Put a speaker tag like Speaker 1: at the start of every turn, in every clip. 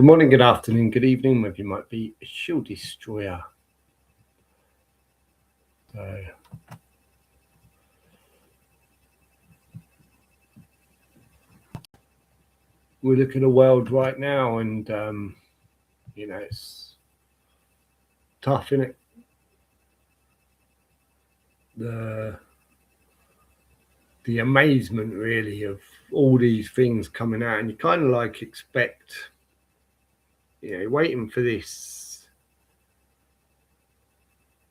Speaker 1: Good morning, good afternoon, good evening, wherever you might be. Shield Destroyer. So, we look at the world right now, and it's tough, isn't it? The amazement, really, of all these things coming out, and you kind of like expect, waiting for this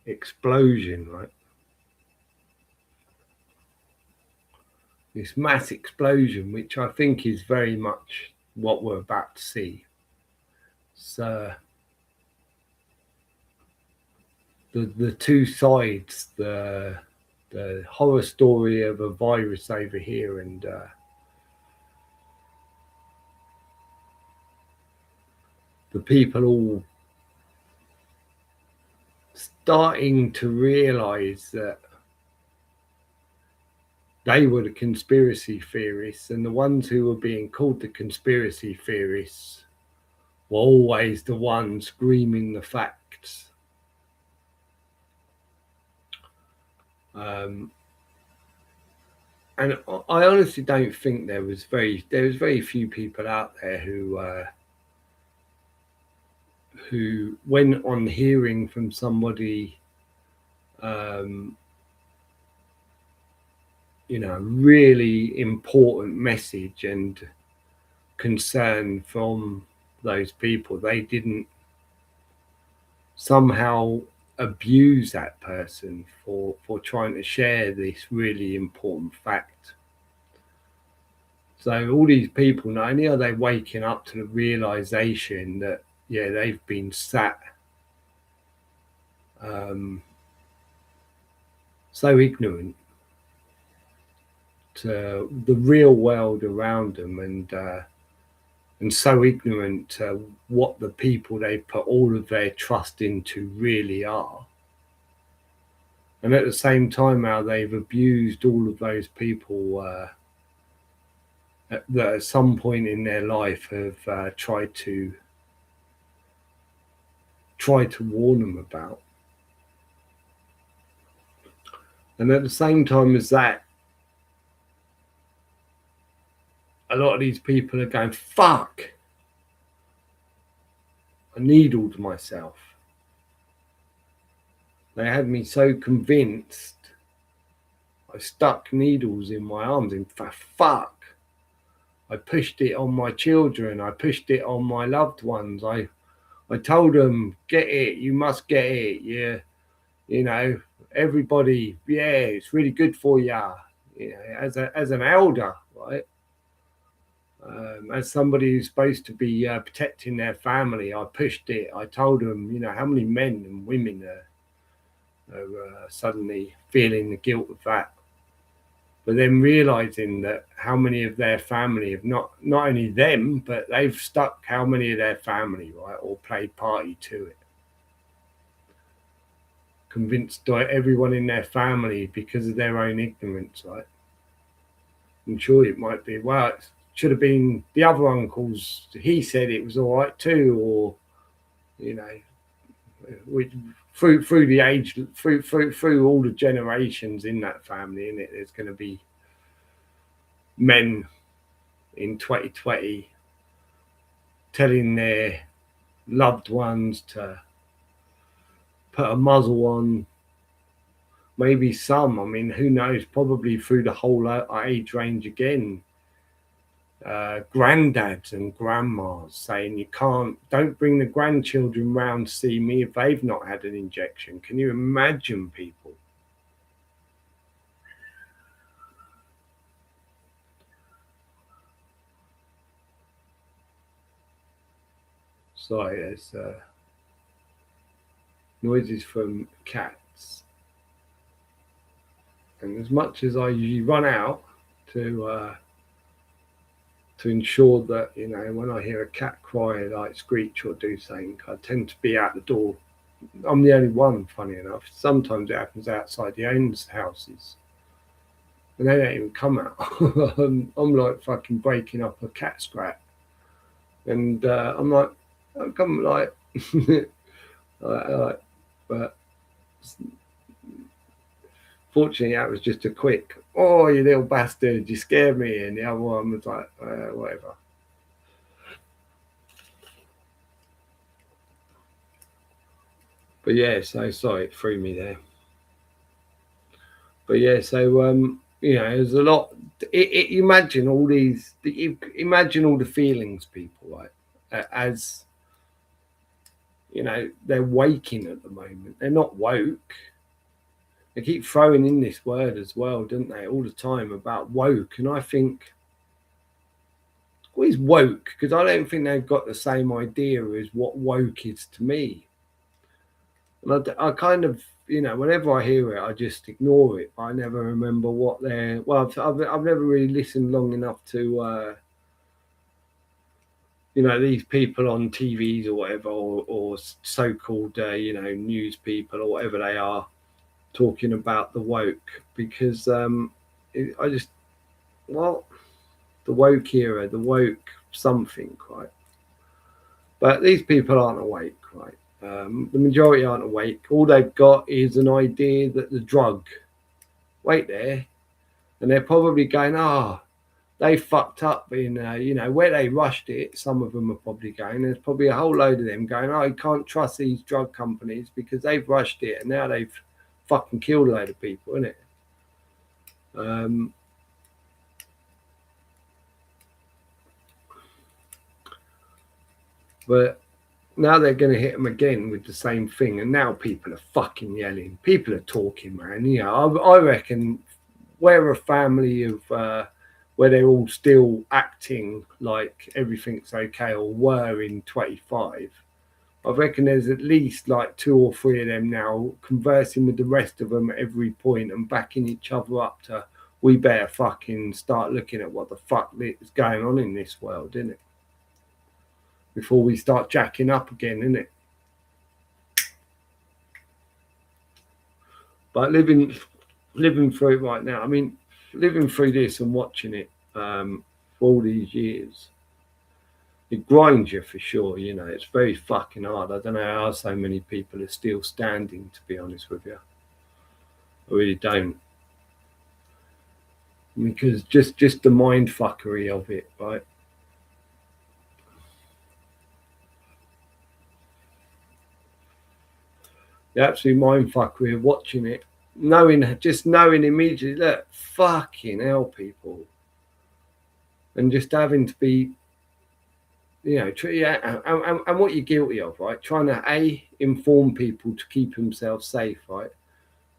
Speaker 1: explosion, right? This mass explosion, which I think is very much what we're about to see. So the two sides, the horror story of a virus over here, and the people all starting to realize that they were the conspiracy theorists, and the ones who were being called the conspiracy theorists were always the ones screaming the facts. And I honestly don't think there was very few people out there who went on hearing from somebody, really important message and concern from those people. They didn't somehow abuse that person for trying to share this really important fact. So all these people, not only are they waking up to the realization that, they've been sat so ignorant to the real world around them, and so ignorant to what the people they put all of their trust into really are. And at the same time, how they've abused all of those people that at some point in their life have tried to warn them about. And at the same time as that, a lot of these people are going, fuck, I needled myself. They had me so convinced. I stuck needles in my arms. In fact, fuck. I pushed it on my children. I pushed it on my loved ones. I told them, get it. You must get it. Yeah. Everybody, it's really good for you. As an elder, right? As somebody who's supposed to be protecting their family, I pushed it. I told them, how many men and women are suddenly feeling the guilt of that, but then realizing that how many of their family have not only them, but they've stuck how many of their family, right, or played party to it. Convinced everyone in their family because of their own ignorance, right? I'm sure it might be, well, it should have been the other uncles. He said it was all right too, or through the age, through all the generations in that family, in it, there's going to be men in 2020 telling their loved ones to put a muzzle on. Maybe some, I mean, who knows, probably through the whole age range again, granddads and grandmas saying don't bring the grandchildren round to see me if they've not had an injection. Can you imagine people? Sorry, there's noises from cats, and as much as I usually run out to ensure that, when I hear a cat cry, like screech or do something, I tend to be out the door. I'm the only one, funny enough. Sometimes it happens outside the owners' houses, and they don't even come out. I'm like fucking breaking up a cat scratch, and I'm like, I'll come like, like, but fortunately that was just a quick, oh you little bastard, you scared me, and the other one was like, whatever. But yeah, so sorry it threw me there. But yeah, so there's a lot. Imagine all these. Imagine all the feelings people like as they're waking at the moment. They're not woke. They keep throwing in this word as well, don't they, all the time about woke? And I think, what is woke? Because I don't think they've got the same idea as what woke is to me. And I kind of, whenever I hear it, I just ignore it. I never remember what they're. Well, I've never really listened long enough to, these people on TVs or whatever, or so-called, news people or whatever they are, talking about the woke, because I just, well, the woke era, the woke something, right? But these people aren't awake, right? The majority aren't awake. All they've got is an idea that the drug, wait there, and they're probably going, they fucked up in, where they rushed it. Some of them are probably going, there's probably a whole load of them going, you can't trust these drug companies because they've rushed it and now they've fucking killed a load of people, innit? But now they're going to hit them again with the same thing, and now people are fucking yelling. People are talking, man. I reckon we're a family of where they're all still acting like everything's okay, or were in 25. I reckon there's at least like 2 or 3 of them now conversing with the rest of them at every point and backing each other up to, we better fucking start looking at what the fuck is going on in this world, isn't it? Before we start jacking up again, isn't it? But living through it right now, I mean, living through this and watching it for all these years, it grinds you for sure. It's very fucking hard. I don't know how so many people are still standing, to be honest with you. I really don't. Because just the mind fuckery of it, right? The absolute mind fuckery of watching it, knowing immediately, look, fucking hell, people, and just having to be, and what you're guilty of, right? Trying to inform people to keep themselves safe, right?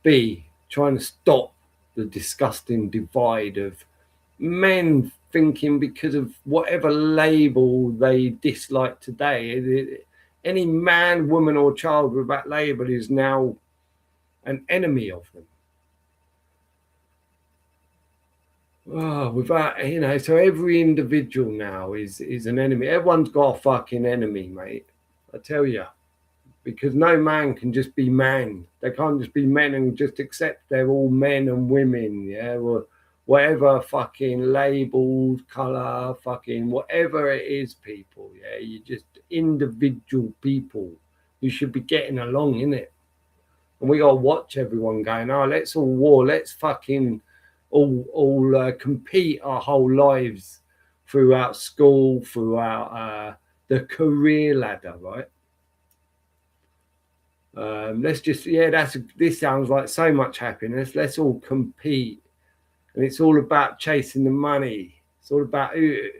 Speaker 1: B, trying to stop the disgusting divide of men thinking because of whatever label they dislike today, any man, woman, or child with that label is now an enemy of them. Without, so every individual now is an enemy. Everyone's got a fucking enemy, mate. I tell you, because no man can just be man. They can't just be men and just accept they're all men and women, yeah, or whatever fucking labels, color, fucking whatever it is, people. Yeah, you're just individual people. You should be getting along, innit? And we gotta watch everyone going, let's all war, let's fucking all compete our whole lives throughout school, throughout the career ladder, right? Let's just, this sounds like so much happiness. Let's all compete, and it's all about chasing the money. It's all about you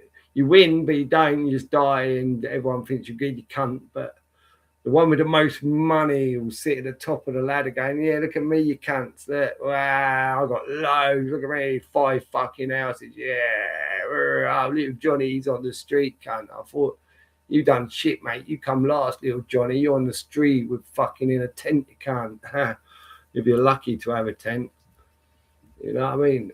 Speaker 1: win, but you don't. You just die, and everyone thinks you're good, you cunt. But the one with the most money will sit at the top of the ladder, going, "Yeah, look at me, you cunts! Wow, I got loads. Look at me, 5 fucking houses. Yeah, little Johnny's on the street, cunt. I thought." You done shit, mate. You come last, little Johnny. You're on the street with fucking in a tent. You can't. If you're lucky to have a tent. You know what I mean?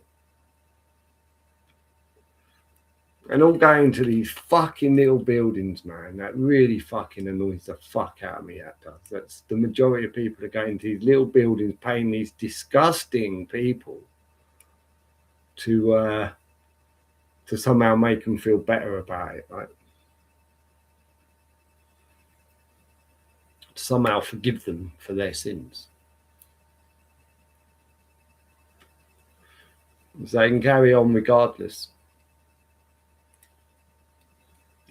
Speaker 1: And all going to these fucking little buildings, man. That really fucking annoys the fuck out of me. That does. That's the majority of people are going to these little buildings, paying these disgusting people to somehow make them feel better about it, right? somehow forgive them for their sins. So they can carry on regardless.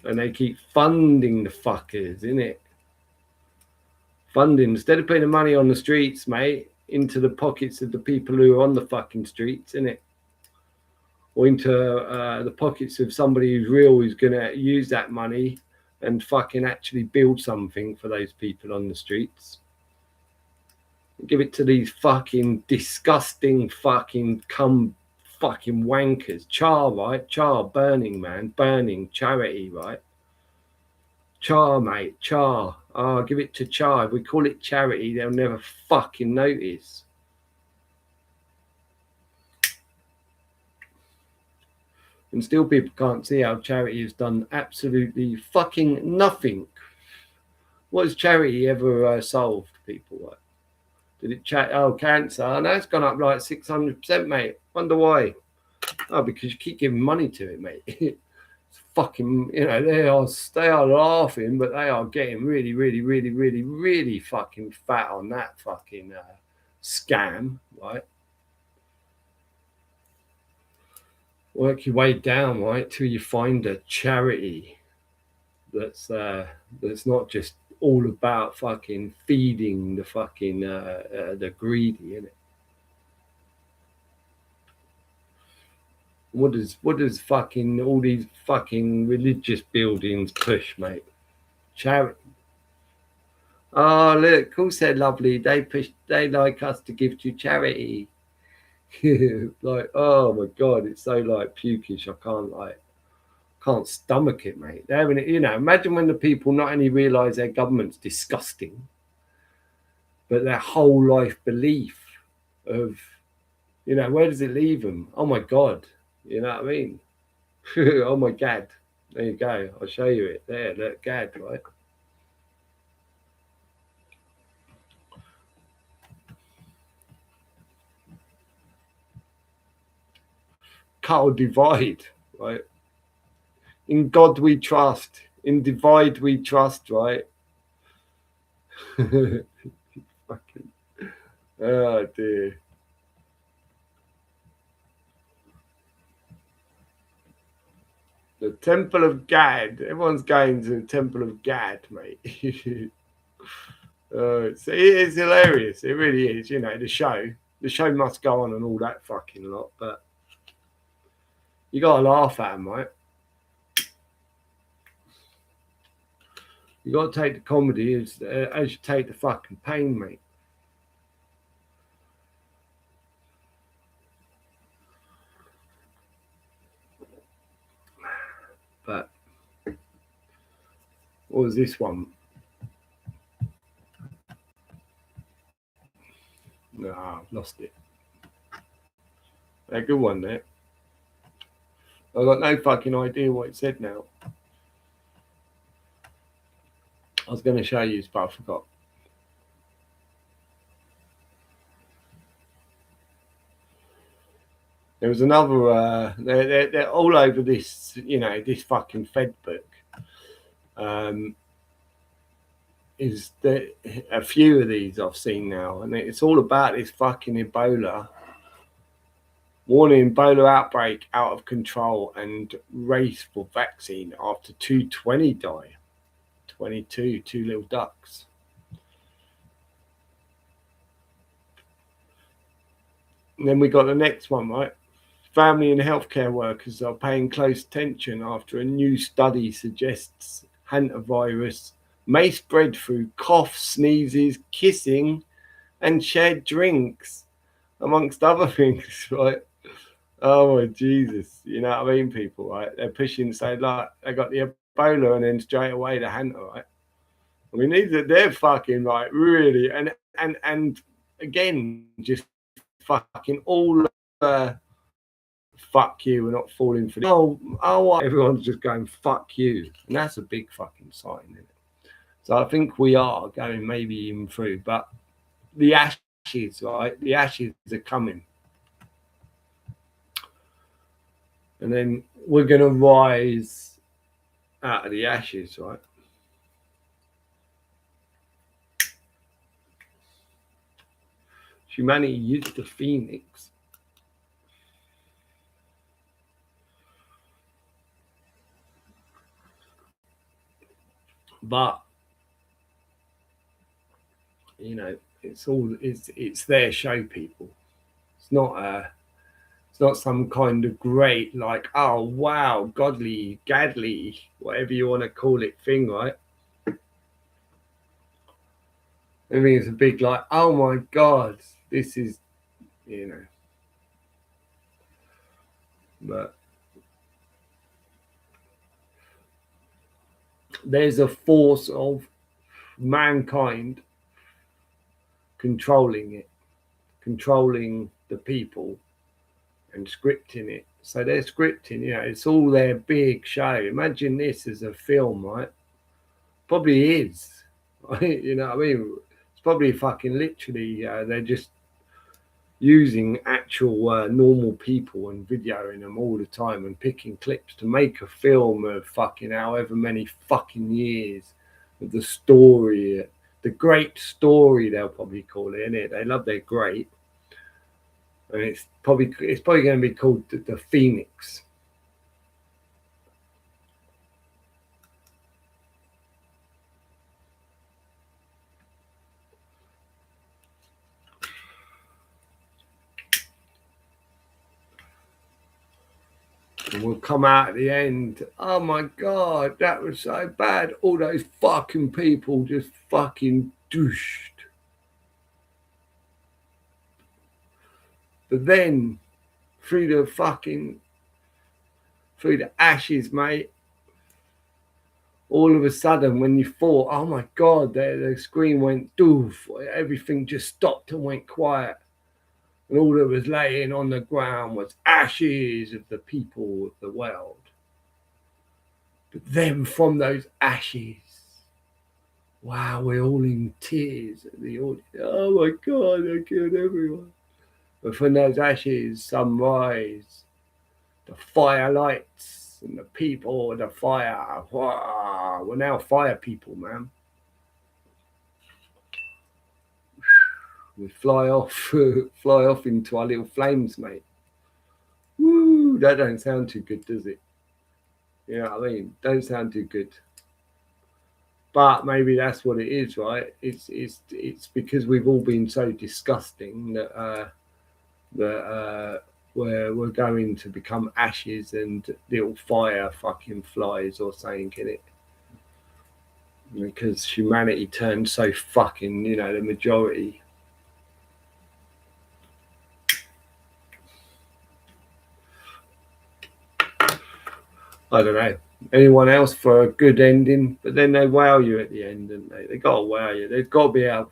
Speaker 1: And they keep funding the fuckers, innit? Funding, instead of putting the money on the streets, mate, into the pockets of the people who are on the fucking streets, innit? Or into the pockets of somebody who's real, who's going to use that money and fucking actually build something for those people on the streets. Give it to these fucking disgusting fucking fucking wankers. Char, right? Char, Burning Man, burning charity, right? Char, mate, Char. Oh, give it to Char. If we call it charity, they'll never fucking notice. And still people can't see how charity has done absolutely fucking nothing. What has charity ever solved, people? Like? Did it cancer? Oh, no, it's gone up like 600%, mate. Wonder why? Oh, because you keep giving money to it, mate. It's fucking, they are laughing, but they are getting really, really, really, really, really fucking fat on that fucking scam, right? Work your way down, right, till you find a charity that's not just all about fucking feeding the fucking the greedy, innit? What does fucking all these fucking religious buildings push, mate? Charity. Oh look, of course they're lovely. They like us to give to charity. Like, oh my god, it's so like pukish. I can't stomach it, mate. Imagine when the people not only realise their government's disgusting, but their whole life belief of, where does it leave them? Oh my god, you know what I mean? Oh my god. There you go. I'll show you it. There, look, gad, right? Cut or divide, right? In God we trust. In divide we trust, right? Fucking, oh dear. The Temple of Gad. Everyone's going to the Temple of Gad, mate. It's hilarious. It really is. The show must go on and all that fucking lot, but you gotta laugh at them, right? You gotta take the comedy as you take the fucking pain, mate. But what was this one? No, I've lost it. A good one there. I've got no fucking idea what it said now. I was going to show you, but I forgot. There was another. They're all over this. This fucking Fed book. Is there a few of these I've seen now, and it's all about this fucking Ebola. Warning: Ebola outbreak out of control and race for vaccine after 220 die. 22, two little ducks. And then we got the next one, right? Family and healthcare workers are paying close attention after a new study suggests hantavirus may spread through cough, sneezes, kissing, and shared drinks, amongst other things, right? Oh my Jesus, you know what I mean, people, right? They're pushing, say, like, they got the Ebola and then straight away the Hanta, right? I mean, they're fucking like really, and again, just fucking all fuck you, we're not falling for this. Oh, everyone's just going fuck you, and that's a big fucking sign, isn't it? So I think we are going maybe even through, but the ashes, right? The ashes are coming, and then we're gonna rise out of the ashes, right? Humanity is the phoenix. But you know, it's their show, people. It's not some kind of great like, oh wow, godly, gadly, whatever you want to call it thing, right? I think it's a big like, oh my god, this is, you know. But there's a force of mankind controlling it, controlling the people and scripting it. So they're scripting, you know, it's all their big show. Imagine this as a film, right? Probably is. You know what I mean? It's probably fucking literally, they're just using actual normal people and videoing them all the time and picking clips to make a film of fucking however many fucking years of the story, the great story they'll probably call it, innit? They love their great. And it's probably going to be called the Phoenix. And we'll come out at the end. Oh my god, that was so bad. All those fucking people just fucking douched. But then through the ashes, mate, all of a sudden when you thought, oh my god, the screen went doof, everything just stopped and went quiet. And all that was laying on the ground was ashes of the people of the world. But then from those ashes, wow, we're all in tears at the audience. Oh my god, I killed everyone. But from those ashes, sunrise, the fire lights and the people, the fire. Wow, we're now fire people, man. We fly off into our little flames, mate. Woo, that don't sound too good, does it? You know what I mean? Don't sound too good. But maybe that's what it is, right? It's because we've all been so disgusting that we're going to become ashes and little fire fucking flies or something in it. Because humanity turned so fucking, you know, the majority. I don't know. Anyone else for a good ending? But then they wow you at the end, don't they? They gotta wow you. There's gotta be a. Do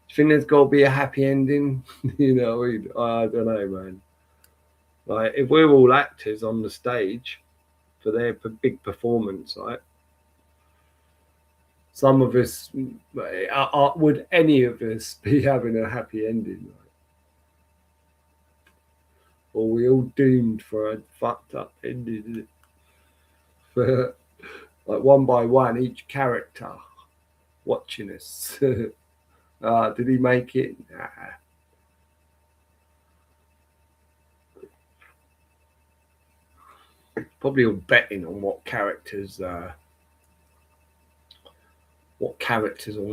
Speaker 1: you think there's gotta be a happy ending? You know, I don't know, man. Like if we're all actors on the stage for their big performance, right? Some of us, would any of us be having a happy ending? Right? Or are we all doomed for a fucked up ending? For like one by one, each character watching us. Did he make it? Nah. Probably all betting on what characters will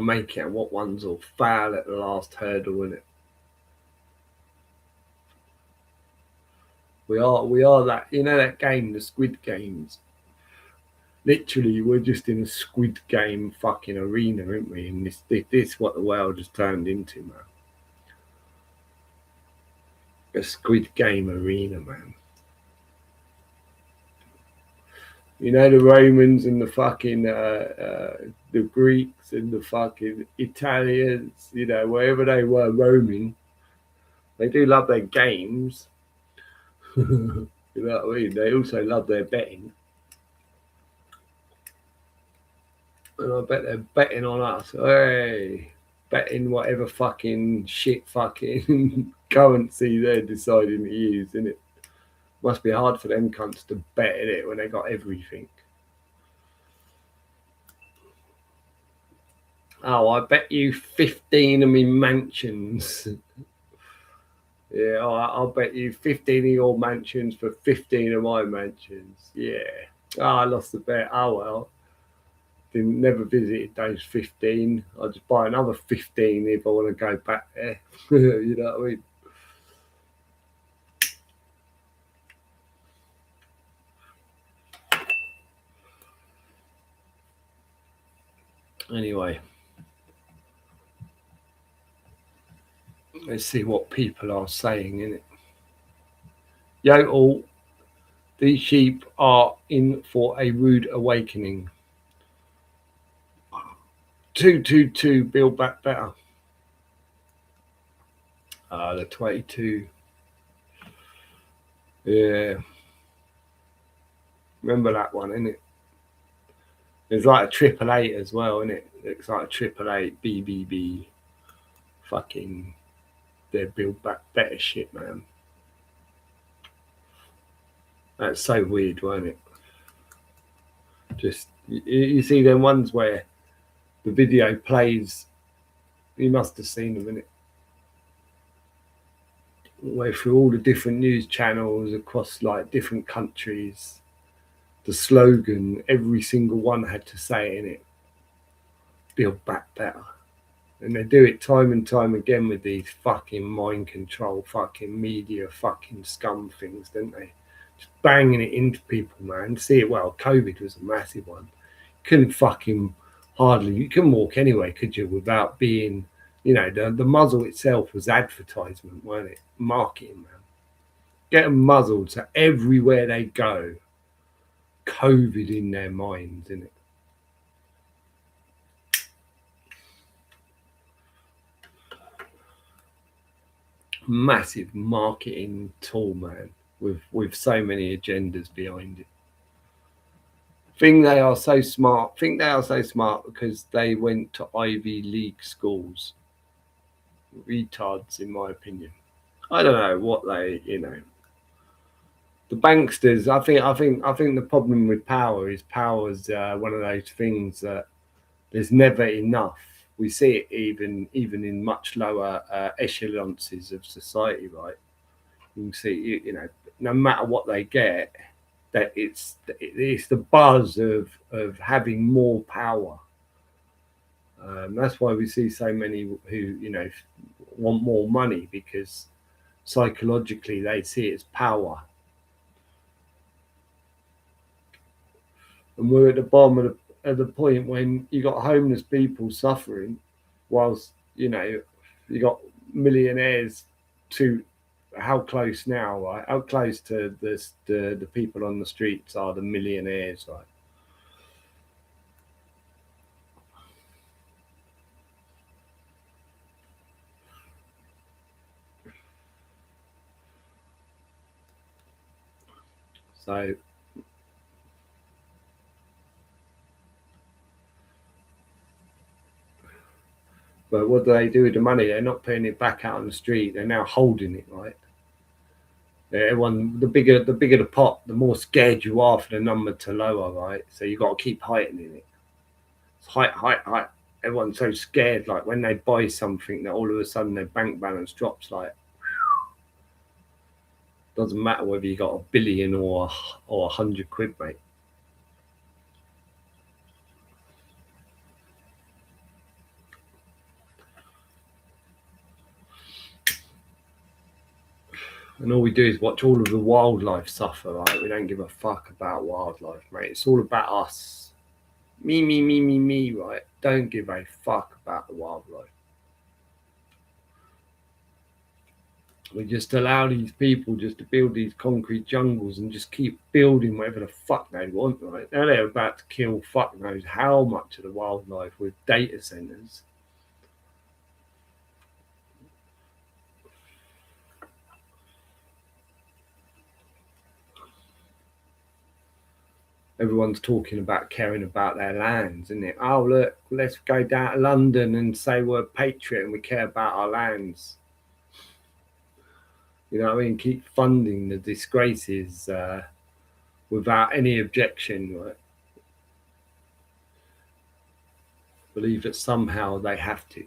Speaker 1: make it and what ones will fail at the last hurdle, innit? We are that, you know, that game, the Squid Games. Literally, we're just in a Squid Game fucking arena, aren't we? And this is what the world has turned into, man. A Squid Game arena, man. You know, the Romans and the fucking the Greeks and the fucking Italians, you know, wherever they were roaming, they do love their games. You know what I mean? They also love their betting. And I bet they're betting on us. Hey, betting whatever fucking shit fucking currency they're deciding to use, isn't it? Must be hard for them cunts to bet in it when they got everything. Oh, I bet you 15 of me mansions. Yeah, I'll bet you 15 of your mansions for 15 of my mansions. Yeah. Oh, I lost the bet. Oh, well. Didn't never visited those 15. I'll just buy another 15 if I want to go back there. You know what I mean? Anyway, let's see what people are saying in it. Yo, all these sheep are in for a rude awakening. 222 build back better. The 22. Yeah. Remember that one, innit? There's like a 888 as well, innit? Looks like a 888 BBB. Fucking, they build back better shit, man. That's so weird, wasn't it? Just, you see them ones where the video plays, you must have seen them, innit? Where through all the different news channels across like different countries, the slogan, every single one had to say in it, build back better. And they do it time and time again with these fucking mind control, fucking media, fucking scum things, don't they? Just banging it into people, man. See it well. COVID was a massive one. Couldn't fucking you couldn't walk anyway, could you, without being, you know, the muzzle itself was advertisement, weren't it? Marketing, man. Get them muzzled so everywhere they go, COVID in their minds, innit? Massive marketing tool, man, with so many agendas behind it. Think they are so smart because they went to Ivy League schools. Retards, in my opinion. I don't know what they, you know. The banksters. I think the problem with power's one of those things that there's never enough. We see it even in much lower echelons of society, right? You can see, you know, no matter what they get, that it's the buzz of having more power. That's why we see so many who, you know, want more money, because psychologically they see it as power. And we're at the bottom of at the point when you got homeless people suffering, whilst, you know, you got millionaires to how close now, right? How close to this the people on the streets are the millionaires, right? So but what do they do with the money? They're not putting it back out on the street. They're now holding it, right? Everyone, the bigger the pot, the more scared you are for the number to lower, right? So you got to keep heightening it. It's height. Everyone's so scared. Like when they buy something, that all of a sudden their bank balance drops. Like, doesn't matter whether you got a billion or 100 quid, mate. And all we do is watch all of the wildlife suffer, right? We don't give a fuck about wildlife, mate. It's all about us. Me, right? Don't give a fuck about the wildlife. We just allow these people just to build these concrete jungles and just keep building whatever the fuck they want, right? Now they're about to kill fuck knows how much of the wildlife with data centers. Everyone's talking about caring about their lands, isn't it? Oh, look, let's go down to London and say we're a patriot and we care about our lands. You know what I mean? Keep funding the disgraces without any objection, right? believe that somehow they have to.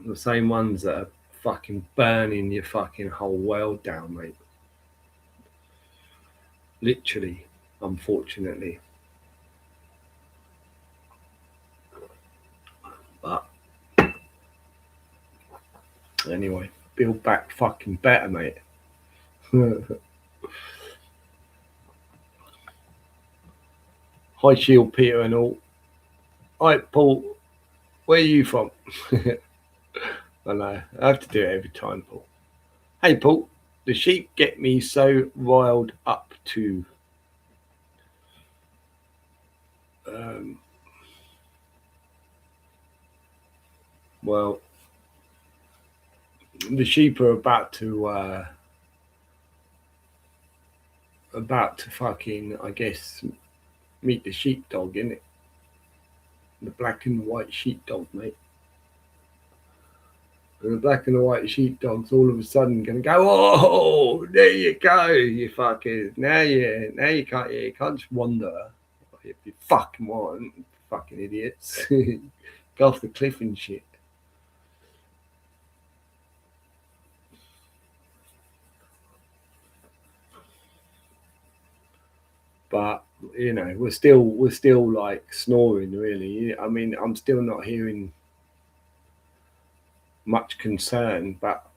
Speaker 1: The same ones that are fucking burning your fucking whole world down, mate. Literally, unfortunately. But anyway, build back fucking better, mate. Hi, Shield, Peter, and all. Hi, Paul. Where are you from? I know. I have to do it every time, Paul. Hey, Paul. The sheep get me so riled up to. Well, the sheep are about to fucking, I guess, meet the sheepdog, innit? The black and white sheepdog, mate. And the black and the white sheepdog's all of a sudden gonna go, oh, there you go, you fuckers. Now you can't just wander if you fucking want, fucking idiots. Go off the cliff and shit. But you know, we're still like snoring, really. I mean, I'm still not hearing much concern, but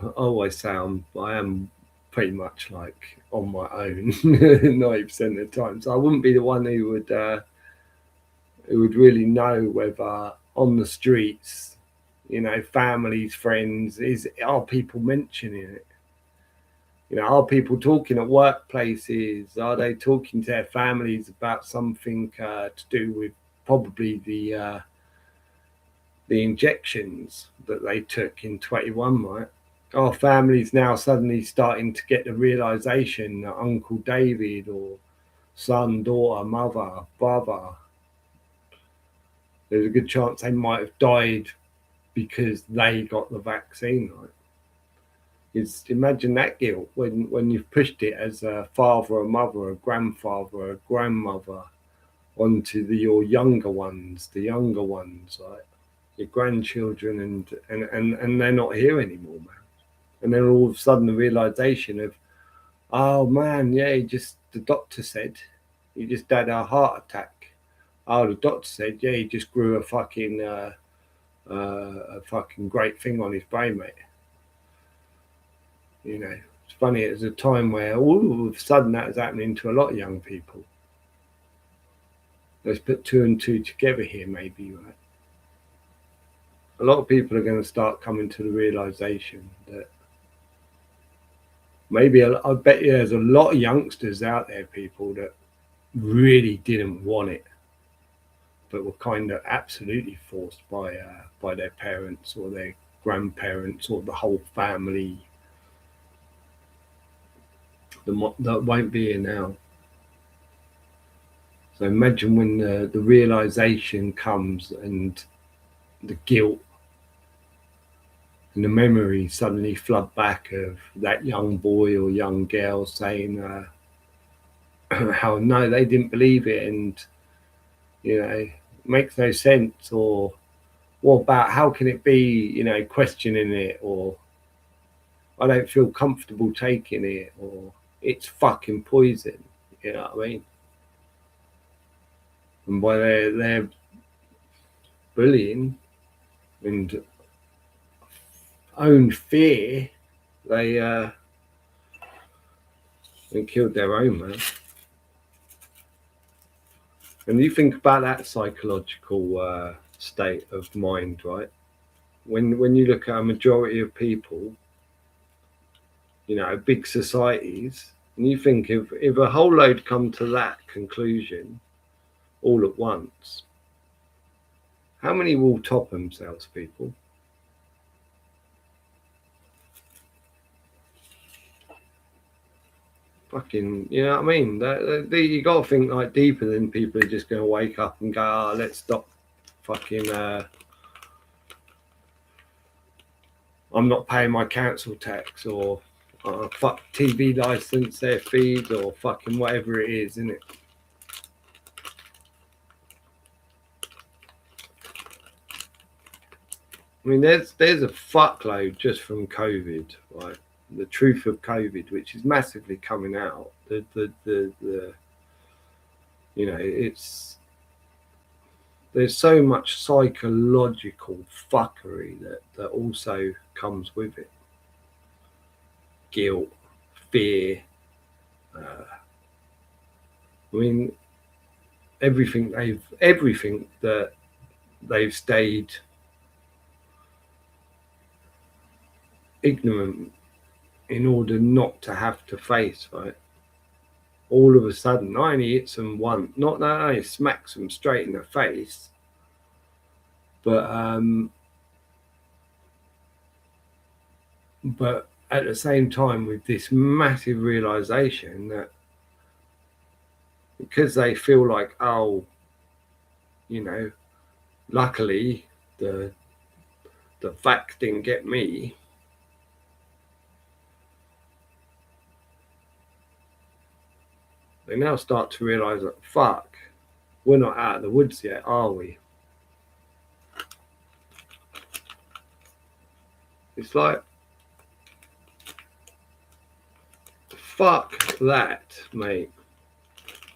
Speaker 1: I always say I am pretty much like on my own 90% of the time. So I wouldn't be the one who would really know whether on the streets, you know, families, friends, are people mentioning it? You know, are people talking at workplaces? Are they talking to their families about something to do with probably the injections that they took in 21, right? Our families now suddenly starting to get the realization that Uncle David or son, daughter, mother, brother, there's a good chance they might have died because they got the vaccine, right? It's, imagine that guilt when you've pushed it as a father, a mother, a grandfather, a grandmother onto your younger ones, right? Your grandchildren, and they're not here anymore, man. And then all of a sudden the realization of, oh man, yeah, the doctor said he just had a heart attack. Oh, the doctor said, yeah, he just grew a fucking great thing on his brain, mate. You know, it's funny. It was a time where all of a sudden that was happening to a lot of young people. Let's put two and two together here, maybe, right? A lot of people are going to start coming to the realization that maybe, I bet you there's a lot of youngsters out there, people that really didn't want it, but were kind of absolutely forced by their parents or their grandparents or the whole family. That won't be here now. So imagine when the realization comes and the guilt and the memory suddenly flood back of that young boy or young girl saying how no, they didn't believe it, and you know, it makes no sense, or what about how can it be, you know, questioning it, or I don't feel comfortable taking it, or it's fucking poison, you know what I mean? And by their bullying and own fear, they killed their own man. And you think about that psychological state of mind, right? When you look at a majority of people, you know, big societies, and you think if a whole load come to that conclusion all at once, how many will top themselves, people? Fucking, you know what I mean? You got to think like deeper than people are just going to wake up and go, oh, let's stop fucking. I'm not paying my council tax, or fuck TV license their feeds or fucking whatever it is, isn't it? I mean, there's a fuckload just from COVID, right? The truth of COVID, which is massively coming out. The you know, there's so much psychological fuckery that also comes with it. Guilt, fear. I mean, everything that they've stayed ignorant in order not to have to face, right? All of a sudden, not only hits them once, not only smacks them straight in the face, but at the same time with this massive realization that because they feel like, oh, you know, luckily the fact didn't get me. They now start to realize that, fuck, we're not out of the woods yet, are we? It's like, fuck that, mate.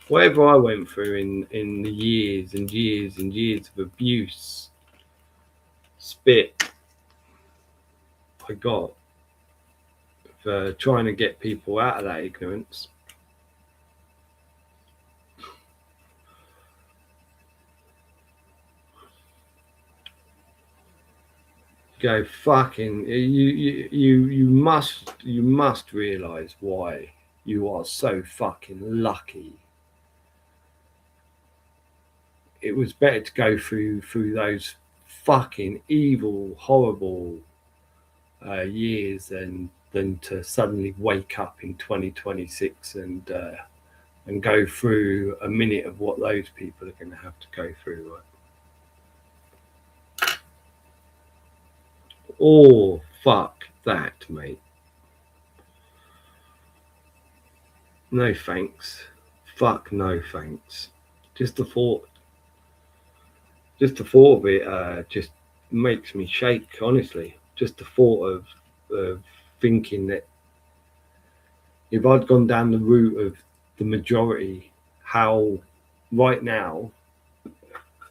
Speaker 1: Whatever I went through in the years and years and years of abuse, spit I got for trying to get people out of that ignorance. Go fucking you must realize why you are so fucking lucky. It was better to go through those fucking evil, horrible years than to suddenly wake up in 2026 and go through a minute of what those people are going to have to go through. Right? Oh, fuck that, mate. No thanks. Fuck no thanks. Just the thought of it just makes me shake, honestly. Just the thought of thinking that if I'd gone down the route of the majority, how right now,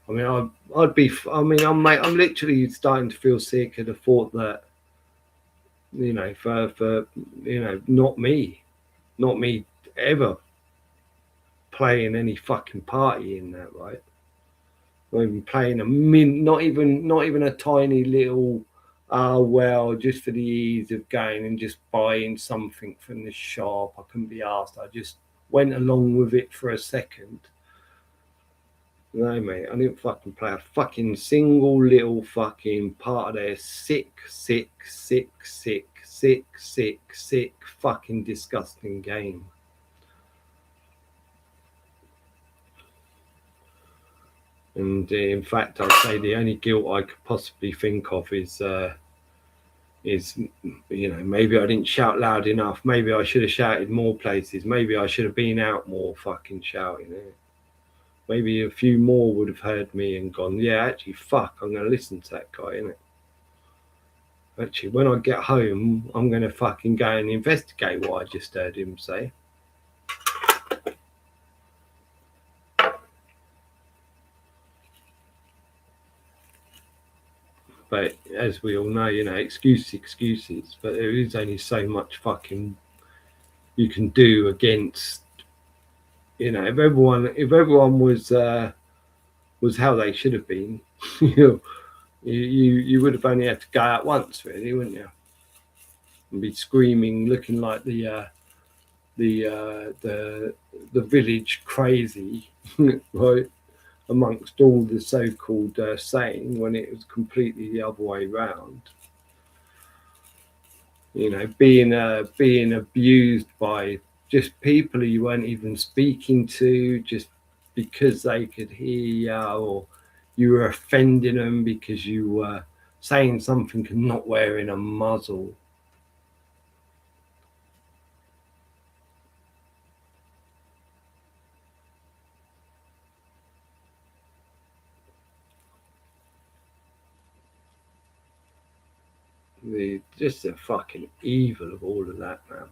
Speaker 1: I mean, I'd be, I mean, I'm literally starting to feel sick at the thought that, you know, for you know, not me ever playing any fucking party in that, right? Not even playing not even a tiny little, well, just for the ease of going and just buying something from the shop. I couldn't be asked. I just went along with it for a second. No, mate, I didn't fucking play a fucking single little fucking part of their sick fucking disgusting game. And in fact, I'd say the only guilt I could possibly think of is, you know, maybe I didn't shout loud enough. Maybe I should have shouted more places. Maybe I should have been out more fucking shouting it. Maybe a few more would have heard me and gone, yeah, actually, fuck, I'm going to listen to that guy, innit? Actually, when I get home, I'm going to fucking go and investigate what I just heard him say. But as we all know, you know, excuses. But there is only so much fucking you can do against, you know, if everyone was how they should have been, you would have only had to go out once, really, wouldn't you? And be screaming, looking like the village crazy, right? Amongst all the so-called sane, when it was completely the other way round. You know, being abused by just people who you weren't even speaking to, just because they could hear you, or you were offending them because you were saying something and not wearing a muzzle. just the fucking evil of all of that, man.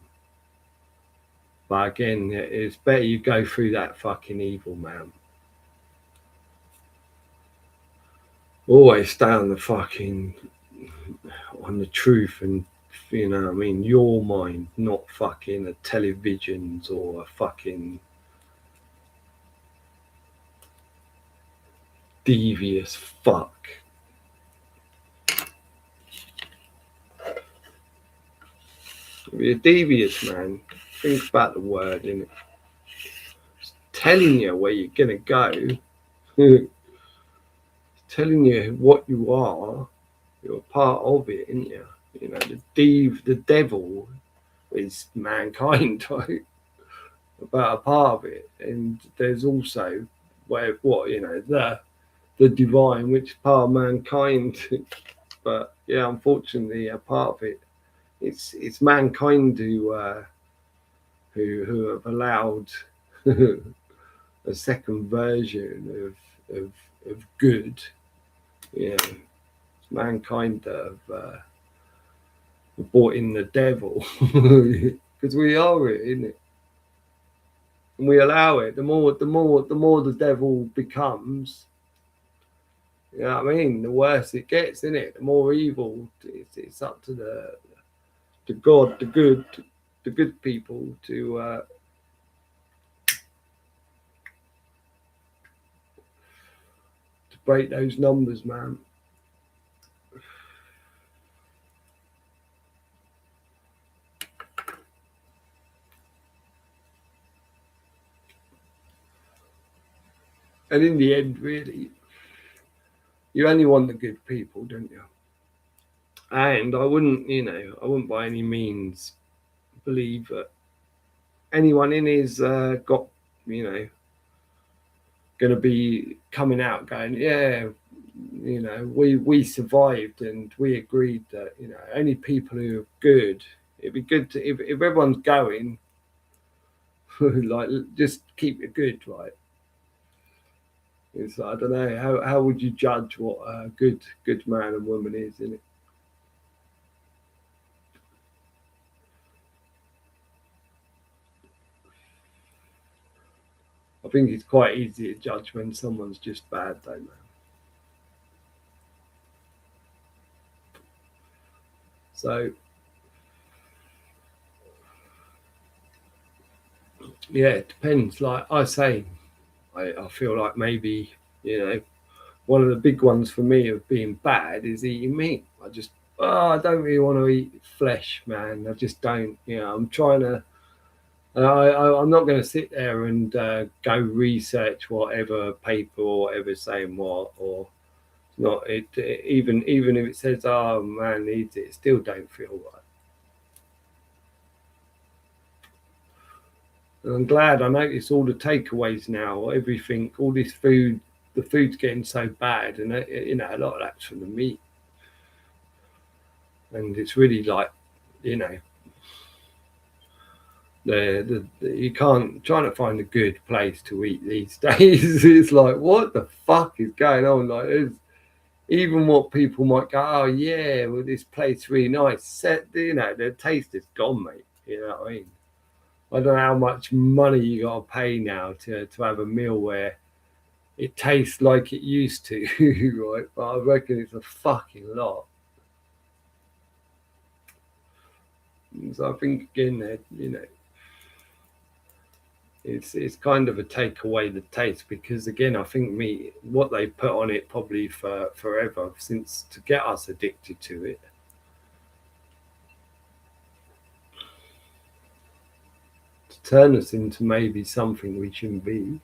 Speaker 1: But again, it's better you go through that fucking evil, man. Always stay on the fucking on the truth, and you know what I mean, your mind, not fucking a televisions or a fucking devious fuck. If you're devious, man, think about the word, innit? It's telling you where you're gonna go. Telling you what you are. You're a part of it, isn't you? You know, the devil is mankind, right? About a part of it, and there's also what you know, the divine, which part of mankind. But yeah, unfortunately, a part of it, it's mankind who have allowed a second version of good. You know, it's mankind that have brought in the devil because we are it, isn't it? And we allow it. The more the devil becomes, you know what I mean, the worse it gets, isn't it? The more evil. It's up to the God, the good people to break those numbers, man. And in the end, really, you only want the good people, don't you? And I wouldn't by any means believe that anyone in his got, going to be coming out going, yeah, we survived and we agreed that, only people who are good. It'd be good to, if everyone's going, like, just keep it good, right? It's, I don't know, how would you judge what a good man and woman is, isn't it? I think it's quite easy to judge when someone's just bad, though, man. So, yeah, it depends. Like I say, I feel like maybe, one of the big ones for me of being bad is eating meat. I don't really want to eat flesh, man. I just don't. I'm trying to. I'm not going to sit there and go research whatever paper or whatever saying what, or not. Even if it says, "Oh man needs it," still don't feel right. And I'm glad I notice all the takeaways now. Everything, all this food, the food's getting so bad, and a lot of that's from the meat, and it's really like, you know, you can't trying to find a good place to eat these days. It's like, what the fuck is going on? Like, there's even what people might go, oh yeah, well this place really nice. The taste is gone, mate. You know what I mean? I don't know how much money you got to pay now to have a meal where it tastes like it used to, right? But I reckon it's a fucking lot. So I think again that it's kind of a take away the taste, because again I think what they put on it probably for forever since to get us addicted to it, to turn us into maybe something we shouldn't be.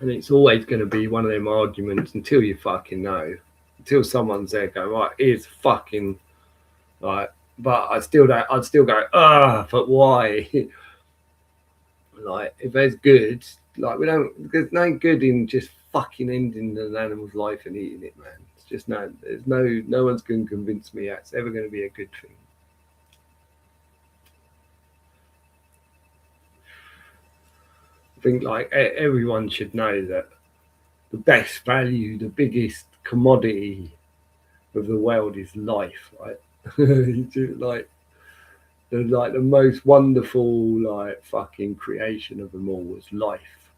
Speaker 1: And it's always going to be one of them arguments until you fucking know, until someone's there going, right, here's fucking, like, but I'd still go, but why? Like, if there's good, like, there's no good in just fucking ending an animal's life and eating it, man. It's just there's no one's going to convince me that's ever going to be a good thing. I think like everyone should know that the best value, the biggest commodity of the world is life, right? like the most wonderful like fucking creation of them all was life,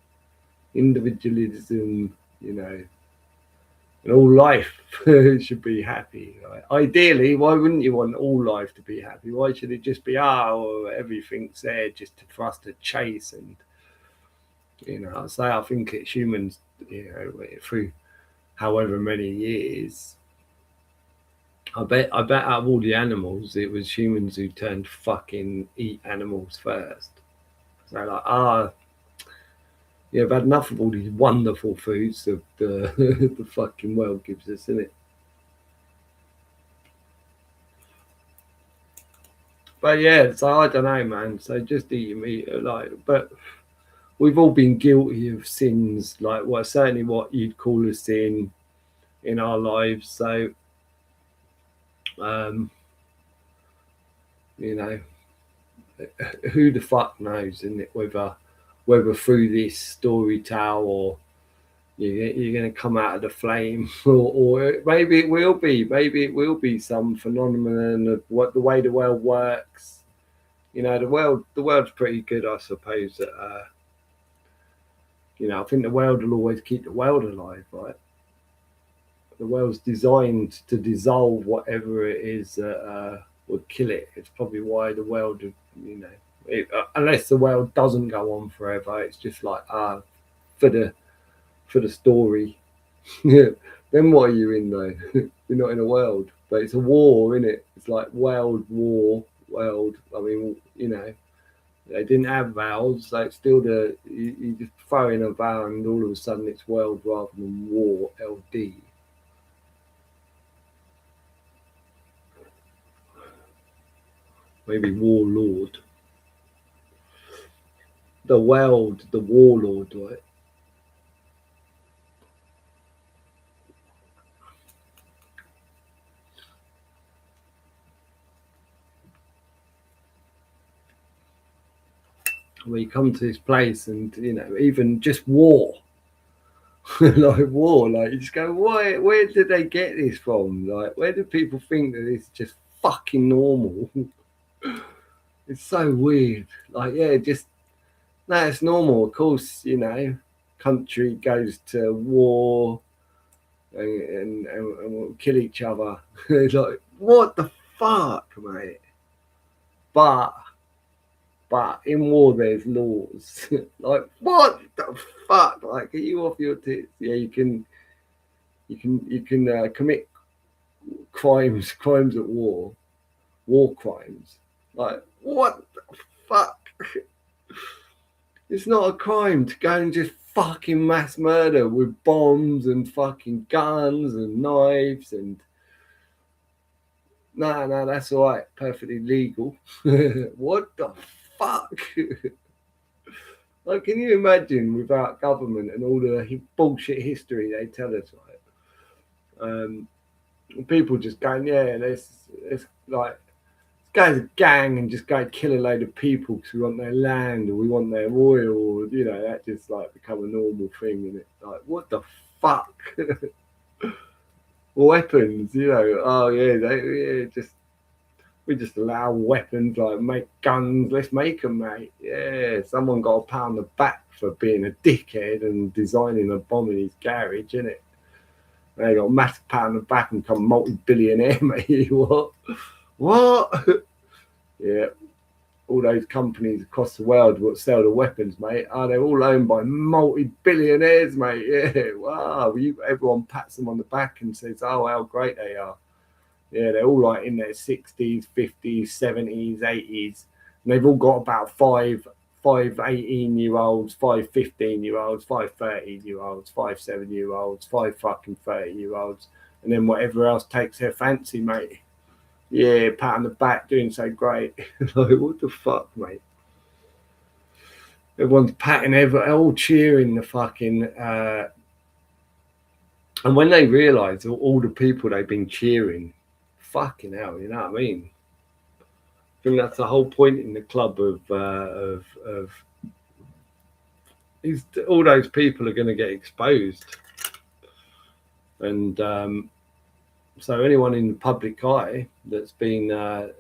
Speaker 1: individualism, you know, and all life should be happy. Right? Ideally, why wouldn't you want all life to be happy? Why should it just be everything's there just for us to chase? And you know, I think it's humans, you know, through however many years. I bet out of all the animals, it was humans who turned fucking eat animals first. So like, yeah, I've had enough of all these wonderful foods that the the fucking world gives us, innit? But yeah, so I don't know, man. So just eating meat, like, but we've all been guilty of sins, like, well, certainly what you'd call a sin in our lives. So, um, you know, who the fuck knows, isn't it? Whether through this story tell or you're going to come out of the flame, or maybe it will be some phenomenon of what the way the world works. You know, the world's pretty good, I suppose. At, you know, I think the world will always keep the world alive, right? The world's designed to dissolve whatever it is that would kill it. It's probably why the world, you know, unless the world doesn't go on forever, it's just like for the story. Then what are you in though? You're not in a world, but it's a war, isn't it? It's like world war, world. I mean, you know, they didn't have vowels, so it's still you just throw in a vowel and all of a sudden it's world rather than war, LD. Maybe warlord. The world, the warlord, right? Where you come to this place and you know, even just war. Like war, like you just go, why? Where did they get this from? Like, where do people think that it's just fucking normal? It's so weird. Like, yeah, just no, it's normal. Of course, you know, country goes to war and will kill each other. It's like, what the fuck, mate? But in war there's laws. Like, what the fuck? Like, are you off your tits? Yeah, you can commit crimes at war crimes. Like, what the fuck? It's not a crime to go and just fucking mass murder with bombs and fucking guns and knives and no, that's all right, perfectly legal. What the fuck? Like, can you imagine without government and all the bullshit history they tell us, right? People just going, yeah, let's like go as a gang and just go kill a load of people because we want their land or we want their oil, or you know, that just like become a normal thing, and it like, what the fuck? Weapons, you know, oh yeah, we just allow weapons, like make guns, let's make them, mate. Yeah, someone got a pat on the back for being a dickhead and designing a bomb in his garage, innit? They got a massive pat on the back and become multi-billionaire, mate. What? Yeah, all those companies across the world that sell the weapons, mate. They're all owned by multi-billionaires, mate. Yeah, wow. Everyone pats them on the back and says, oh, how great they are. Yeah, they're all like in their 60s, 50s, 70s, 80s. And they've all got about five 18-year-olds, 5 15-year-olds, 5 13-year-olds, 5 7-year-olds, 5 fucking 30-year-olds, and then whatever else takes their fancy, mate. Yeah, pat on the back, doing so great. Like, what the fuck, mate? Everyone's patting, all cheering the fucking. And when they realise all the people they've been cheering, fucking hell, you know what I mean? I think that's the whole point in the club of all those people are going to get exposed. And so anyone in the public eye that's been, I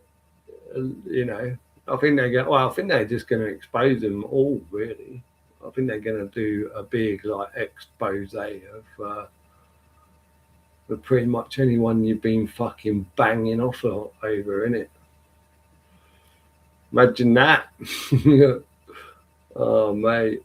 Speaker 1: think I think they're just going to expose them all, really. I think they're going to do a big expose of pretty much anyone you've been fucking banging off over, innit? Imagine that. Oh, mate.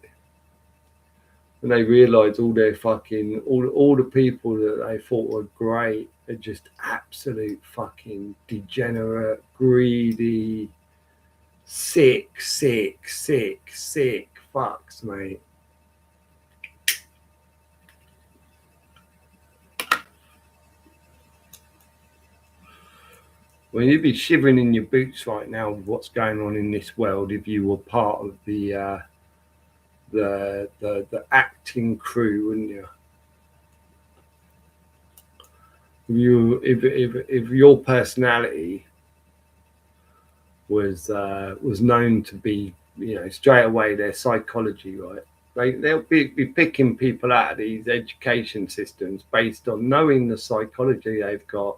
Speaker 1: When they realise all their fucking all the people that they thought were great are just absolute fucking degenerate, greedy, sick fucks, mate. Well, you'd be shivering in your boots right now with what's going on in this world if you were part of the acting crew, wouldn't you? If your personality was known to be, straight away their psychology, right? They'll be picking people out of these education systems based on knowing the psychology they've got.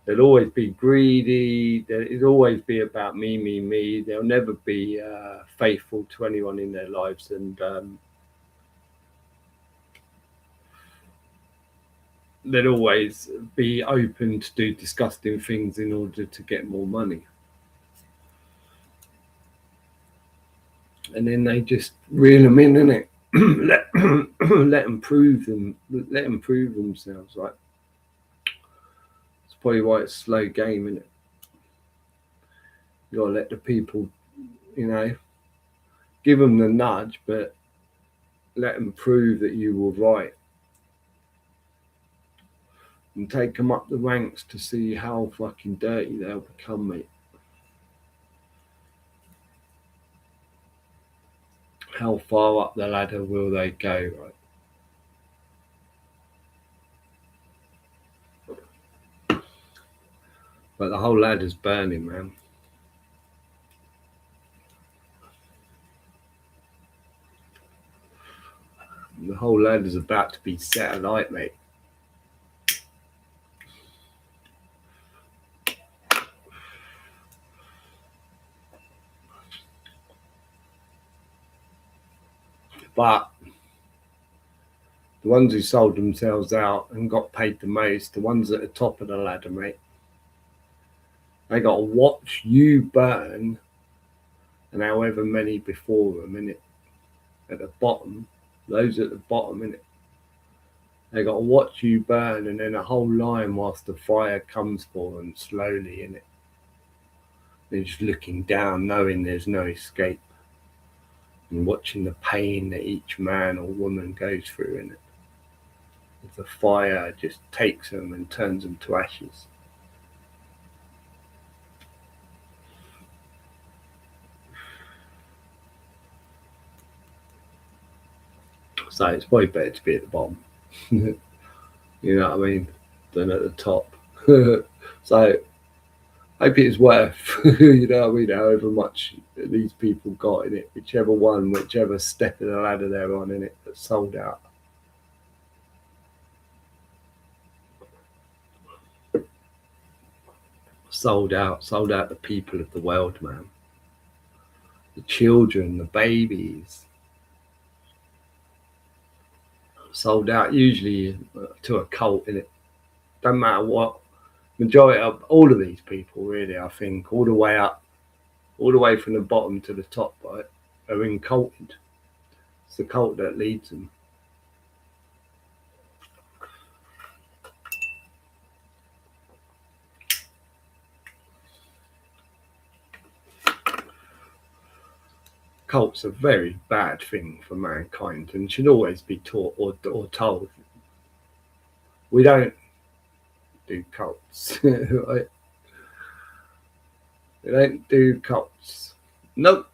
Speaker 1: They'll always be greedy. It'll always be about me. They'll never be faithful to anyone in their lives, and they'll always be open to do disgusting things in order to get more money. And then they just reel them in, innit? let them prove themselves, right? It's probably why it's a slow game, innit? You gotta let the people, give them the nudge, but let them prove that you were right, and take them up the ranks to see how fucking dirty they'll become, mate. How far up the ladder will they go, right? But the whole ladder's burning, man. The whole ladder's about to be set alight, mate. But the ones who sold themselves out and got paid the most, the ones at the top of the ladder, mate, they got to watch you burn, and however many before them, innit? At the bottom, those at the bottom, innit? They got to watch you burn, and then a whole line whilst the fire comes for them slowly, innit? They're just looking down, knowing there's no escape, and watching the pain that each man or woman goes through, innit? As the fire just takes them and turns them to ashes. So it's probably better to be at the bottom, you know what I mean, than at the top. So hope it's worth, you know what I mean, however much these people got in it, whichever step of the ladder they're on in it, that's sold out. Sold out the people of the world, man. The children, the babies. Sold out usually to a cult, innit? Don't matter what. Majority of all of these people, really, I think, all the way up, all the way from the bottom to the top, right, are inculted. It's the cult that leads them. Cults are a very bad thing for mankind and should always be taught or told. We don't do cults. Right? We don't do cults. Nope.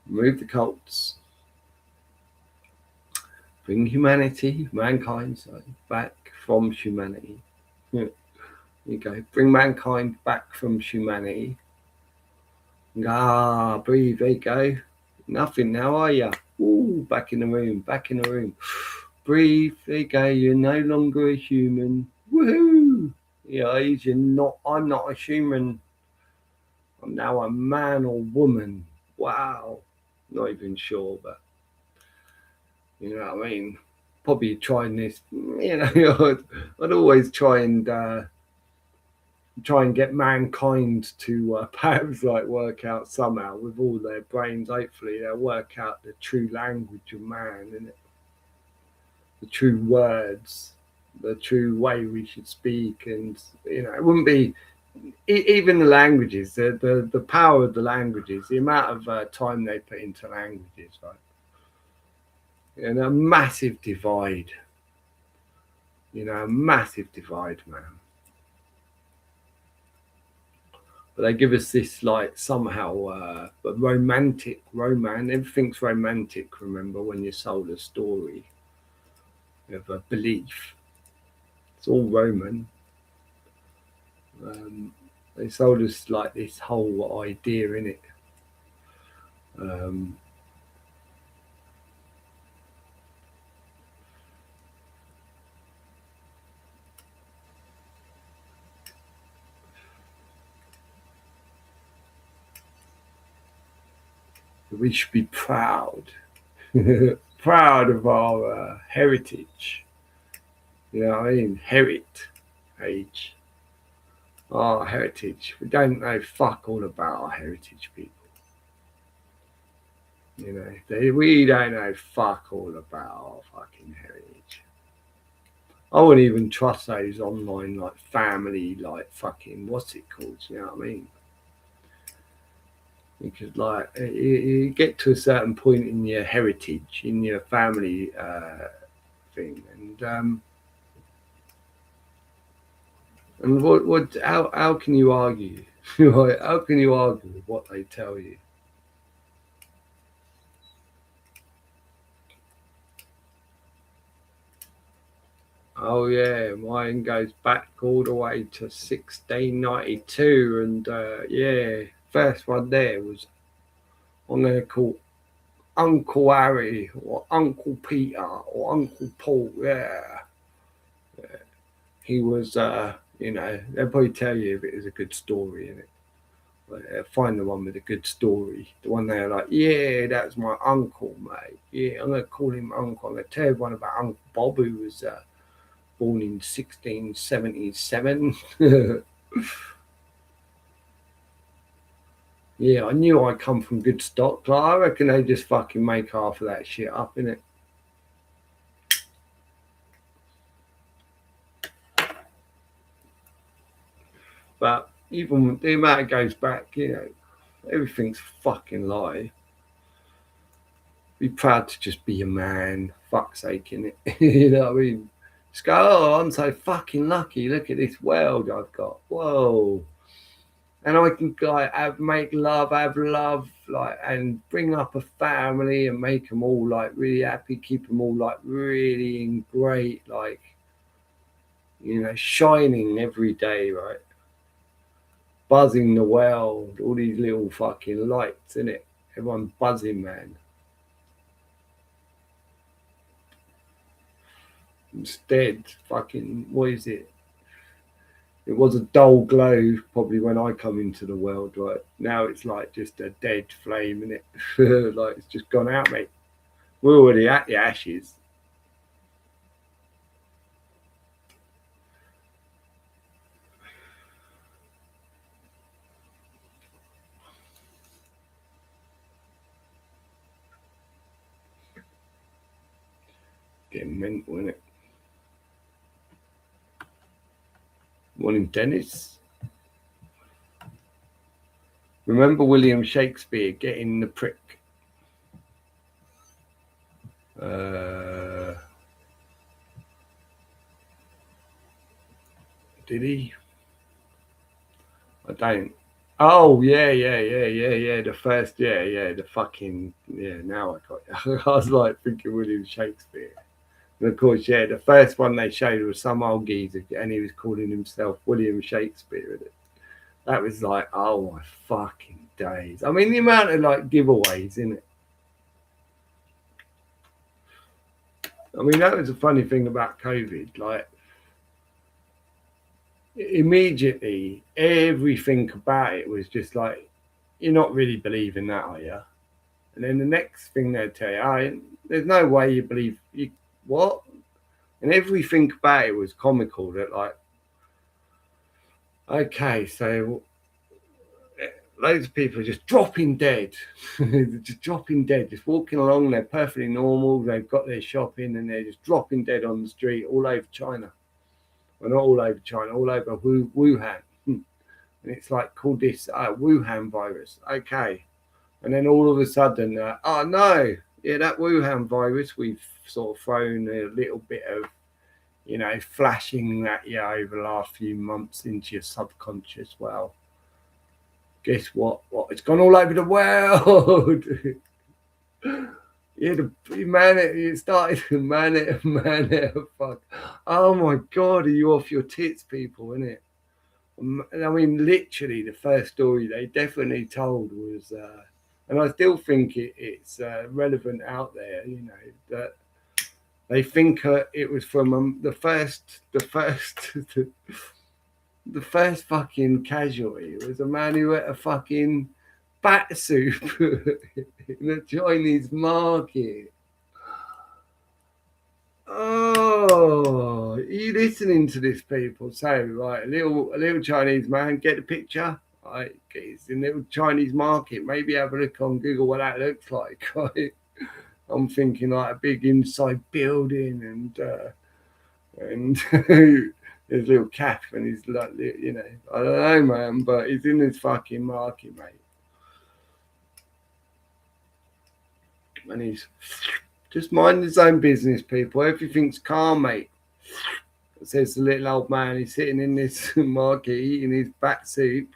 Speaker 1: Remove the cults. Bring humanity, mankind, back from humanity. You go, bring mankind back from humanity. Breathe, there you go. Nothing now, are you? Ooh, back in the room, back in the room. Breathe, there you go. You're no longer a human. Woohoo! Yeah, you're not. I'm not a human. I'm now a man or woman. Wow. Not even sure, but you know what I mean. Probably trying this. You know, I'd always try and get mankind to perhaps like work out somehow with all their brains. Hopefully, they'll work out the true language of man, and the true words, the true way we should speak, and you know, it wouldn't be even the languages, the power of the languages, the amount of time they put into languages, right? And a massive divide, a massive divide, man. But they give us this like somehow romantic romance. Everything's romantic. Remember when you sold a story of a belief, it's all Roman. They sold us like this whole idea in it. We should be proud, proud of our heritage. You know what I mean? Heritage. Our heritage. We don't know fuck all about our heritage, people. You know, we don't know fuck all about our fucking heritage. I wouldn't even trust those online like family, like fucking what's it called? You know what I mean? Because like you get to a certain point in your heritage, in your family thing, and what how can you argue? How can you argue with what they tell you? Oh yeah, mine goes back all the way to 1692, and yeah, first one there was I'm gonna call Uncle Harry or Uncle Peter or Uncle Paul. Yeah, he was. They'll probably tell you if it is a good story in it. Find the one with a good story. The one they're like, yeah, that's my uncle, mate. Yeah, I'm gonna call him uncle. I'm gonna tell you one about Uncle Bob, who was born in 1677. Yeah, I knew I come from good stock. Like, I reckon they just fucking make half of that shit up, innit? But even the amount it goes back, everything's fucking lie. Be proud to just be a man. Fuck's sake, innit? You know what I mean? Just go, oh, I'm so fucking lucky. Look at this world I've got. Whoa. And I can like make love, have love, like, and bring up a family and make them all like really happy, keep them all like really in great, like, shining every day, right? Buzzing the world, all these little fucking lights, in it. Everyone buzzing, man. Instead, fucking, what is it? It was a dull glow probably when I come into the world, right? Now it's like just a dead flame, in it. Like it's just gone out, mate. We're already at the ashes. Getting mental, innit? Morning, Dennis. Remember William Shakespeare getting the prick? Did he? I don't. Oh yeah. The first, the fucking, yeah. Now I got you. I was like thinking William Shakespeare. And of course, yeah, the first one they showed was some old geezer, and he was calling himself William Shakespeare. That was like, oh my fucking days. I mean, the amount of like giveaways in it. I mean, that was a funny thing about COVID. Like, immediately, everything about it was just like, you're not really believing that, are you? And then the next thing they'd tell you, oh, there's no way you believe you what? And everything about it was comical. That like, okay, so loads of people are just dropping dead, just dropping dead, just walking along. They're perfectly normal. They've got their shopping, and they're just dropping dead on the street all over China. Well, not all over China, all over Wuhan. And it's like called this Wuhan virus. Okay, and then all of a sudden, oh no, yeah, that Wuhan virus. We've sort of thrown a little bit of, flashing at you over the last few months into your subconscious. Well, guess what? It's gone all over the world. Yeah, it started fuck. Oh my god, are you off your tits, people, innit? I mean, literally, the first story they definitely told was, and I still think it's relevant out there, that they think it was from the first fucking casualty was a man who ate a fucking bat soup in a Chinese market. Oh, are you listening to this, people? So, right, a little Chinese man, get the picture. Right, it's in a little Chinese market. Maybe have a look on Google what that looks like. Right? I'm thinking like a big inside building, and there's a little calf, and he's like, I don't know, man, but he's in this fucking market, mate, and he's just minding his own business, people. Everything's calm, mate. Says the little old man. He's sitting in this market eating his bat soup.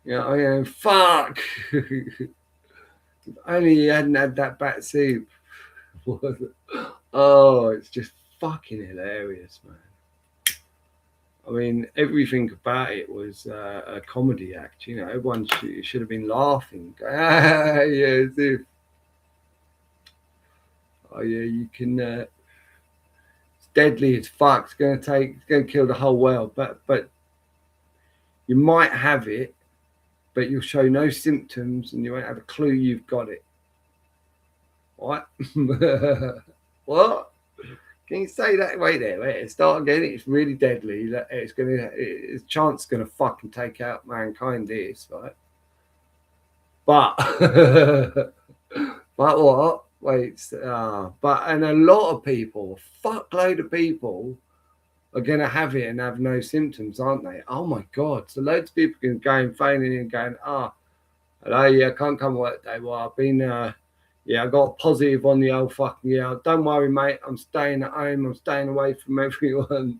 Speaker 1: Fuck. If only he hadn't had that bat soup. Oh, it's just fucking hilarious, man. I mean, everything about it was a comedy act. Everyone should have been laughing. Yeah, as if. Oh yeah, you can. It's deadly as fuck. It's going to kill the whole world. But you might have it, but you'll show no symptoms, and you won't have a clue you've got it. What? What? Can you say that? Wait. Start again. It's really deadly. Its chance gonna fucking take out mankind. This, right? But what? Wait. And a lot of people, fuckload of people, are gonna have it and have no symptoms, aren't they? Oh my god! So loads of people can go and phoning in and going, hello, yeah, I can't come work today. Well, I've been. Yeah, I got positive on the old fucking Don't worry, mate. I'm staying at home. I'm staying away from everyone.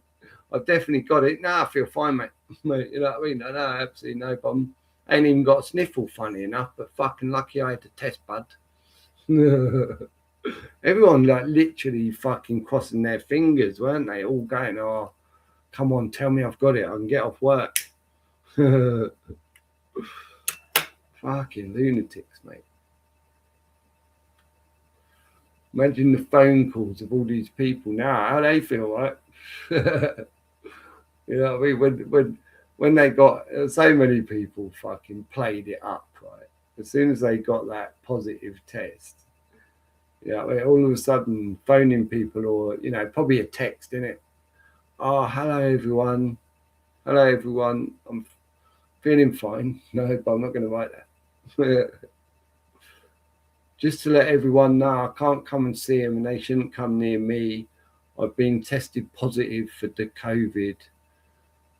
Speaker 1: I've definitely got it. I feel fine, mate. You know what I mean? No, absolutely no problem. Ain't even got a sniffle, funny enough, but fucking lucky I had to test, bud. Everyone, like, literally fucking crossing their fingers, weren't they? All going, oh, come on, tell me I've got it. I can get off work. Fucking lunatics, mate. Imagine the phone calls of all these people now. How they feel, right? You know what I mean? When they got so many people fucking played it up, right? As soon as they got that positive test, all of a sudden phoning people, or probably a text, innit? Oh, hello everyone. I'm feeling fine. No, but I'm not going to write that. Just to let everyone know, I can't come and see them, and they shouldn't come near me. I've been tested positive for the COVID.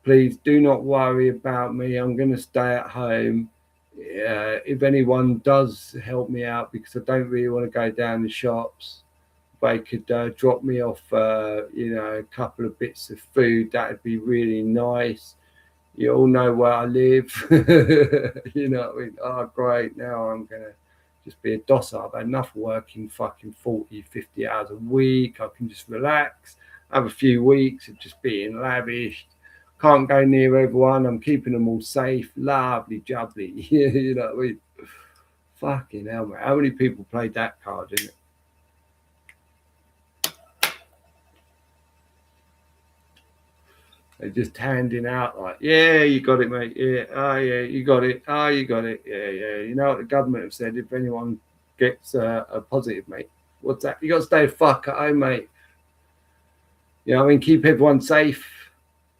Speaker 1: Please do not worry about me. I'm going to stay at home. If anyone does help me out, because I don't really want to go down the shops, they could drop me off, a couple of bits of food. That'd be really nice. You all know where I live. You know what I mean? Oh, great. Now I'm going to just be a docile. I've had enough working fucking 40, 50 hours a week. I can just relax, have a few weeks of just being lavish. Can't go near everyone. I'm keeping them all safe. Lovely jubbly. You know what I mean? Fucking hell, mate. How many people played that card, innit? They're just handing out like, yeah, you got it, mate. Yeah, oh yeah, you got it. Oh, you got it. Yeah, yeah. You know what the government have said? If anyone gets a positive, mate, what's that? You got to stay the fuck at home, mate. You know what I mean? Keep everyone safe.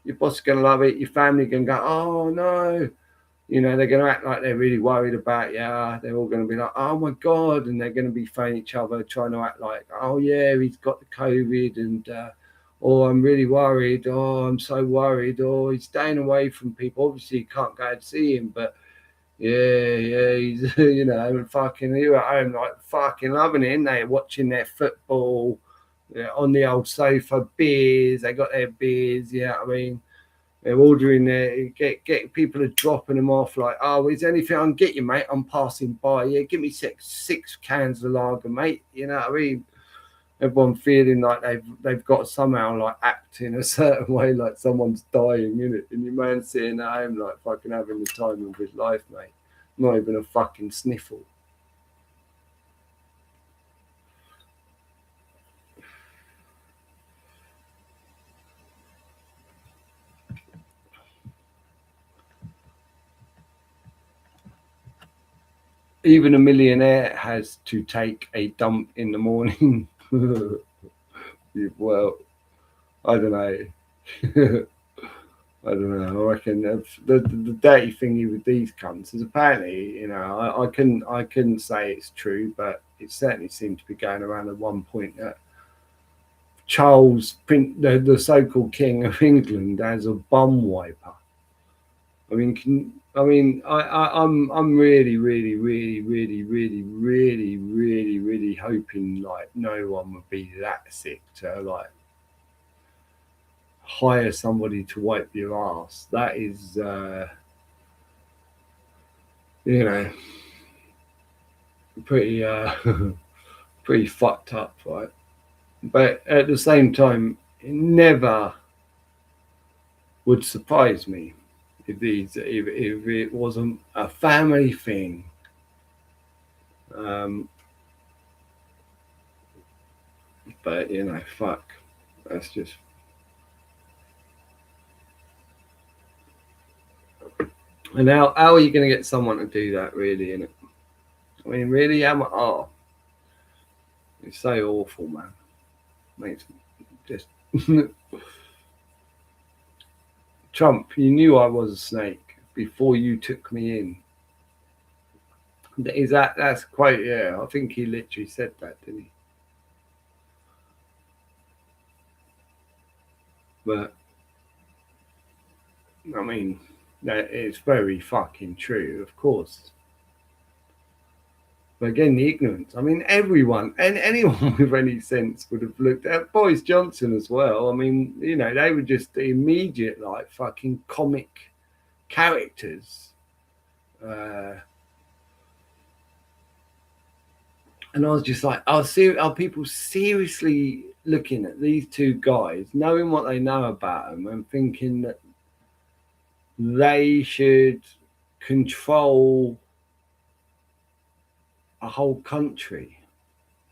Speaker 1: Your boss is going to love it. Your family can go, oh, no. You know, they're going to act like they're really worried about you. They're all going to be like, oh, my God. And they're going to be phoning each other, trying to act like, oh, yeah, he's got the COVID. And, oh, I'm really worried. Oh, I'm so worried. Oh, he's staying away from people. Obviously, you can't go and see him. But, yeah, he's, you know, fucking, you're at home, like, fucking loving it, and they're watching their football. Yeah, on the old sofa, beers. They got their beers. Yeah, I mean, they're ordering their get people are dropping them off like, oh, is there anything I can get you, mate? I'm passing by. Yeah, give me six cans of lager, mate. You know what I mean? Everyone feeling like they've got somehow like acting a certain way, like someone's dying in it, and your man sitting at home like fucking having the time of his life, mate. Not even a fucking sniffle. Even a millionaire has to take a dump in the morning. Well, I don't know. I don't know. I reckon the dirty thingy with these cunts is apparently, you know, I couldn't say it's true, but it certainly seemed to be going around at one point that Charles, the so-called King of England, as a bum wiper. I mean, I'm really, really, really, really, really, really, really, really hoping like no one would be that sick to like hire somebody to wipe your ass. That is, you know, pretty, pretty fucked up, right? But at the same time, it never would surprise me if it wasn't a family thing. But you know, fuck. That's just. And how are you going to get someone to do that, really? Innit? I mean, really, oh, it's so awful, man. Makes just. Trump, you knew I was a snake before you took me in. Is that's quite, yeah, I think he literally said that, didn't he? But I mean, that is very fucking true, of course. But again, the ignorance. I mean, everyone and anyone with any sense would have looked at Boris Johnson as well. I mean, you know, they were just immediate, like fucking comic characters. And I was just like, are people seriously looking at these two guys, knowing what they know about them, and thinking that they should control a whole country?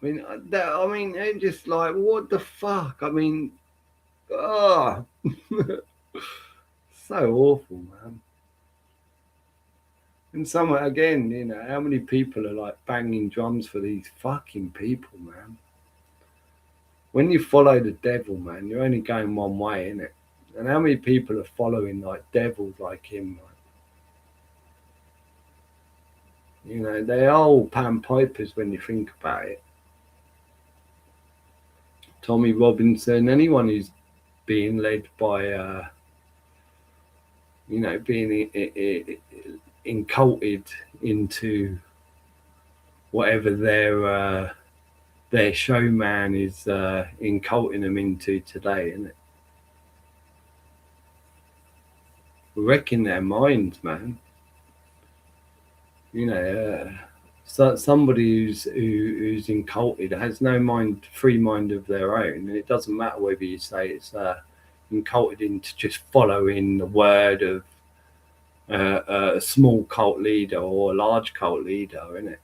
Speaker 1: I mean, it's just like, what the fuck? I mean, oh, so awful, man. And somewhere again, you know, how many people are like banging drums for these fucking people, man? When you follow the devil, man, you're only going one way, innit? And how many people are following like devils like him? Like, you know, they are all pan pipers when you think about it. Tommy Robinson, anyone who's being led by, you know, being inculcated into whatever their showman is inculcating them into today, isn't it? Wrecking their minds, man. You know, So somebody who's inculted has no free mind of their own, and it doesn't matter whether you say it's inculted into just following the word of a small cult leader or a large cult leader, isn't it?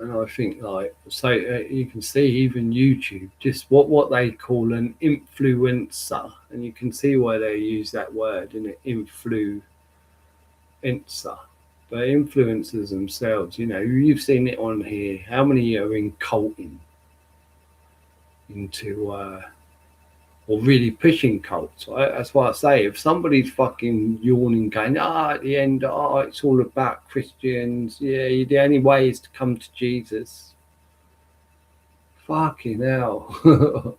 Speaker 1: And I think you can see even YouTube, just what they call an influencer, and you can see why they use that word in it, influencer. But influencers themselves, you've seen it on here. How many are inculting into or really pushing cults, right? That's why I say if somebody's fucking yawning, going, at the end, it's all about Christians. Yeah, the only way is to come to Jesus. Fucking hell.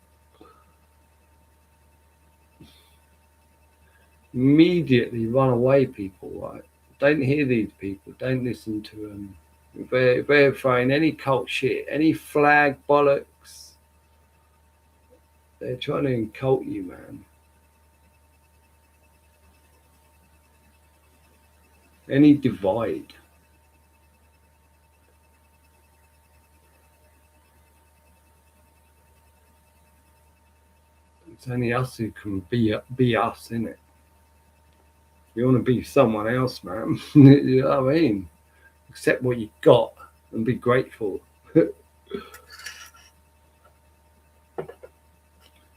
Speaker 1: Immediately run away, people, right? Don't hear these people. Don't listen to them. If they're throwing any cult shit, any flag bollocks, they're trying to incult you, man. Any divide. It's only us who can be us, innit? You want to be someone else, man. You know what I mean? Accept what you got and be grateful.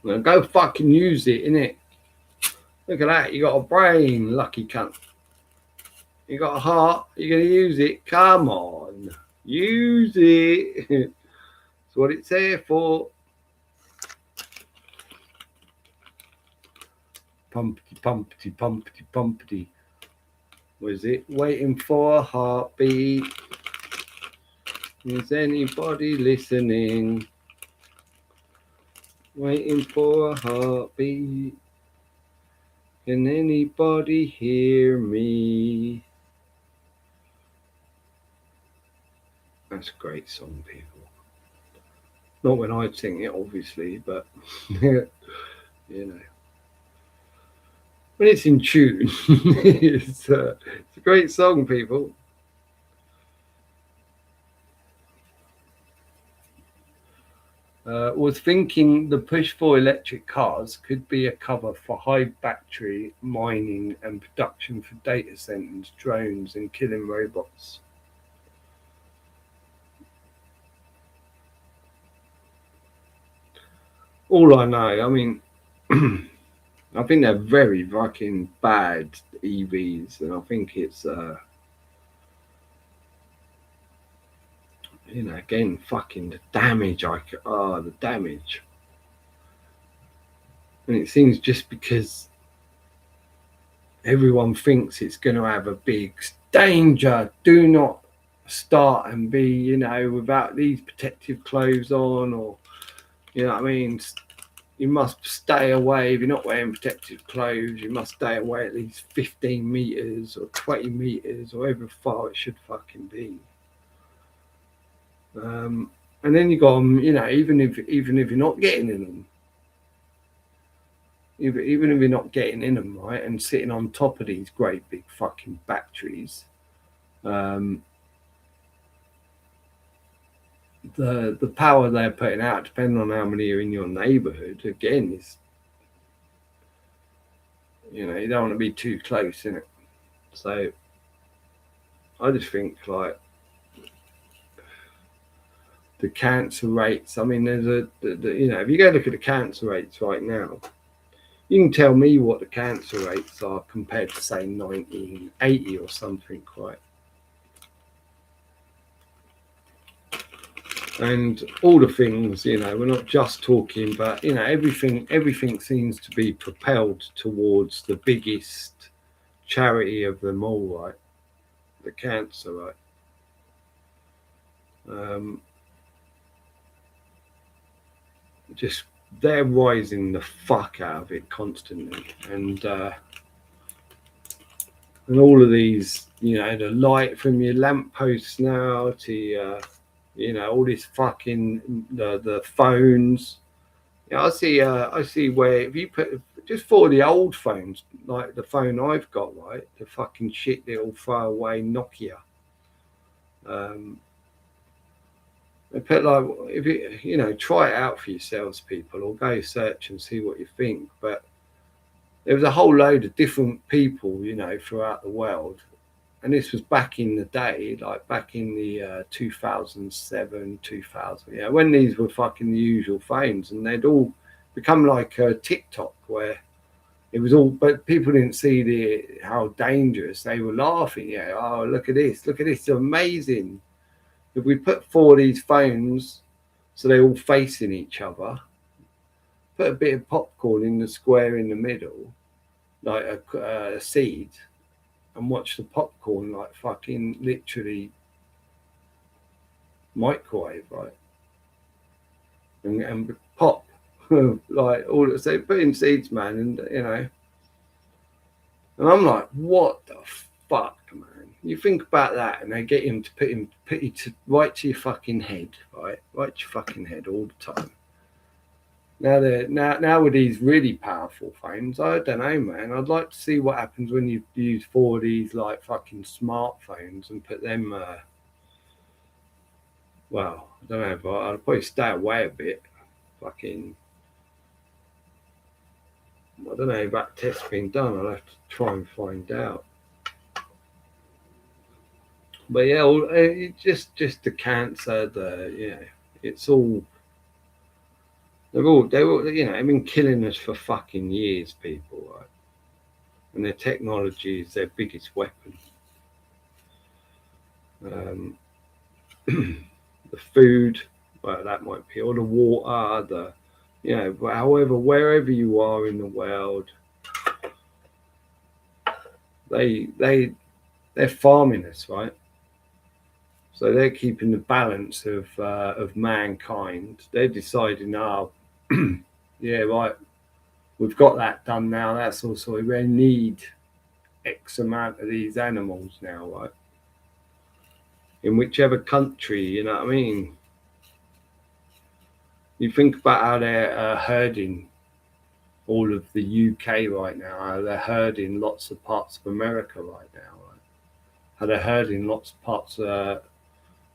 Speaker 1: Now go fucking use it, innit? Look at that. You got a brain, lucky cunt. You got a heart. You're going to use it. Come on. Use it. That's what it's there for. Pumpty, pumpty, pumpty, pumpty. Was it waiting for a heartbeat? Is anybody listening? Waiting for a heartbeat. Can anybody hear me? That's a great song, people. Not when I sing it, obviously, but you know. When it's in tune, it's a great song, people. Was thinking the push for electric cars could be a cover for high battery mining and production for data centers, drones, and killing robots. All I know, I mean, I think they're very fucking bad EVs, and I think it's again, fucking the damage. The damage. And it seems just because everyone thinks it's going to have a big danger, do not start and be, without these protective clothes on, or, you know what I mean? You must stay away. If you're not wearing protective clothes, you must stay away at least 15 meters or 20 meters or however far it should fucking be. And then you got them, even if you're not getting in them, even if you're not getting in them, right, and sitting on top of these great big fucking batteries, the power they're putting out, depending on how many are in your neighborhood, again, is, you don't want to be too close, innit? So I just think, like, the cancer rates, I mean, there's if you go look at the cancer rates right now, you can tell me what the cancer rates are compared to, say, 1980 or something, right? And all the things, we're not just talking, but everything seems to be propelled towards the biggest charity of them all, right? The cancer, right? Just they're rising the fuck out of it constantly, and all of these, the light from your lampposts now to all this fucking the phones, Yeah, I see where if you put just for the old phones, like the phone I've got, right, the fucking shit little throwaway Nokia. Um, they put like if you know try it out for yourselves, people, or go search and see what you think. But there was a whole load of different people, you know, throughout the world, and this was back in the day, like back in the 2007, 2000, yeah, when these were fucking the usual phones, and they'd all become like a TikTok where it was all, but people didn't see how dangerous they were laughing. Yeah, oh look at this, it's amazing. If we put four of these phones so they're all facing each other, put a bit of popcorn in the square in the middle, like a seed, and watch the popcorn like fucking literally microwave, right? And pop, like all so put in seeds, man, and you know, and I'm like, what the fuck, man? You think about that, and they get him to put you to right to your fucking head, right to your fucking head all the time. Now with these really powerful phones, I don't know, man. I'd like to see what happens when you use four of these like fucking smartphones and put them. Well, I don't know, but I'd probably stay away a bit. Fucking, I don't know if that test's been done. I'll have to try and find out. But yeah, just the cancer, it's all they're all you know, they've been killing us for fucking years, people, right? And their technology is their biggest weapon. Um, the food, well, that might be, or the water, you know, however, wherever you are in the world, they they they're farming us, right? So they're keeping the balance of mankind. They're deciding, oh, yeah, right, we've got that done now. That's also we need X amount of these animals now, right? In whichever country, you know what I mean. You think about how they're herding all of the UK right now. How they're herding lots of parts of America right now. Right? How they're herding lots of parts of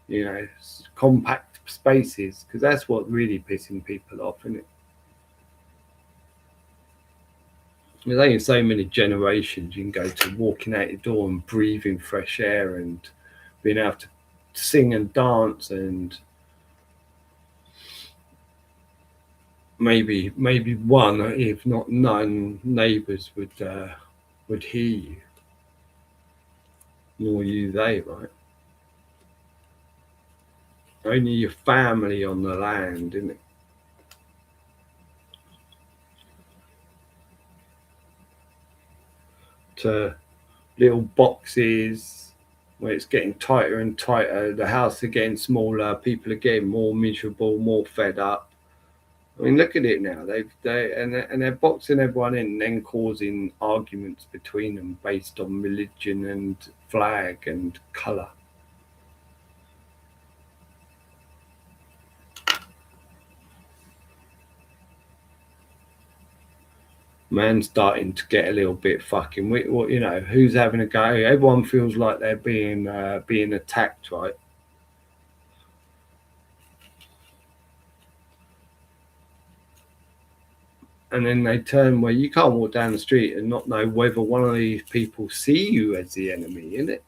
Speaker 1: you know, compact spaces, because that's what really pissing people off, isn't it? There's only so many generations you can go to walking out your door and breathing fresh air and being able to sing and dance and maybe one, if not none, neighbours would hear you, nor you they, right? Only your family on the land, isn't it? To little boxes where it's getting tighter and tighter. The house are getting smaller. People are getting more miserable, more fed up. I mean, look at it now. They're boxing everyone in, and then causing arguments between them based on religion and flag and colour. Man's starting to get a little bit fucking. Well, you know, who's having a go? Everyone feels like they're being attacked, right? And then they turn where you can't walk down the street and not know whether one of these people see you as the enemy, in it.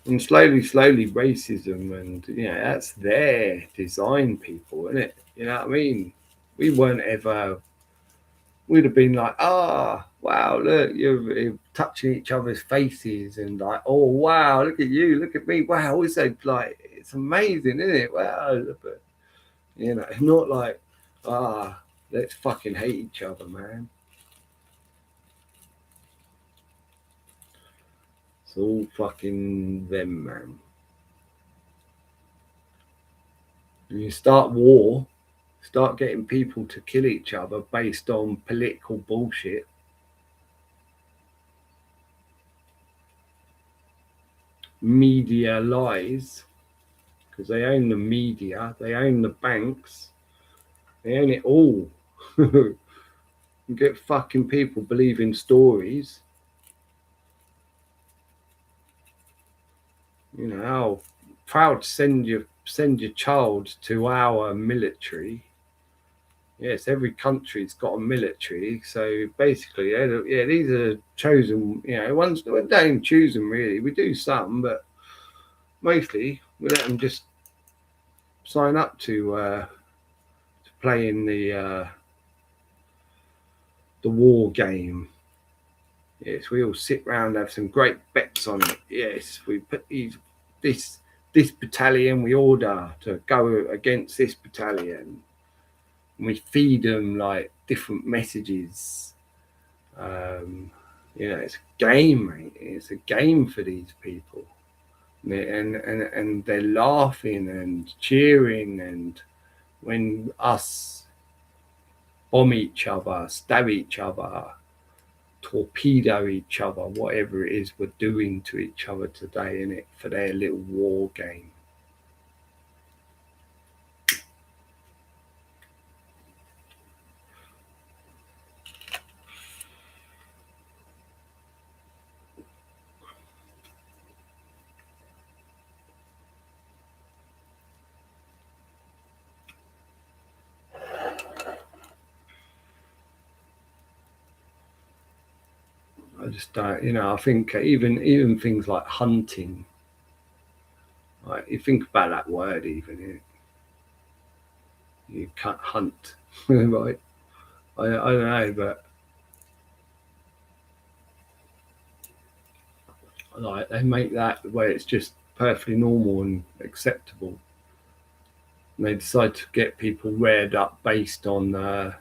Speaker 1: And slowly, racism, and you know that's their design, people, isn't it? You know what I mean? We weren't ever. We'd have been like, ah, oh, wow, look, you're touching each other's faces, and like, oh wow, look at you, look at me, wow, it's so like, it's amazing, isn't it? Wow, but you know, not like, ah, let's fucking hate each other, man. It's all fucking them, man. And you start war, start getting people to kill each other based on political bullshit. Media lies, because they own the media, they own the banks, They own it all. You get fucking people believing stories. You know, oh, proud to send your child to our military. Yes, every country's got a military. So basically, yeah, these are chosen. You know, ones we don't even choose them really. We do some, but mostly we let them just sign up to play in the war game. Yes, we all sit round, have some great bets on it. Yes, we put this battalion we order to go against this battalion. And we feed them like different messages. You know, it's a game, mate. It's a game for these people. And they're laughing and cheering, and when us bomb each other, stab each other, torpedo each other, whatever it is we're doing to each other today, in it for their little war game. I just don't, you know. I think even things like hunting. Like you think about that word, even you can't hunt, right? I don't know, but like they make that where it's just perfectly normal and acceptable. And they decide to get people reared up based on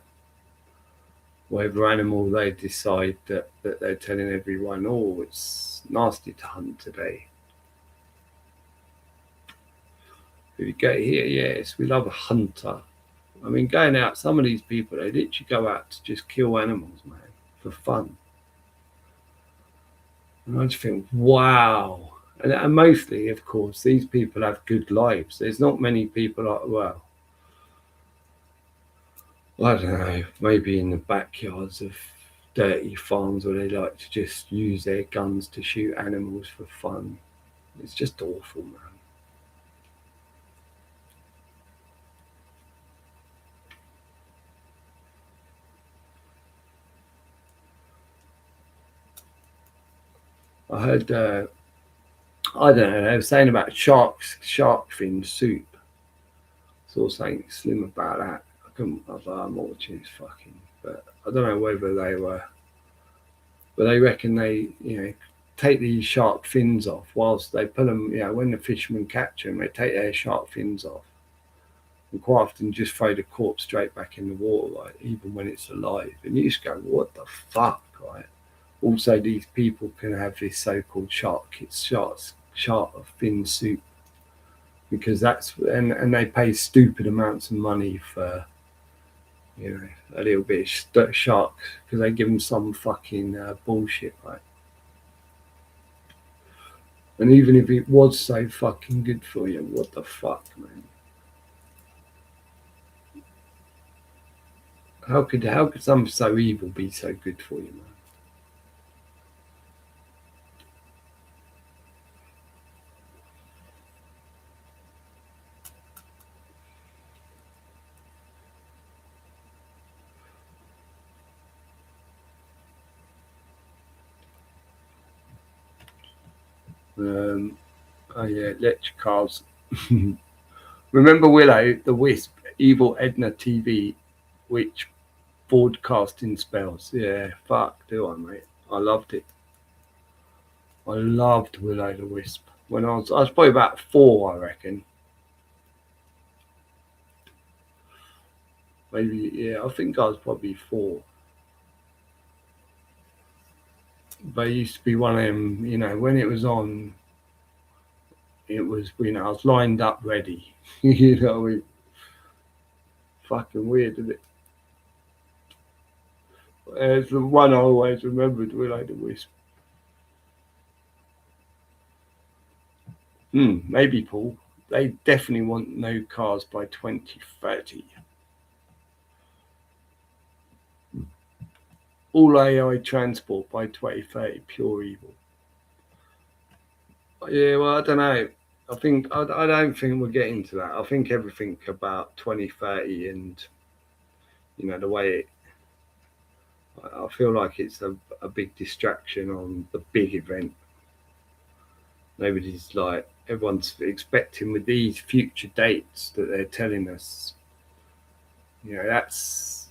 Speaker 1: whatever animal they decide that they're telling everyone, oh, it's nasty to hunt today. If you go here, yes, we love a hunter. I mean, going out, some of these people, they literally go out to just kill animals, man, for fun. And I just think, wow. And mostly, of course, these people have good lives. There's not many people like, well, I don't know, maybe in the backyards of dirty farms where they like to just use their guns to shoot animals for fun. It's just awful, man. I heard, I don't know, they were saying about shark fin soup. Saw something slim about that. I couldn't, I was like, I'm not watching this fucking, but I don't know whether they were, but they reckon they, you know, take these shark fins off whilst they pull them, you know, when the fishermen catch them, they take their shark fins off and quite often just throw the corpse straight back in the water, like, even when it's alive. And you just go, what the fuck, right? Also, these people can have this so-called shark fin soup because that's and they pay stupid amounts of money for, you know, a little bit of sharks because they give them some fucking bullshit, right? And even if it was so fucking good for you, what the fuck, man? How could something so evil be so good for you, man? Oh yeah, electric cars. Remember Willow, the Wisp, Evil Edna TV, which broadcasting spells. Yeah, fuck, do I, mate? I loved it. I loved Willow the Wisp. When I was probably about 4, I reckon. Maybe, yeah, I think I was probably 4. But it used to be one of them, you know, when it was on, it was, you know, I was lined up ready. You know, fucking weird, isn't it? It's the one I always remembered, Willow the Wisp. Maybe, Paul. They definitely want no cars by 2030. all AI transport by 2030, pure evil. Yeah, well, I don't know. I don't think we're getting to that. I think everything about 2030 and the way I feel like it's a big distraction on the big event. Nobody's like everyone's expecting with these future dates that they're telling us. That's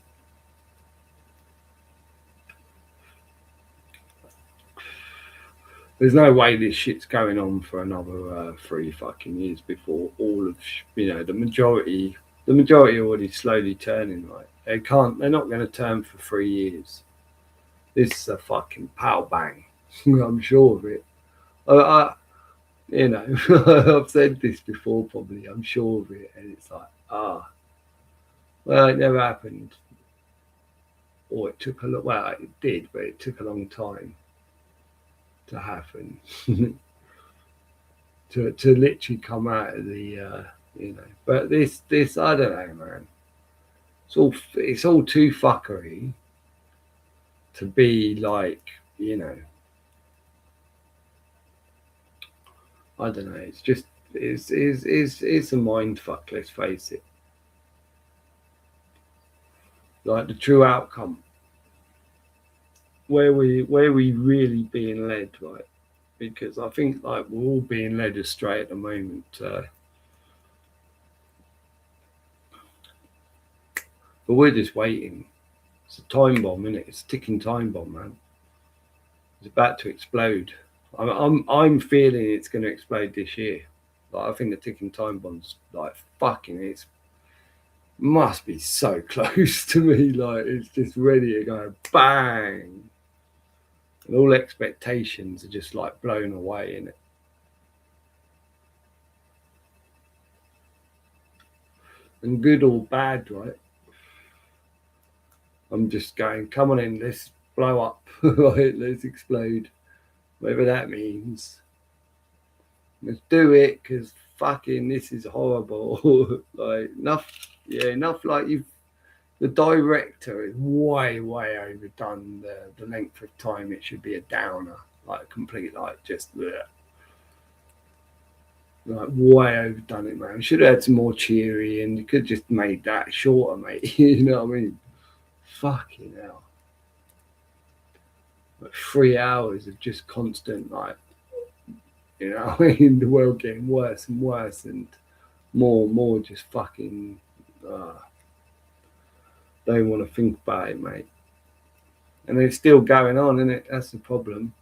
Speaker 1: there's no way this shit's going on for another 3 fucking years before all of the majority. The majority are already slowly turning. Right, they're not going to turn for 3 years. This is a fucking pow bang. I'm sure of it. I I've said this before. Probably, I'm sure of it, and it's like well, it never happened, or it took a lot. Well, it did, but it took a long time to happen. to literally come out of the But this I don't know, man. It's all too fuckery to be like I don't know. It's just it's a mind fuck. Let's face it. Like the true outcome, where we really being led, right? Because I think like we're all being led astray at the moment. But we're just waiting. It's a time bomb, isn't it? It's a ticking time bomb, man. It's about to explode. I'm feeling it's going to explode this year. Like I think the ticking time bomb's like fucking. It's must be so close to me. Like it's just ready to go bang, and all expectations are just like blown away in it. And good or bad, right? I'm just going, come on in, let's blow up, right? Let's explode, whatever that means. Let's do it, because fucking this is horrible. Like enough. Like the director is way overdone the length of time. It should be a downer, like complete, like just bleh. Like way overdone it, man. Should have had some more cheery, and you could just made that shorter, mate. You know what I mean? Fucking hell. Like 3 hours of just constant, like, I mean, the world getting worse and worse, and more just fucking don't want to think about it, mate. And it's still going on, isn't it? That's the problem.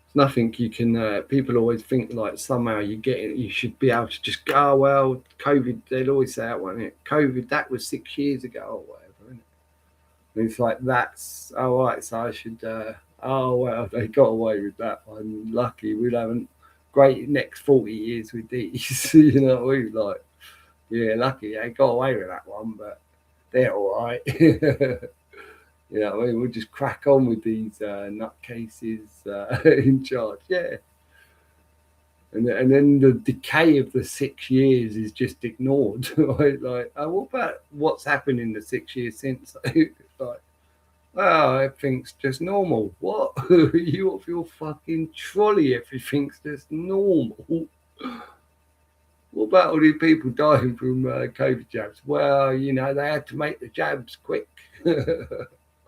Speaker 1: It's nothing you can. People always think like somehow you should be able to just go, oh, well, COVID. They'd always say that one. COVID, that was 6 years ago or whatever. Isn't it? And it's like that's right. So I should. Oh well, they got away with that one. Lucky we'll have a great next 40 years with these. You know, we like, yeah, lucky they got away with that one, but they're all right. You know, I mean, we'll just crack on with these nutcases in charge, yeah. And then the decay of the 6 years is just ignored, right? Like, what about what's happened in the 6 years since? It's like, well, everything's just normal. What? You off your fucking trolley? Everything's just normal. What about all these people dying from COVID jabs? Well, they had to make the jabs quick.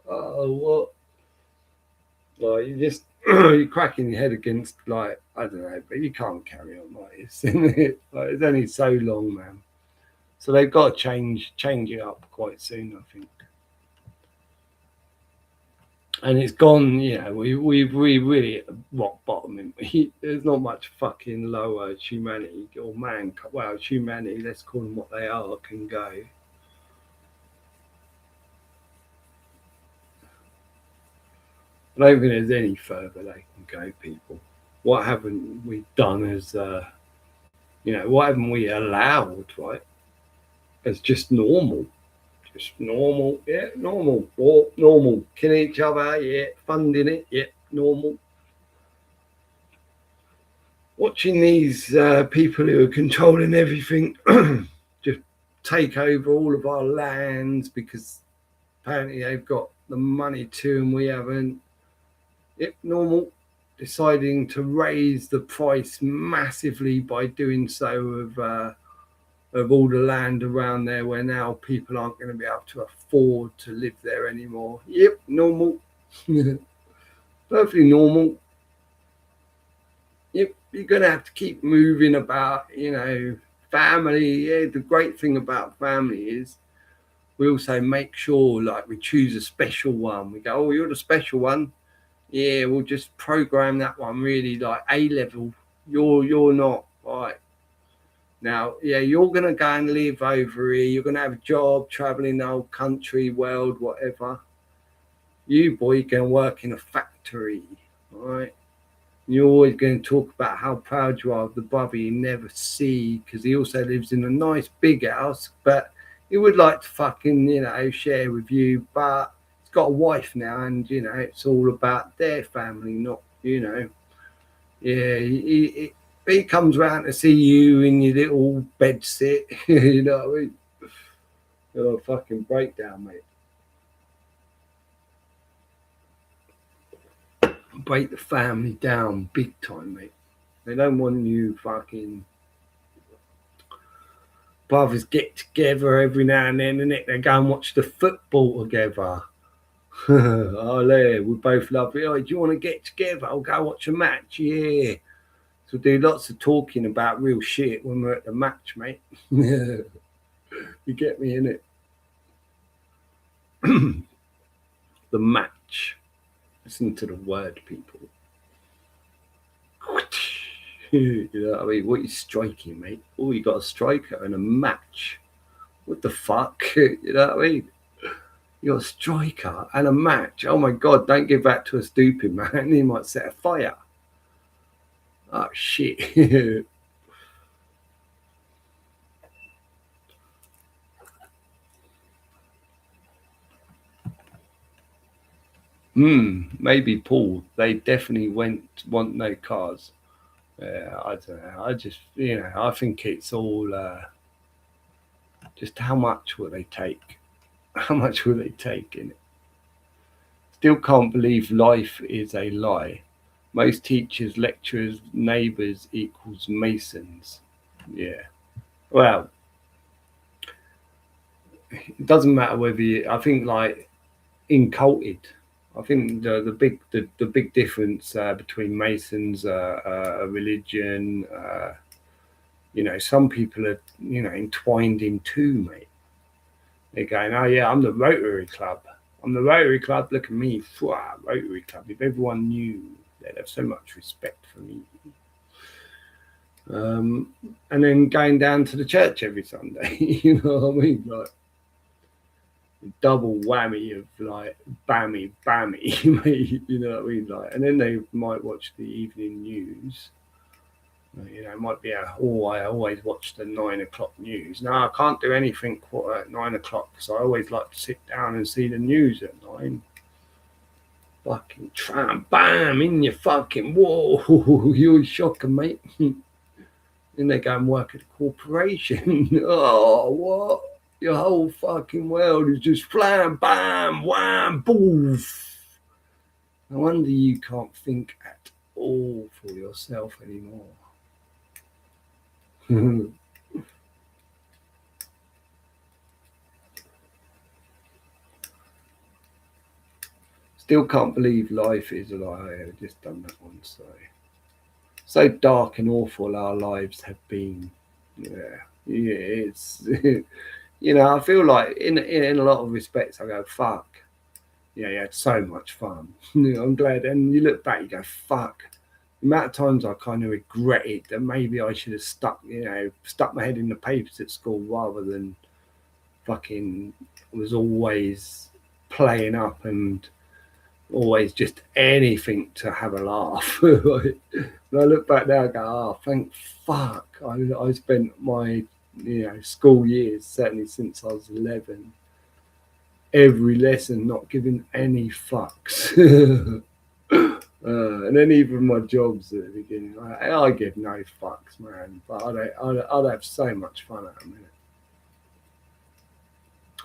Speaker 1: Oh, what? Like you're cracking your head against, like, I don't know, but you can't carry on like this, isn't it? Like, it's only so long, man. So they've got to change it up quite soon, I think. And it's gone, we really hit rock bottom. There's not much fucking lower humanity or humanity, let's call them what they are, can go. I don't think there's any further they can go, people. What haven't we done as, what haven't we allowed, right? As just normal. Just normal, yeah, normal. War, normal. Killing each other, yeah. Funding it, yeah, normal. Watching these people who are controlling everything just take over all of our lands because apparently they've got the money too, and we haven't. Yep, normal. Deciding to raise the price massively by doing so of all the land around there, where now people aren't going to be able to afford to live there anymore. Yep, normal. Perfectly normal. Yep, you're going to have to keep moving about, family. Yeah, the great thing about family is we also make sure like we choose a special one. We go, oh, you're the special one. Yeah, we'll just program that one really like A level. You're not right. Now, yeah, you're gonna go and live over here. You're gonna have a job, traveling the whole country, world, whatever. You boy can work in a factory, all right? You're always going to talk about how proud you are of the brother you never see, because he also lives in a nice big house, but he would like to fucking, share with you, but he's got a wife now, and it's all about their family, not, yeah, he comes round to see you in your little bed sit, you know what I mean? Oh, fucking breakdown, mate. Break the family down big time, mate. They don't want you fucking brothers get together every now and then, and they go and watch the football together. Oh, there, we both love it. Oh, do you want to get together? I'll go watch a match. Yeah. So do lots of talking about real shit when we're at the match, mate. You get me in it. The match. Listen to the word, people. You know what I mean? What are you striking, mate? Oh, you got a striker and a match. What the fuck? You know what I mean? You got a striker and a match. Oh my god, don't give that to a stupid man. He might set a fire. Oh shit. Maybe Paul. They definitely want no cars. Yeah, I don't know. I just, I think it's all just how much will they take? How much will they take in it? Still can't believe life is a lie. Most teachers, lecturers, neighbours equals masons. Yeah. Well, it doesn't matter whether you, I think like inculted. I think the big difference between Masons, a religion, some people are entwined in two, mate. They're going, oh yeah, I'm the Rotary Club. I'm the Rotary Club. Look at me, Rotary Club. If everyone knew, they'd have so much respect for me. And then going down to the church every Sunday, you know what I mean? Like double whammy of like bammy, you know what I mean? Like, and then they might watch the evening news. It might be I always watch the 9 o'clock news. No, I can't do anything at 9 o'clock because I always like to sit down and see the news at 9. Fucking tram, bam, in your fucking whoa, you're shocking, mate. Then they go and work at a corporation. Oh, what? Your whole fucking world is just flam, bam, wham, boof. No wonder you can't think at all for yourself anymore. Still can't believe life is a lie. I've just done that one. So dark and awful our lives have been. Yeah, it's I feel like in a lot of respects I go fuck. Yeah, you had so much fun. I'm glad. And you look back, you go fuck. The amount of times I kind of regret it that maybe I should have stuck my head in the papers at school rather than fucking was always playing up and always just anything to have a laugh. When I look back now, I go, oh, thank fuck. I spent my school years, certainly since I was 11, every lesson not giving any fucks. And then even my jobs at the beginning, I give no fucks, man. But I'd have so much fun at a minute.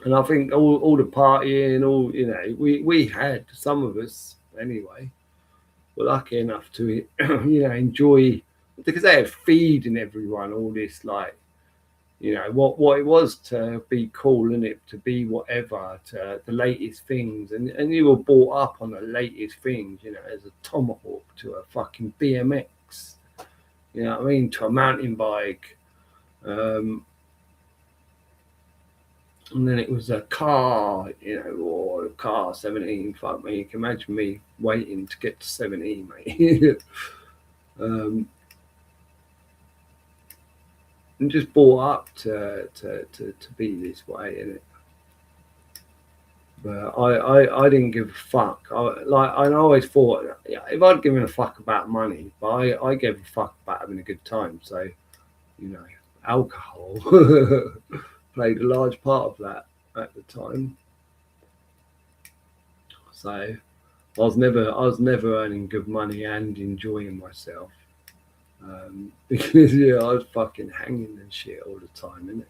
Speaker 1: And I think all the partying, all, you know, we had, some of us anyway, were lucky enough to, you know, enjoy, because they had feeding everyone all this, like, you know, what it was to be cool, and it to be whatever, to the latest things, and you were brought up on the latest things, you know, as a tomahawk to a fucking BMX, you know what I mean, to a mountain bike. And then it was a car, you know, or a car 17. Fuck me, you can imagine me waiting to get to 17, mate. And just brought up to be this way, innit? But I didn't give a fuck. I always thought, yeah, if I'd given a fuck about money, but I gave a fuck about having a good time. So, you know, alcohol played a large part of that at the time. So I was never earning good money and enjoying myself, because yeah, I was fucking hanging and shit all the time, innit?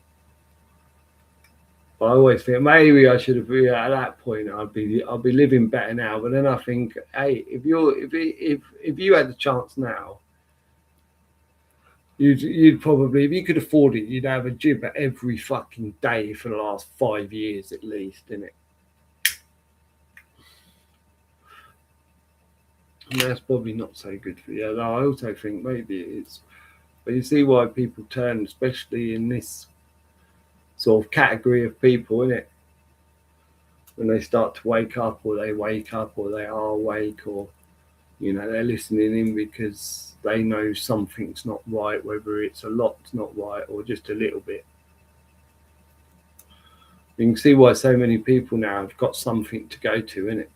Speaker 1: But I always think maybe I should have been at that point. I'd be living better now. But then I think, hey, if you had the chance now, you'd probably, if you could afford it, you'd have a gym every fucking day for the last 5 years at least, innit? And that's probably not so good for you. I also think maybe it is. But you see why people turn, especially in this sort of category of people, in it, when they start to wake up, or they wake up, or they are awake, or, you know, they're listening in because they know something's not right, whether it's a lot's not right or just a little bit. You can see why so many people now have got something to go to, innit?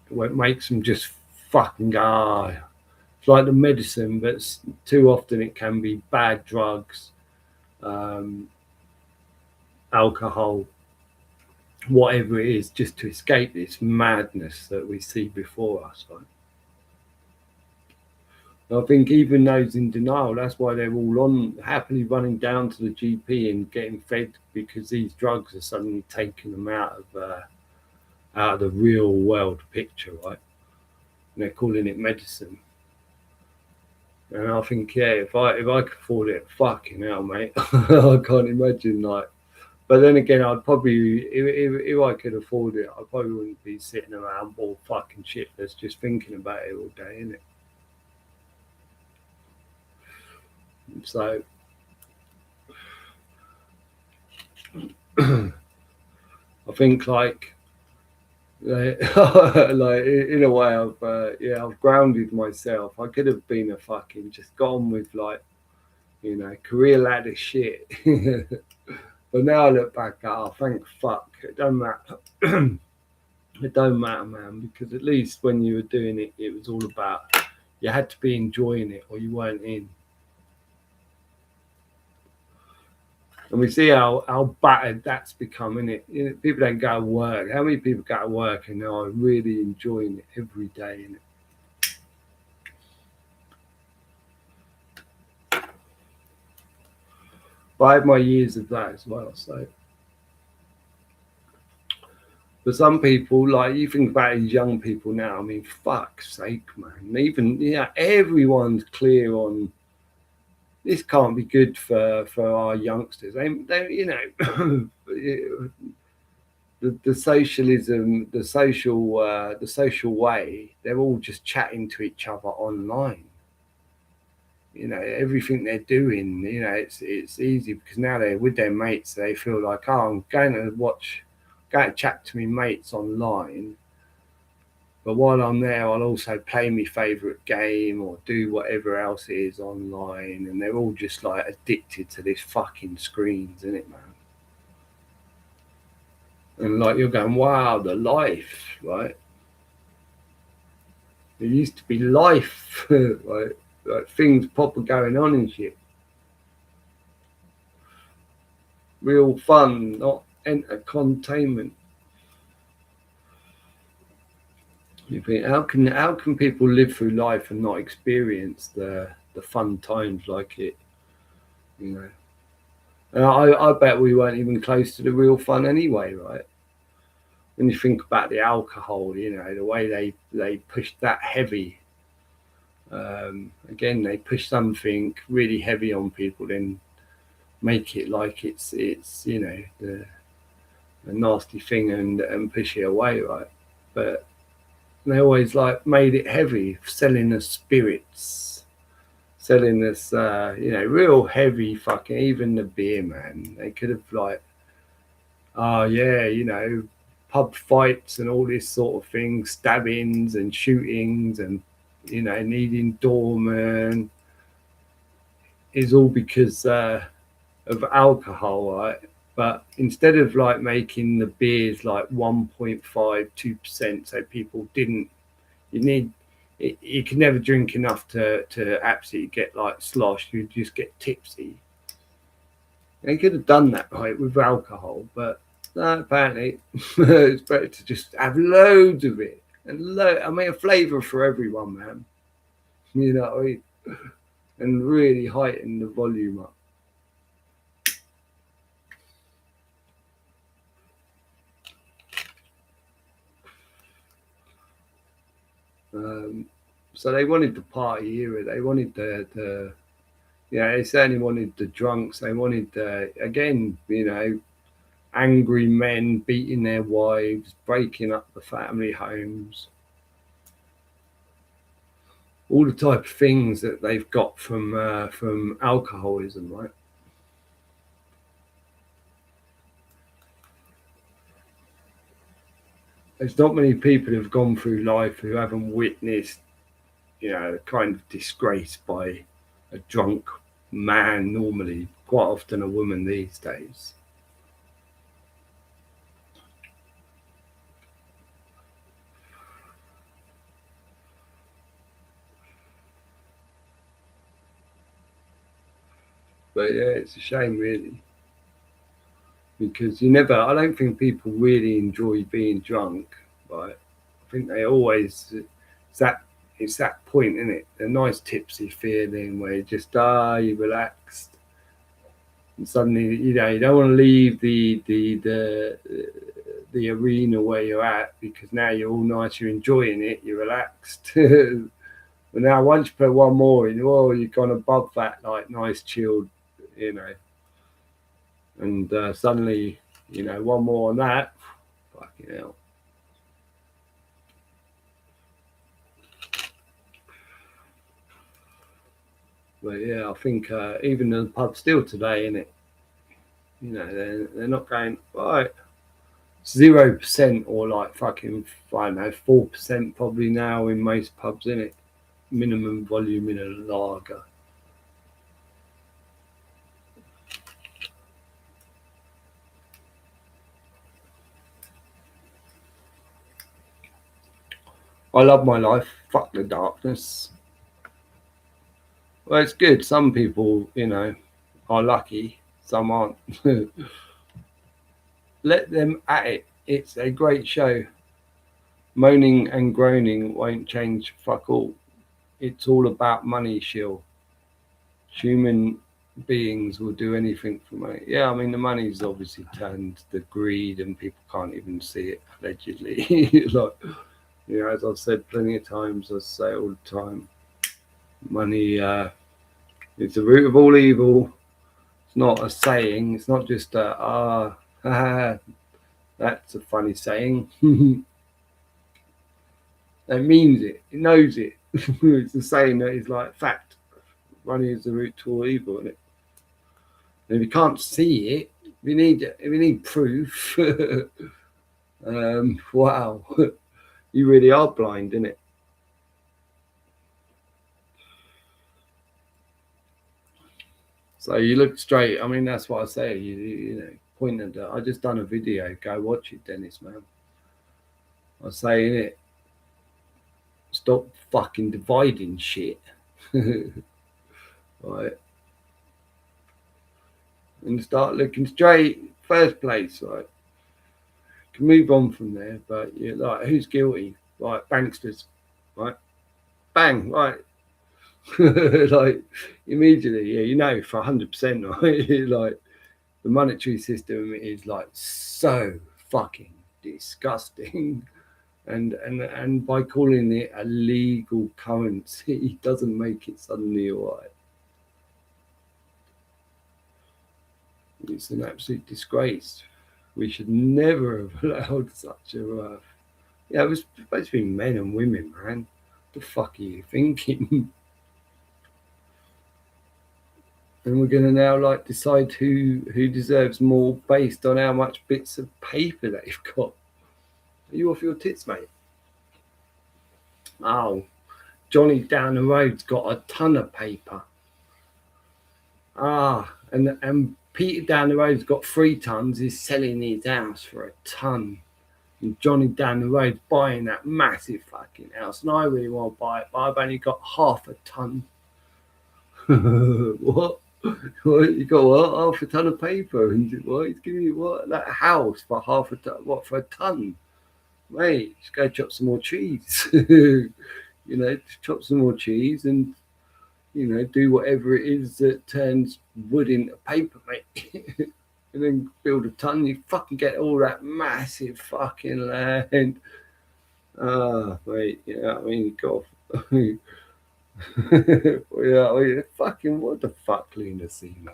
Speaker 1: It makes them just fucking go. It's like the medicine, but too often it can be bad drugs, alcohol, whatever it is, just to escape this madness that we see before us, right? I think even those in denial, that's why they're all on, happily running down to the GP and getting fed, because these drugs are suddenly taking them out of the real world picture, right? And they're calling it medicine. And I think, yeah, if I could afford it, fucking hell, mate, I can't imagine, like. But then again, I'd probably, if I could afford it, I probably wouldn't be sitting around all fucking shitless just thinking about it all day, innit? So I think, like like in a way, I've grounded myself. I could have been a fucking just gone with, like, you know, career ladder shit. But now I look back at, oh, thank fuck, it don't matter. It don't matter, man, because at least when you were doing it, it was all about, you had to be enjoying it or you weren't in. And we see how battered that's become, innit? You know, people don't go to work. How many people go to work and are really enjoying it every day, innit? But I had my years of that as well, so. But some people, like, you think about these young people now, I mean, fuck's sake, man. Even, yeah, everyone's clear on this can't be good for our youngsters. They you know, the socialism, the social way, they're all just chatting to each other online. You know, everything they're doing, you know, it's easy because now they're with their mates. They feel like, oh, I'm going to chat to my mates online, but while I'm there, I'll also play my favourite game or do whatever else it is online. And they're all just like addicted to this fucking screens, isn't it, man? And like you're going, wow, the life, right? There used to be life, like things proper going on and shit. Real fun, not entertainment. You think, how can people live through life and not experience the fun times like it, you know? And I bet we weren't even close to the real fun anyway, right? When you think about the alcohol, you know, the way they pushed that heavy. Again, they push something really heavy on people, then make it like it's you know a nasty thing and push it away, right? But they always like made it heavy, selling us spirits, selling us you know real heavy fucking. Even the beer, man, they could have like, oh yeah, you know, pub fights and all this sort of thing, stabbings and shootings and you know needing doorman is all because of alcohol, right? But instead of like making the beers like 1.5, 2%, so people didn't, you need, you can never drink enough to absolutely get like sloshed. You just get tipsy. They could have done that right with alcohol, but no, apparently it's better to just have loads of it and I mean a flavour for everyone, man. You know what I mean? And really heighten the volume up. So they wanted the party era. They wanted the yeah. They certainly wanted the drunks. They wanted again, you know, angry men beating their wives, breaking up the family homes, all the type of things that they've got from alcoholism, right? There's not many people who've gone through life who haven't witnessed, you know, kind of disgrace by a drunk man. Normally, quite often a woman these days. But yeah, it's a shame, really, because you never. I don't think people really enjoy being drunk, right? I think they always that it's that point in it, a nice tipsy feeling where you just you relaxed, and suddenly you know you don't want to leave the arena where you're at because now you're all nice, you're enjoying it, you're relaxed. But now once you put one more in, oh, you've gone above that like nice chilled, you know, and suddenly you know one more on that, fucking hell. But yeah, I think even the pub still today, in it, you know, they're not going right 0% or like fucking I don't know 4% probably now in most pubs, in it, minimum volume in a lager. I love my life. Fuck the darkness. Well, it's good. Some people, you know, are lucky. Some aren't. Let them at it. It's a great show. Moaning and groaning won't change fuck all. It's all about money, shill. Human beings will do anything for money. Yeah, I mean the money's obviously turned the greed, and people can't even see it. Allegedly, like you know, as I've said plenty of times, I say all the time, money is the root of all evil. It's not a saying. It's not just that's a funny saying. It means it. It knows it. It's a saying that is like fact. Money is the root to all evil, isn't it? And if you can't see it, if you need proof, wow, you really are blind, isn't it? So you look straight. I mean, that's what I say. You know, point at that. I just done a video. Go watch it, Dennis, man. I was saying it. Stop fucking dividing shit. Right, and start looking straight. First place, right. Can move on from there, but you're like, who's guilty? Right, banksters, right? Bang, right. Like immediately, yeah, you know, for 100%, right? Like The monetary system is like so fucking disgusting. And by calling it a legal currency, it doesn't make it suddenly all right. It's an absolute disgrace. We should never have allowed such a. Yeah, it was supposed to be men and women, man. What the fuck are you thinking? And we're going to now like decide who deserves more based on how much bits of paper they've got. Are you off your tits, mate? Oh, Johnny down the road's got a ton of paper. And Peter down the road's got 3 tons. He's selling his house for a ton. And Johnny down the road's buying that massive fucking house. And I really want to buy it, but I've only got half a ton. What? What? You got what? Half a ton of paper? And what? He's giving you what? That house for half a ton? What, for a ton? Mate, just go chop some more cheese. Just chop some more cheese and, do whatever it is that turns wood into paper, mate. And then build a ton. You fucking get all that massive fucking land. Mate, I mean, God. Fucking what the fuck, lunacy, man.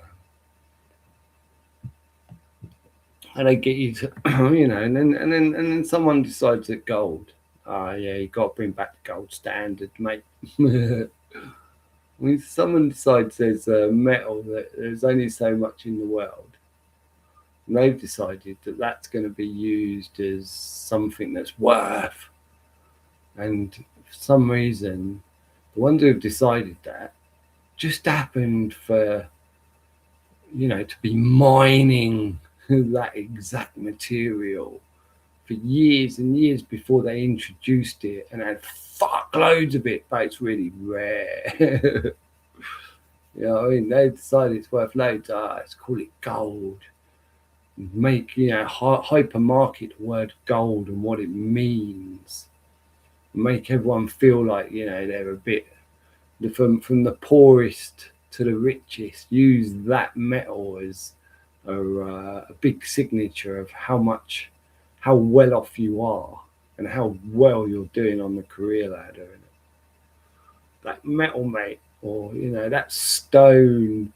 Speaker 1: And they get you to, and then someone decides that gold. Yeah, you got to bring back the gold standard, mate. When someone decides there's a metal that there's only so much in the world, and they've decided that that's going to be used as something that's worth, and for some reason, the ones who have decided that just happened for, to be mining that exact material for years and years before they introduced it and had fuckloads of it, but it's really rare. They decided it's worth loads. Let's call it gold. Make, hypermarket the word gold and what it means. Make everyone feel like, they're a bit, from the poorest to the richest, use that metal as a big signature of how well off you are and how well you're doing on the career ladder. That metal, mate, or that stone.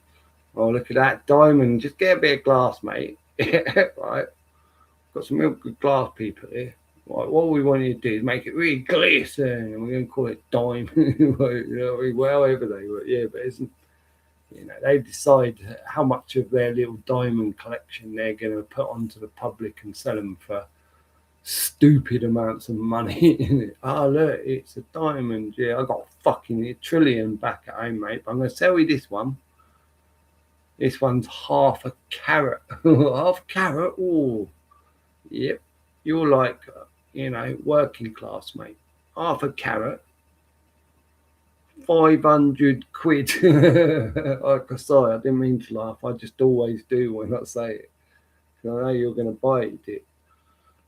Speaker 1: Oh, look at that diamond. Just get a bit of glass, mate. Right. Got some real good glass people here. Right, what we want you to do is make it really glisten, and we're going to call it diamond. Wherever they were, yeah, but isn't. They decide how much of their little diamond collection they're going to put onto the public and sell them for stupid amounts of money in it. Oh, look, it's a diamond. Yeah, I got fucking $1 trillion back at home, mate. But I'm going to sell you this one. This one's half a carat. Half a carat? Oh, yep. You're like, working class, mate. Half a carat. 500 quid. Sorry, I didn't mean to laugh. I just always do when I say it. I know you're going to buy it, Dick.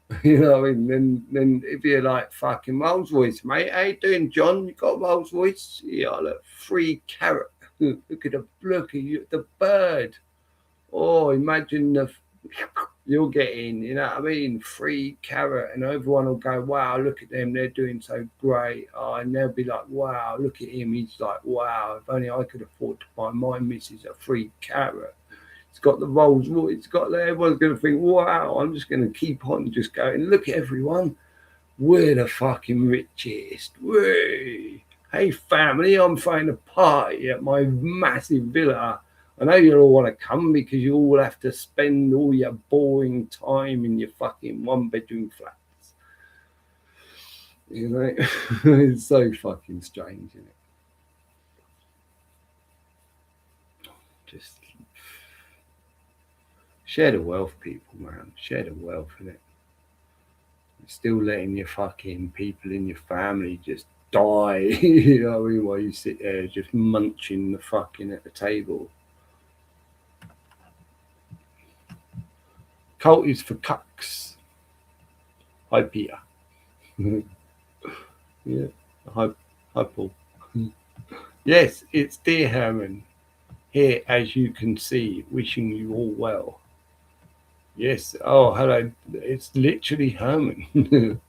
Speaker 1: What I mean? Then if you're like fucking Rolls Royce, mate, how you doing, John? You got Rolls Royce? Yeah, look, 3 carat. Look at the bird. Oh, imagine you're getting, 3 carat, and everyone will go, wow, look at them, they're doing so great. Oh, and they'll be like, wow, look at him. He's like, wow, if only I could afford to buy my missus a 3 carat. It's got the Rolls Royce. It's got, everyone's going to think, wow, I'm just going to keep on just going, look at everyone. We're the fucking richest. Whee! Hey, family, I'm throwing a party at my massive villa. I know you'll all want to come because you all have to spend all your boring time in your fucking 1-bedroom flats. It's so fucking strange, isn't it? Just share the wealth, people, man. Share the wealth, innit? You're still letting your fucking people in your family just die, while you sit there just munching the fucking at the table. Cult is for cucks. Hi, Peter. Yeah. Hi, Paul. Yes, it's dear Herman here, as you can see, wishing you all well. Yes. Oh, hello. It's literally Herman.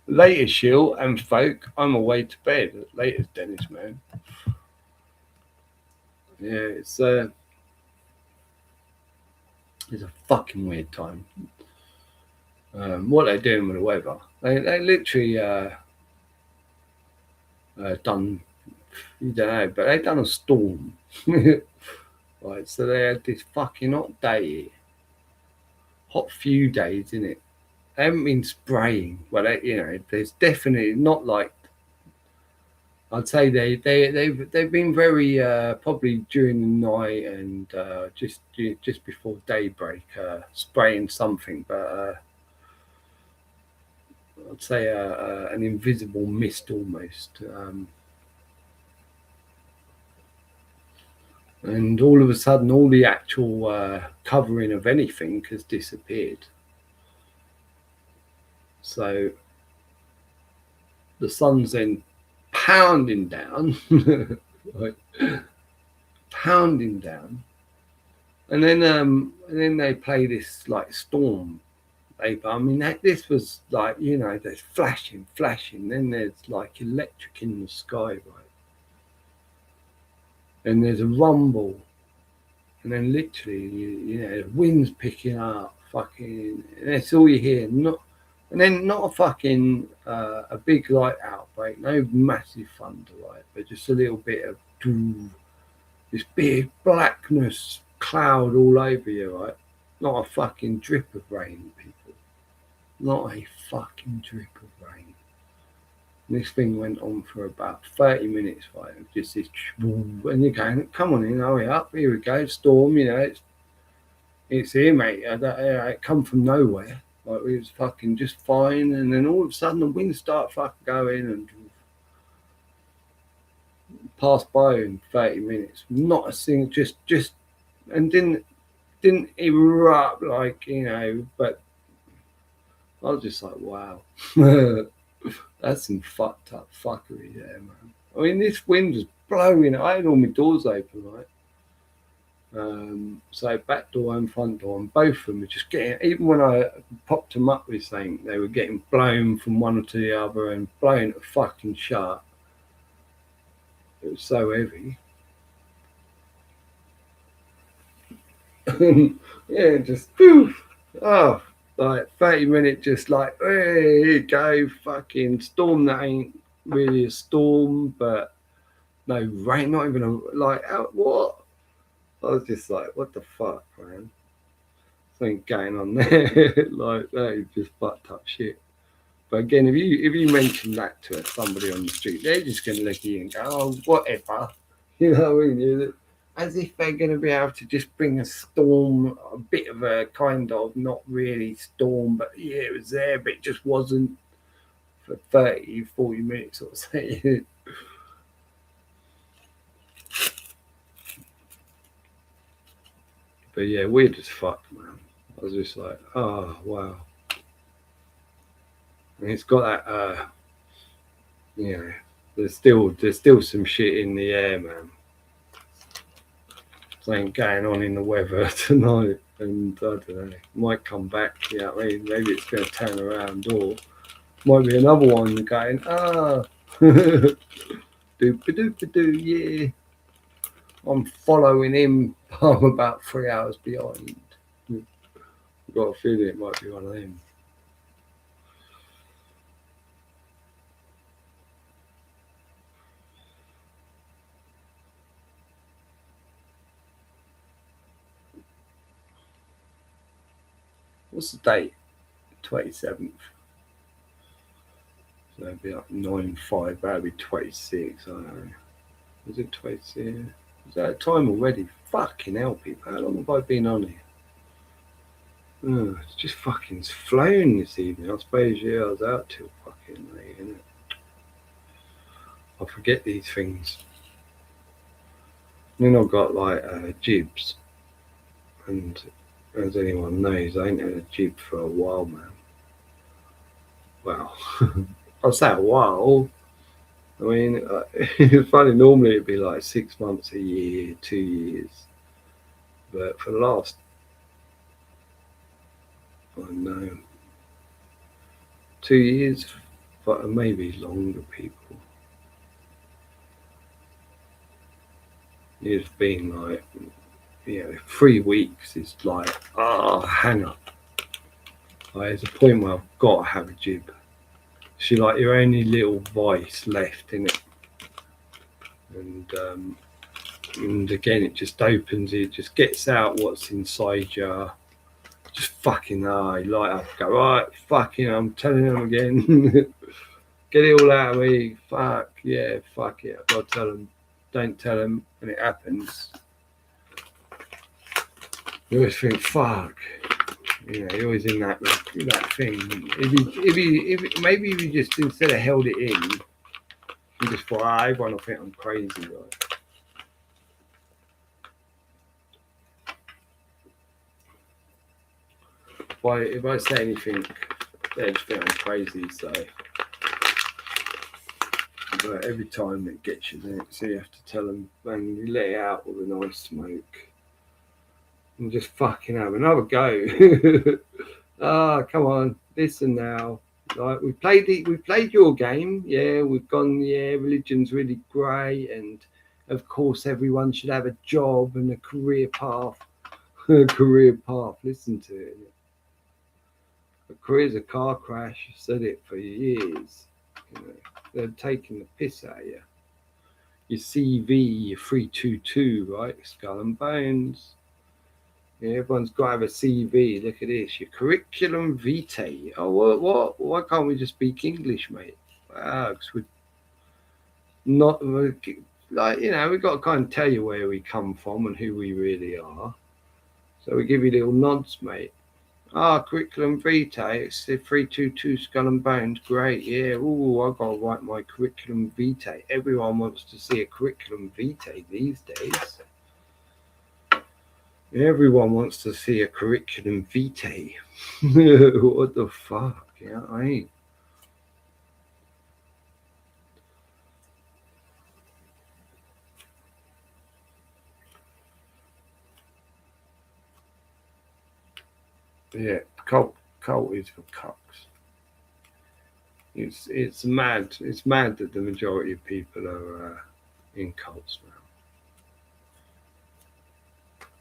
Speaker 1: Later, Shill and folk. I'm away to bed. Later, Dennis, man. Yeah, it's a fucking weird time. What they're doing with the weather, they literally done. You don't know, but they done a storm. Right, so they had this fucking hot day, hot few days in it. They haven't been spraying. Well, there's definitely not like. I'd say they've been very probably during the night and just before daybreak spraying something, but I'd say an invisible mist almost. And all of a sudden, all the actual covering of anything has disappeared. So the sun's then pounding down, like, pounding down, and then they play this like storm paper. I mean, this was like there's flashing. Then there's like electric in the sky, right? And there's a rumble, and then literally, the wind's picking up, fucking, and that's all you hear. And then not a fucking a big light outbreak, no massive thunder, right? But just a little bit of this big blackness cloud all over you, right? Not a fucking drip of rain, people. Not a fucking drip of rain. And this thing went on for about 30 minutes, right? Just this, and you're going, come on in, hurry up, here we go, storm, it's here, mate. It come from nowhere. Like, it was fucking just fine, and then all of a sudden the wind started fucking going and passed by in 30 minutes. Not a single, just, and didn't erupt like, but I was just like, wow. That's some fucked up fuckery there, man. I mean, this wind was blowing. I had all my doors open, right? So back door and front door, and both of them were just getting. Even when I popped them up with saying they were getting blown from one to the other and blown to fucking shut. It was so heavy. Yeah, just poof. Oh, like 30-minute, just like, hey, here you go, fucking storm that ain't really a storm, but no rain, not even like, what? I was just like, what the fuck, man? Something going on there. Like, that is just fucked up shit. But again, if you mention that to somebody on the street, they're just going to look at you and go, oh, whatever. You know what I mean? As if they're going to be able to just bring a storm, a bit of a kind of not really storm, but yeah, it was there, but it just wasn't for 30, 40 minutes or so. But yeah, weird as fuck, man. I was just like, oh, wow. And it's got that, there's still some shit in the air, man. Something going on in the weather tonight, and I don't know, might come back. I mean, maybe it's going to turn around, or might be another one going, doop doop doo, yeah. I'm following him. I'm about 3 hours behind. I've got a feeling it might be one of them. What's the date? 27th. So that'd be like 9-5. That'd be 26. I don't know. Was it 26? Is that a time already? Fucking hell, people. How long have I been on here? Oh, it's just fucking flown this evening. I suppose, yeah, I was out till fucking late, innit? I forget these things. Then I've got like jibs. And as anyone knows, I ain't had a jib for a while, man. Well, I'll say a while. I mean, it's funny, normally it'd be like 6 months, a year, 2 years. But for the last I know. 2 years, but maybe longer, people. It's been like, 3 weeks is like, hang up. Like, there's a point where I've got to have a jib. She like your only little vice left in it, and again it just opens it, just gets out what's inside you. Just fucking light up, go right, fucking, I'm telling them again, get it all out of me. Fuck yeah, fuck it. I've got to tell them. Don't tell them, and it happens. You always think, fuck. You're always in that thing. Maybe if you just, instead of held it in, you just thought, everyone will think I'm crazy, right? If I say anything, they just think I'm crazy. So, but every time it gets you there, so you have to tell them, man, you let it out with a nice smoke, and just fucking have another go. Come on, listen now. Like we played your game. Yeah, we've gone. Yeah, religion's really great, and of course everyone should have a job and a career path. A career path. Listen to it. A career's a car crash. I've said it for years. They're taking the piss out of you. Your CV, your 322, right? Skull and Bones. Yeah, everyone's got to have a CV. Look at this, your curriculum vitae. Oh, what? Why can't we just speak English, mate? Because we're not like, we've got to kind of tell you where we come from and who we really are. So we give you little nods, mate. Curriculum vitae. It's the 322 Skull and Bones. Great, yeah. I've got to write my curriculum vitae. Everyone wants to see a curriculum vitae these days. Everyone wants to see a curriculum vitae. What the fuck? Yeah, I ain't. Yeah, cult is for cucks. It's mad. It's mad that the majority of people are in cults now.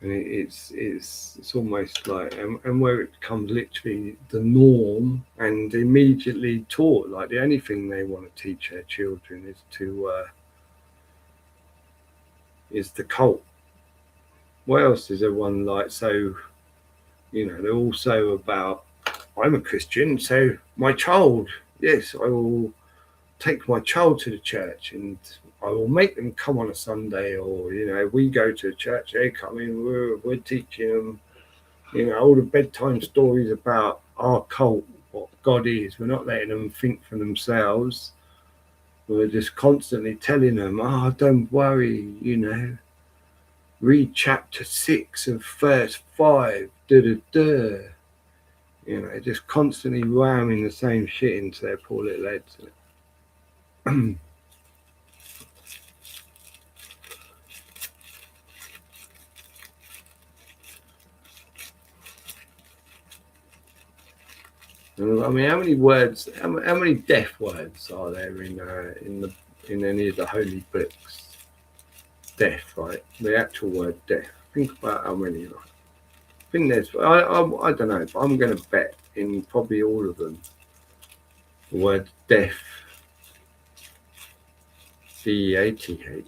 Speaker 1: And it's almost like, and where it becomes literally the norm and immediately taught. Like the only thing they want to teach their children is the cult. What else is everyone like? So, they're also about, I'm a Christian, so my child, yes, I will take my child to the church and I will make them come on a Sunday, or we go to church, they come in, we're teaching them, all the bedtime stories about our cult, what God is. We're not letting them think for themselves. We're just constantly telling them, don't worry, read chapter 6 and verse 5, just constantly ramming the same shit into their poor little heads. I mean, how many words? How many deaf words are there in any of the holy books? Deaf, right? The actual word deaf. Think about how many. I think there's. I don't know, but I'm going to bet in probably all of them. The word deaf. DEATH.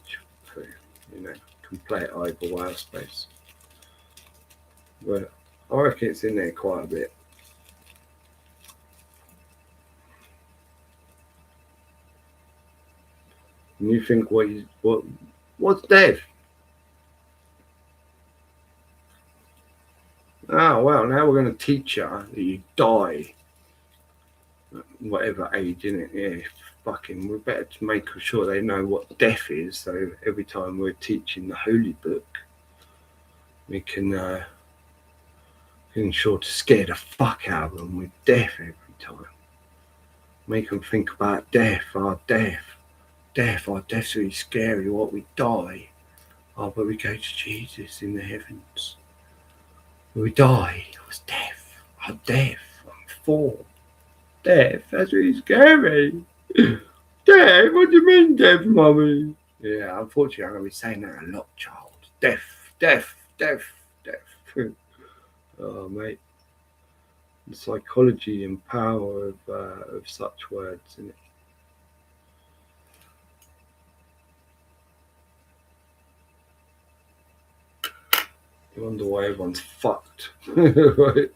Speaker 1: Complete over whale space. But I reckon it's in there quite a bit. And you think, what's death? Well, now we're going to teach you that you die at whatever age, innit? Yeah, fucking, we're better to make sure they know what death is. So every time we're teaching the holy book, we can ensure to scare the fuck out of them with death every time. Make them think about death. Death's really scary. What, we die? But we go to Jesus in the heavens. We die. It was death. Oh, death. I'm 4. Death? That's really scary. Death? What do you mean, death, mummy? Yeah, unfortunately, I'm going to be saying that a lot, child. Death, death, death, death. Oh, mate. The psychology and power of such words, isn't it? You wonder why everyone's fucked. Right?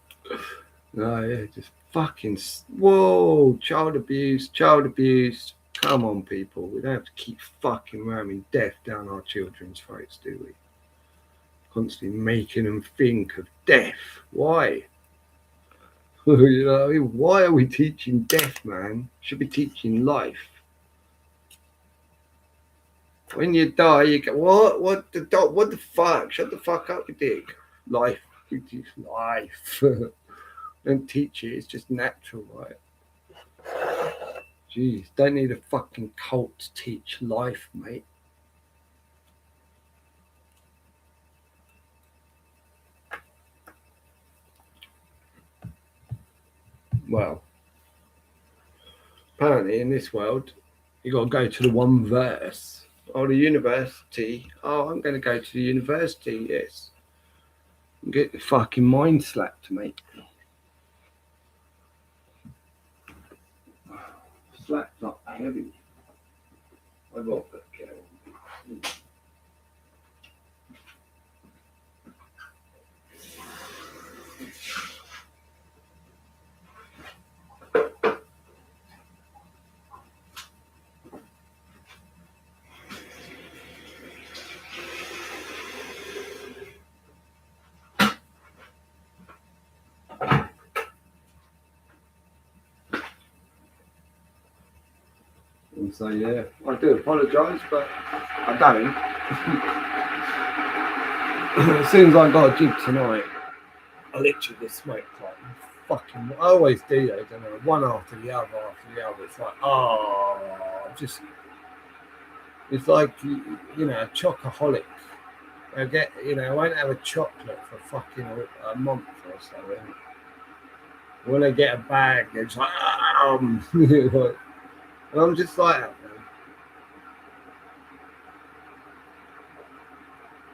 Speaker 1: No, yeah, just fucking. Whoa, child abuse, child abuse. Come on, people. We don't have to keep fucking ramming death down our children's throats, do we? Constantly making them think of death. Why? You know, I mean, why are we teaching death, man? Should be teaching life. When you die, you go, what? What the fuck? Shut the fuck up, you dick. Life. We teach life. Don't teach it. It's just natural, right? Jeez, don't need a fucking cult to teach life, mate. Well, apparently in this world, you got to go to the one verse. Oh, the university. Oh, I'm going to go to the university. Yes. Get the fucking mind slapped, mate. Slapped up heavy. I got to get it. And so yeah, I do apologise, but I don't. As soon as I got a jig tonight, I literally just smoked like fucking. I always do though, don't I? One after the other, after the other. It's like, just. It's like you know, a chocoholic. I get, I won't have a chocolate for fucking a month or so. And when I get a bag, it's like, and I'm just like that, man.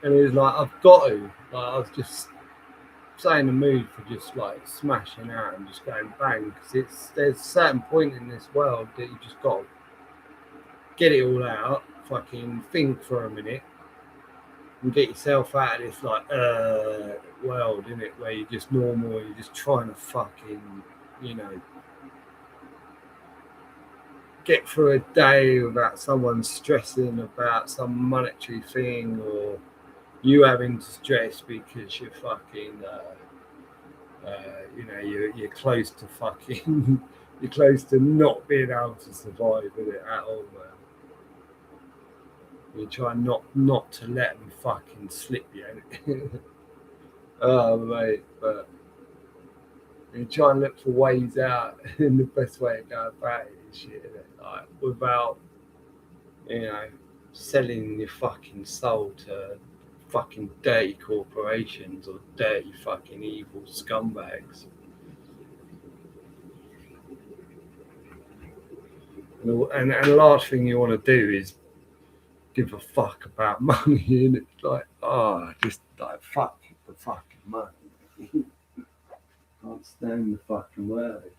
Speaker 1: And it's like I've got to. Like I was just so in the mood for just like smashing out and just going bang because there's a certain point in this world that you just got to get it all out, fucking think for a minute, and get yourself out of this like world, in it, where you're just normal, you're just trying to fucking, get through a day without someone stressing about some monetary thing or you having to stress because you're fucking, you're close to fucking, you're close to not being able to survive with it at all, man. You try not to let them fucking slip you. Oh, mate, but you try and look for ways out, and the best way to go about it is shit, innit? Like, without, selling your fucking soul to fucking dirty corporations or dirty fucking evil scumbags. And the last thing you want to do is give a fuck about money, and it's like, just like fuck the fucking money. Can't stand the fucking word.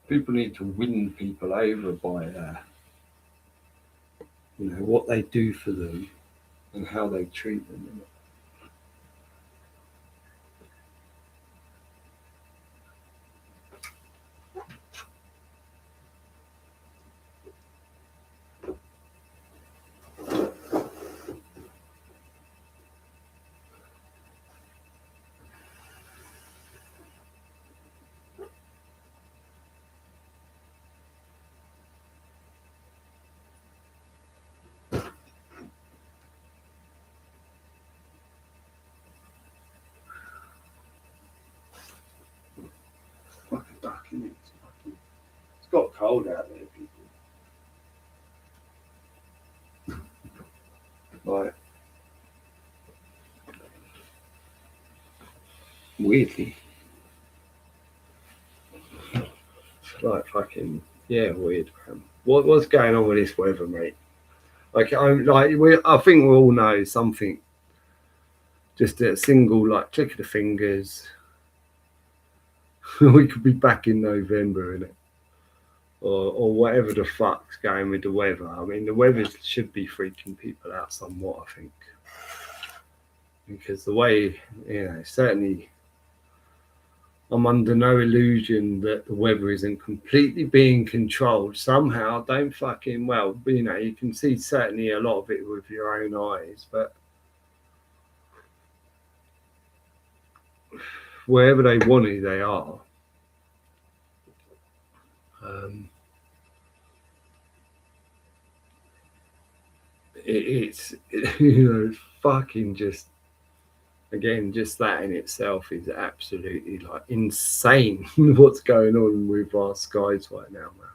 Speaker 1: People need to win people over by, what they do for them and how they treat them. got cold out there, people. Like, weirdly. Like fucking weird, man. What's going on with this weather, mate? Like I think we all know something. Just a single like click of the fingers, we could be back in November, innit? Or whatever the fuck's going with the weather. I mean, the weather should be freaking people out somewhat, I think, because the way certainly. I'm under no illusion that the weather isn't completely being controlled somehow. Don't fucking you can see certainly a lot of it with your own eyes, but wherever they want to, they are. It's fucking just. Again, just that in itself is absolutely like insane what's going on with our skies right now, man.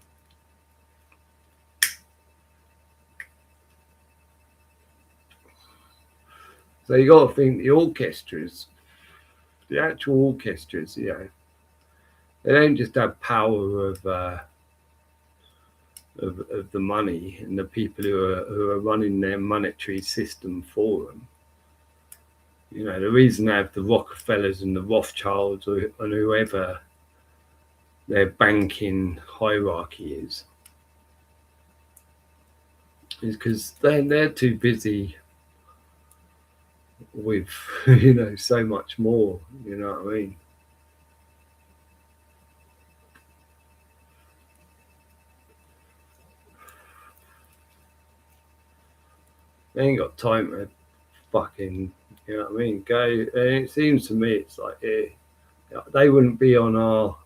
Speaker 1: So you got to think the orchestras, the actual orchestras, they don't just have power of the money and the people who are running their monetary system for them. The reason they have the Rockefellers and the Rothschilds and whoever their banking hierarchy is because they're too busy with so much more. You know what I mean? They ain't got time to fucking. You know what I mean? Go. And it seems to me it's like they wouldn't be on our.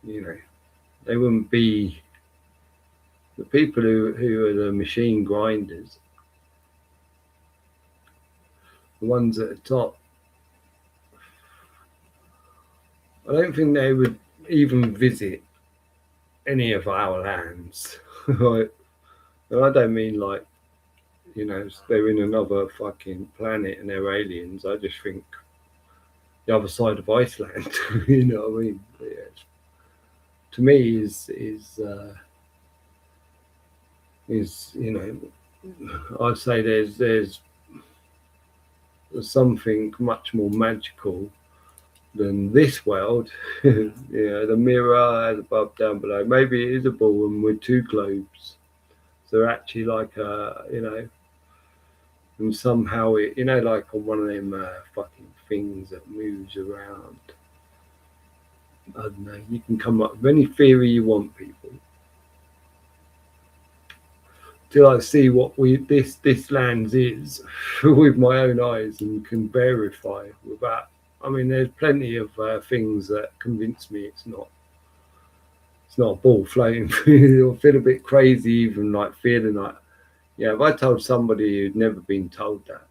Speaker 1: They wouldn't be the people who are the machine grinders, the ones at the top. I don't think they would even visit any of our lands. Right? And I don't mean like, they're in another fucking planet and they're aliens. I just think the other side of Iceland. You know what I mean? But yeah, to me I'd say there's something much more magical than this world. The mirror as above, down below. Maybe it is a ballroom with two globes. So they're actually like and somehow it, like on one of them fucking things that moves around. I don't know. You can come up with any theory you want, people. Till I see what this land is with my own eyes and can verify without. I mean, there's plenty of things that convince me it's not. It's not a ball floating. You'll feel a bit crazy, even like feeling like, if I told somebody who'd never been told that,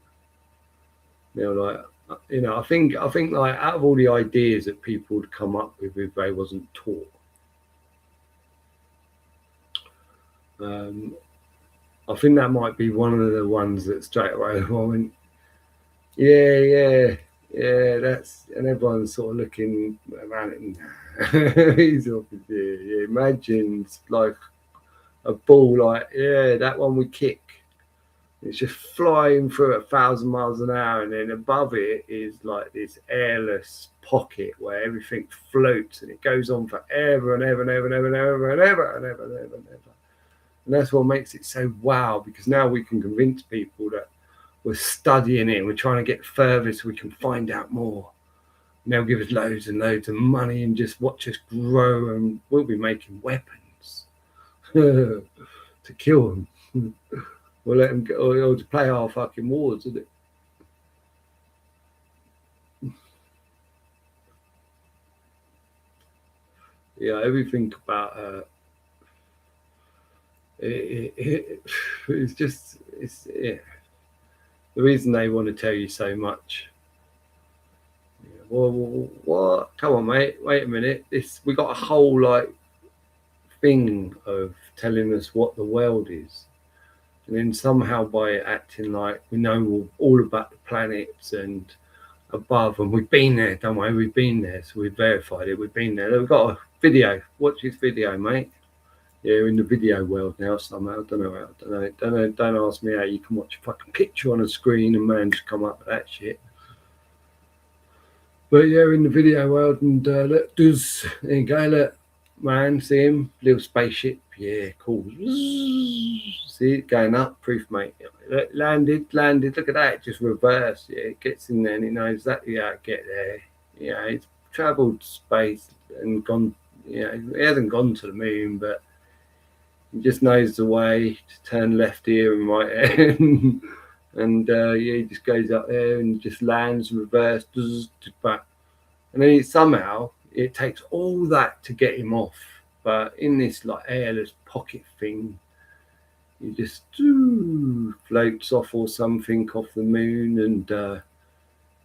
Speaker 1: I think like out of all the ideas that people would come up with if they wasn't taught, I think that might be one of the ones that straight away I went, yeah, that's, and everyone's sort of looking around it. He's obviously, imagine like a ball, like that one we kick. It's just flying through 1,000 miles an hour, and then above it is like this airless pocket where everything floats, and it goes on forever and ever and ever and ever and ever and ever and ever and ever and ever. And that's what makes it so wow, because now we can convince people that we're studying it, we're trying to get further so we can find out more. And they'll give us loads and loads of money and just watch us grow, and we'll be making weapons to kill them. We'll let them go, or to play our fucking wars, isn't it? Everything about it's just the reason they want to tell you so much. Well, what? Come on, mate. Wait a minute. We got a whole like thing of telling us what the world is. And then somehow by acting like we know all about the planets and above, and we've been there, don't we? We've been there, so we've verified it. We've been there. We've got a video. Watch this video, mate. Yeah, in the video world now somehow. Don't know. Don't ask me how you can watch a fucking picture on a screen and man just come up with that shit. But yeah, in the video world, and look, there you go, look, man, see him, little spaceship, yeah, cool. See it going up, proof, mate. Look, landed, look at that, just reversed, yeah, it gets in there and it knows exactly how to get there. Yeah, it's travelled space and gone, you know, it hasn't gone to the moon, but he just knows the way to turn left here and right there. And yeah, he just goes up there and just lands, reverse, back. And then somehow it takes all that to get him off. But in this like airless pocket thing, he just floats off or something off the moon. And,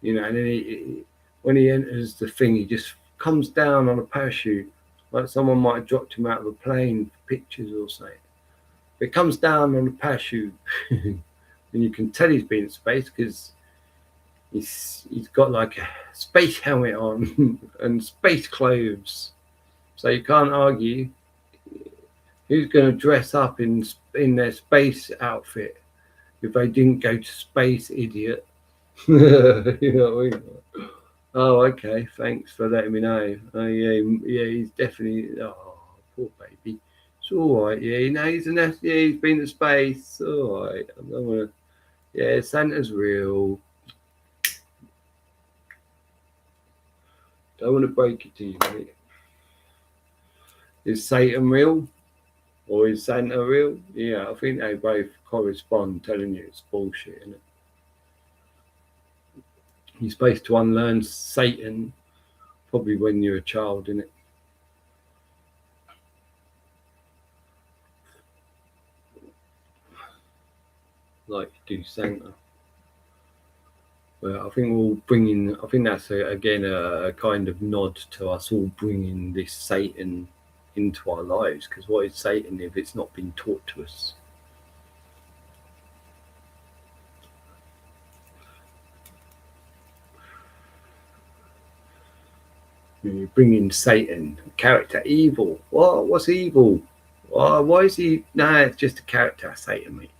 Speaker 1: you know, and then when he enters the thing, he just comes down on a parachute. Like someone might have dropped him out of a plane for pictures or something. But it comes down on a parachute. And you can tell he's been in space because he's got like a space helmet on and space clothes. So you can't argue who's going to dress up in their space outfit if they didn't go to space, idiot. You know what I mean? Oh, okay. Thanks for letting me know. Oh, yeah, he's definitely. Oh, poor baby. It's all right. Yeah, no, he's he's been to space. It's all right. I'm not gonna. Yeah, Santa's real. Don't want to break it to you, mate. Is Satan real? Or is Santa real? Yeah, I think they both correspond, telling you it's bullshit, isn't it? You're supposed to unlearn Satan probably when you're a child, isn't it? Like you do Santa. Well, I think we're all bringing. I think that's again a kind of nod to us all bringing this Satan into our lives. Because what is Satan if it's not been taught to us? You bring in Satan, character, evil. What's evil? Why is he? Nah, it's just a character, Satan, mate.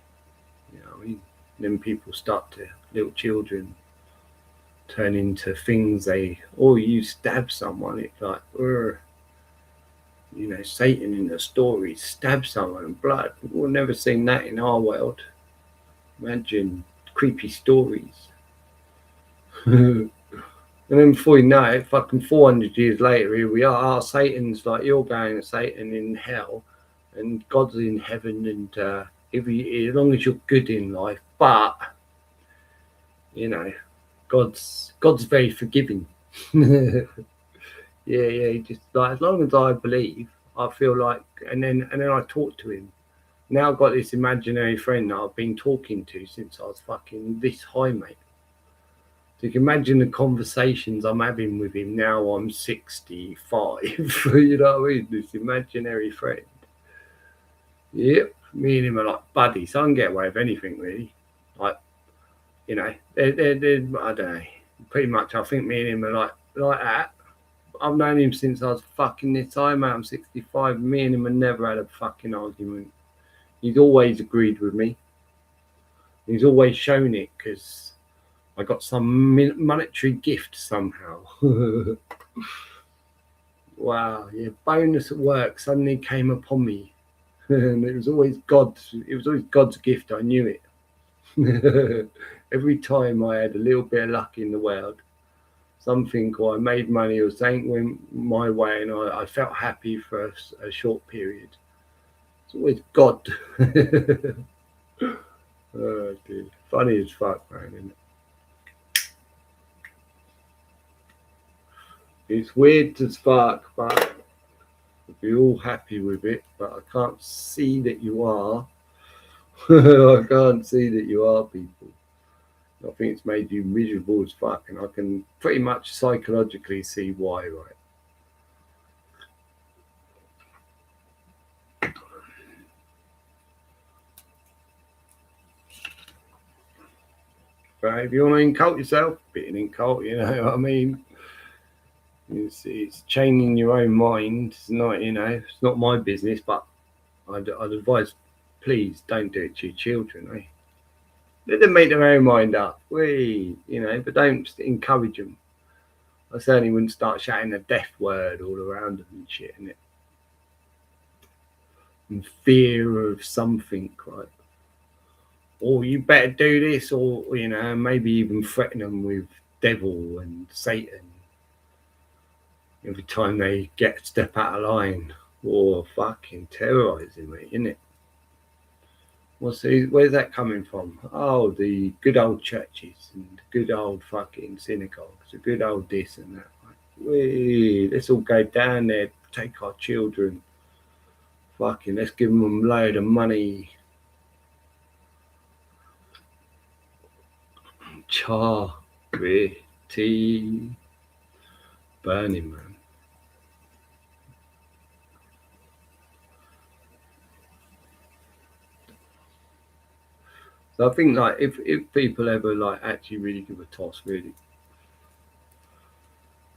Speaker 1: You know what I mean? Then people start to, little children turn into things you stab someone, it's like, you know, Satan in the story stab someone and blood. We've never seen that in our world. Imagine creepy stories. And then before you know it, fucking 400 years later, here we are. Satan's like, you're going to Satan in hell and God's in heaven, and as long as you're good in life, but you know, God's very forgiving. Yeah, just like as long as I believe, I feel like, and then I talk to him. Now I've got this imaginary friend that I've been talking to since I was fucking this high, mate. So you can imagine the conversations I'm having with him now. I'm 65. You know what I mean? This imaginary friend. Yep, me and him are like buddies. So I can get away with anything, really. Like, you know, they're I don't know. Pretty much, I think me and him are like that. I've known him since I was fucking this time. I'm 65. Me and him have never had a fucking argument. He's always agreed with me. He's always shown it because I got some monetary gift somehow. Wow, yeah, bonus at work suddenly came upon me. And it was always God's gift. I knew it. Every time I had a little bit of luck in the world, something, or I made money or something went my way, and I felt happy for a short period. It's always God. Oh, dude. Funny as fuck, man, isn't it? It's weird as fuck, but you're all happy with it, but I can't see that you are. I can't see that you are, people. I think it's made you miserable as fuck, and I can pretty much psychologically see why, right? But if you want to incult yourself, be an incult, you know what I mean? It's changing your own mind. It's not, it's not my business, but I'd advise, please don't do it to your children, eh? Let them make their own mind up, but don't encourage them. I certainly wouldn't start shouting a death word all around them and shit, innit? In fear of something, right? Or you better do this, or maybe even threaten them with devil and Satan every time they get a step out of line, or fucking terrorizing me, innit? Where's that coming from? Oh, the good old churches and the good old fucking synagogues, the good old this and that. Let's all go down there, take our children, fucking, let's give them a load of money. Charity Burning Man. So I think like if people ever like actually really give a toss, really,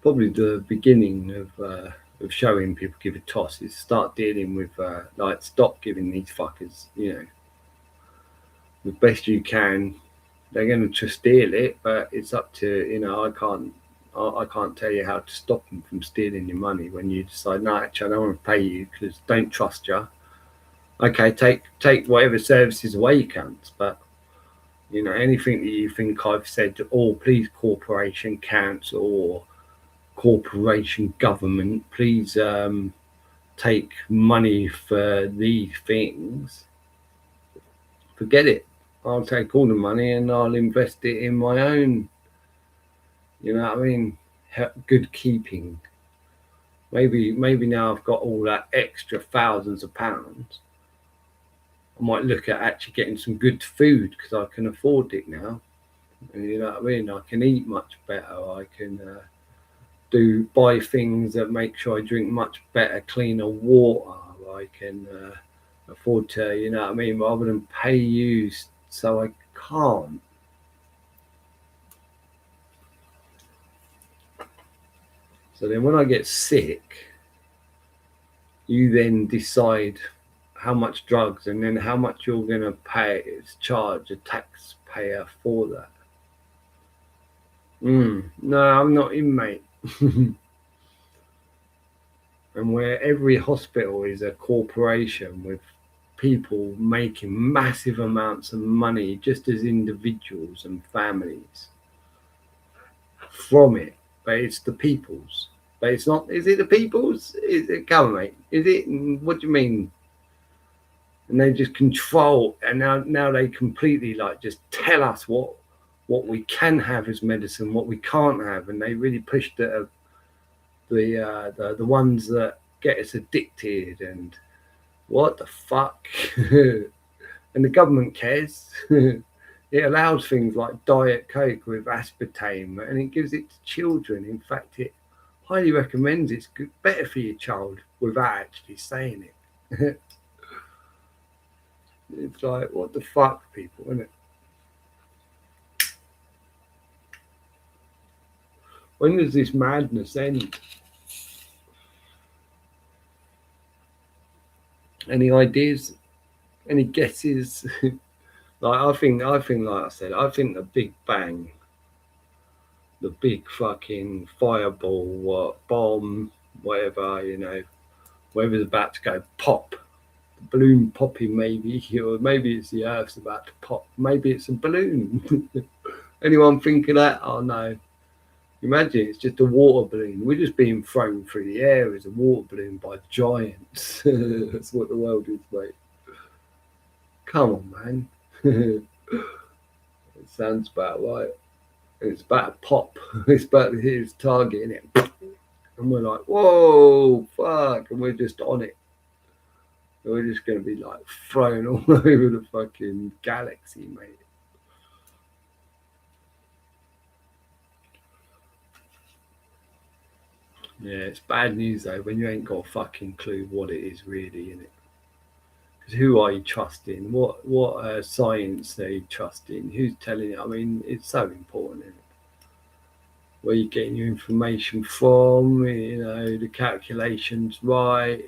Speaker 1: probably the beginning of showing people give a toss is start dealing with like stop giving these fuckers, the best you can. They're going to steal it, but it's up to I can't tell you how to stop them from stealing your money when you decide, no, actually, I don't want to pay you because don't trust you. Okay, take whatever services away you can, but anything that you think I've said, oh, please, corporation, council, or corporation, government, please take money for these things. Forget it. I'll take all the money and I'll invest it in my own, good keeping. Maybe now I've got all that extra thousands of pounds. I might look at actually getting some good food because I can afford it now. And you know what I mean? I can eat much better. I can buy things that make sure I drink much better, cleaner water. I can afford to, you know what I mean, rather than pay you so I can't. So then when I get sick, you then decide how much drugs and then how much you're going to pay, charge a taxpayer for that. No, I'm not in, mate. And where every hospital is a corporation with people making massive amounts of money just as individuals and families from it, but it's the people's. But it's not. Is it the people's? Is it government? Is it? What do you mean? And they just control, and now they completely like just tell us what we can have as medicine, what we can't have, and they really push the ones that get us addicted and what the fuck. And the government cares. It allows things like Diet Coke with aspartame, and it gives it to children. In fact, it highly recommends it's better for your child without actually saying it. It's like, what the fuck, people, isn't it? When does this madness end? Any ideas? Any guesses? I think, like I said, I think the Big Bang, the big fucking fireball, bomb, whatever, whatever's about to go pop, the balloon popping maybe, or maybe it's the Earth's about to pop, maybe it's a balloon. Anyone think of that? Oh no. Imagine it's just a water balloon. We're just being thrown through the air as a water balloon by giants. That's what the world is, mate. Come on, man. It sounds about right. It's about to pop. It's about to hit its target, innit? And we're like, whoa, fuck. And we're just on it. And we're just going to be like thrown all over the fucking galaxy, mate. Yeah, it's bad news though when you ain't got a fucking clue what it is really, innit? Because who are you trusting? What science are you trusting? Who's telling you? I mean, it's so important, isn't it? Where you're getting your information from, the calculations right,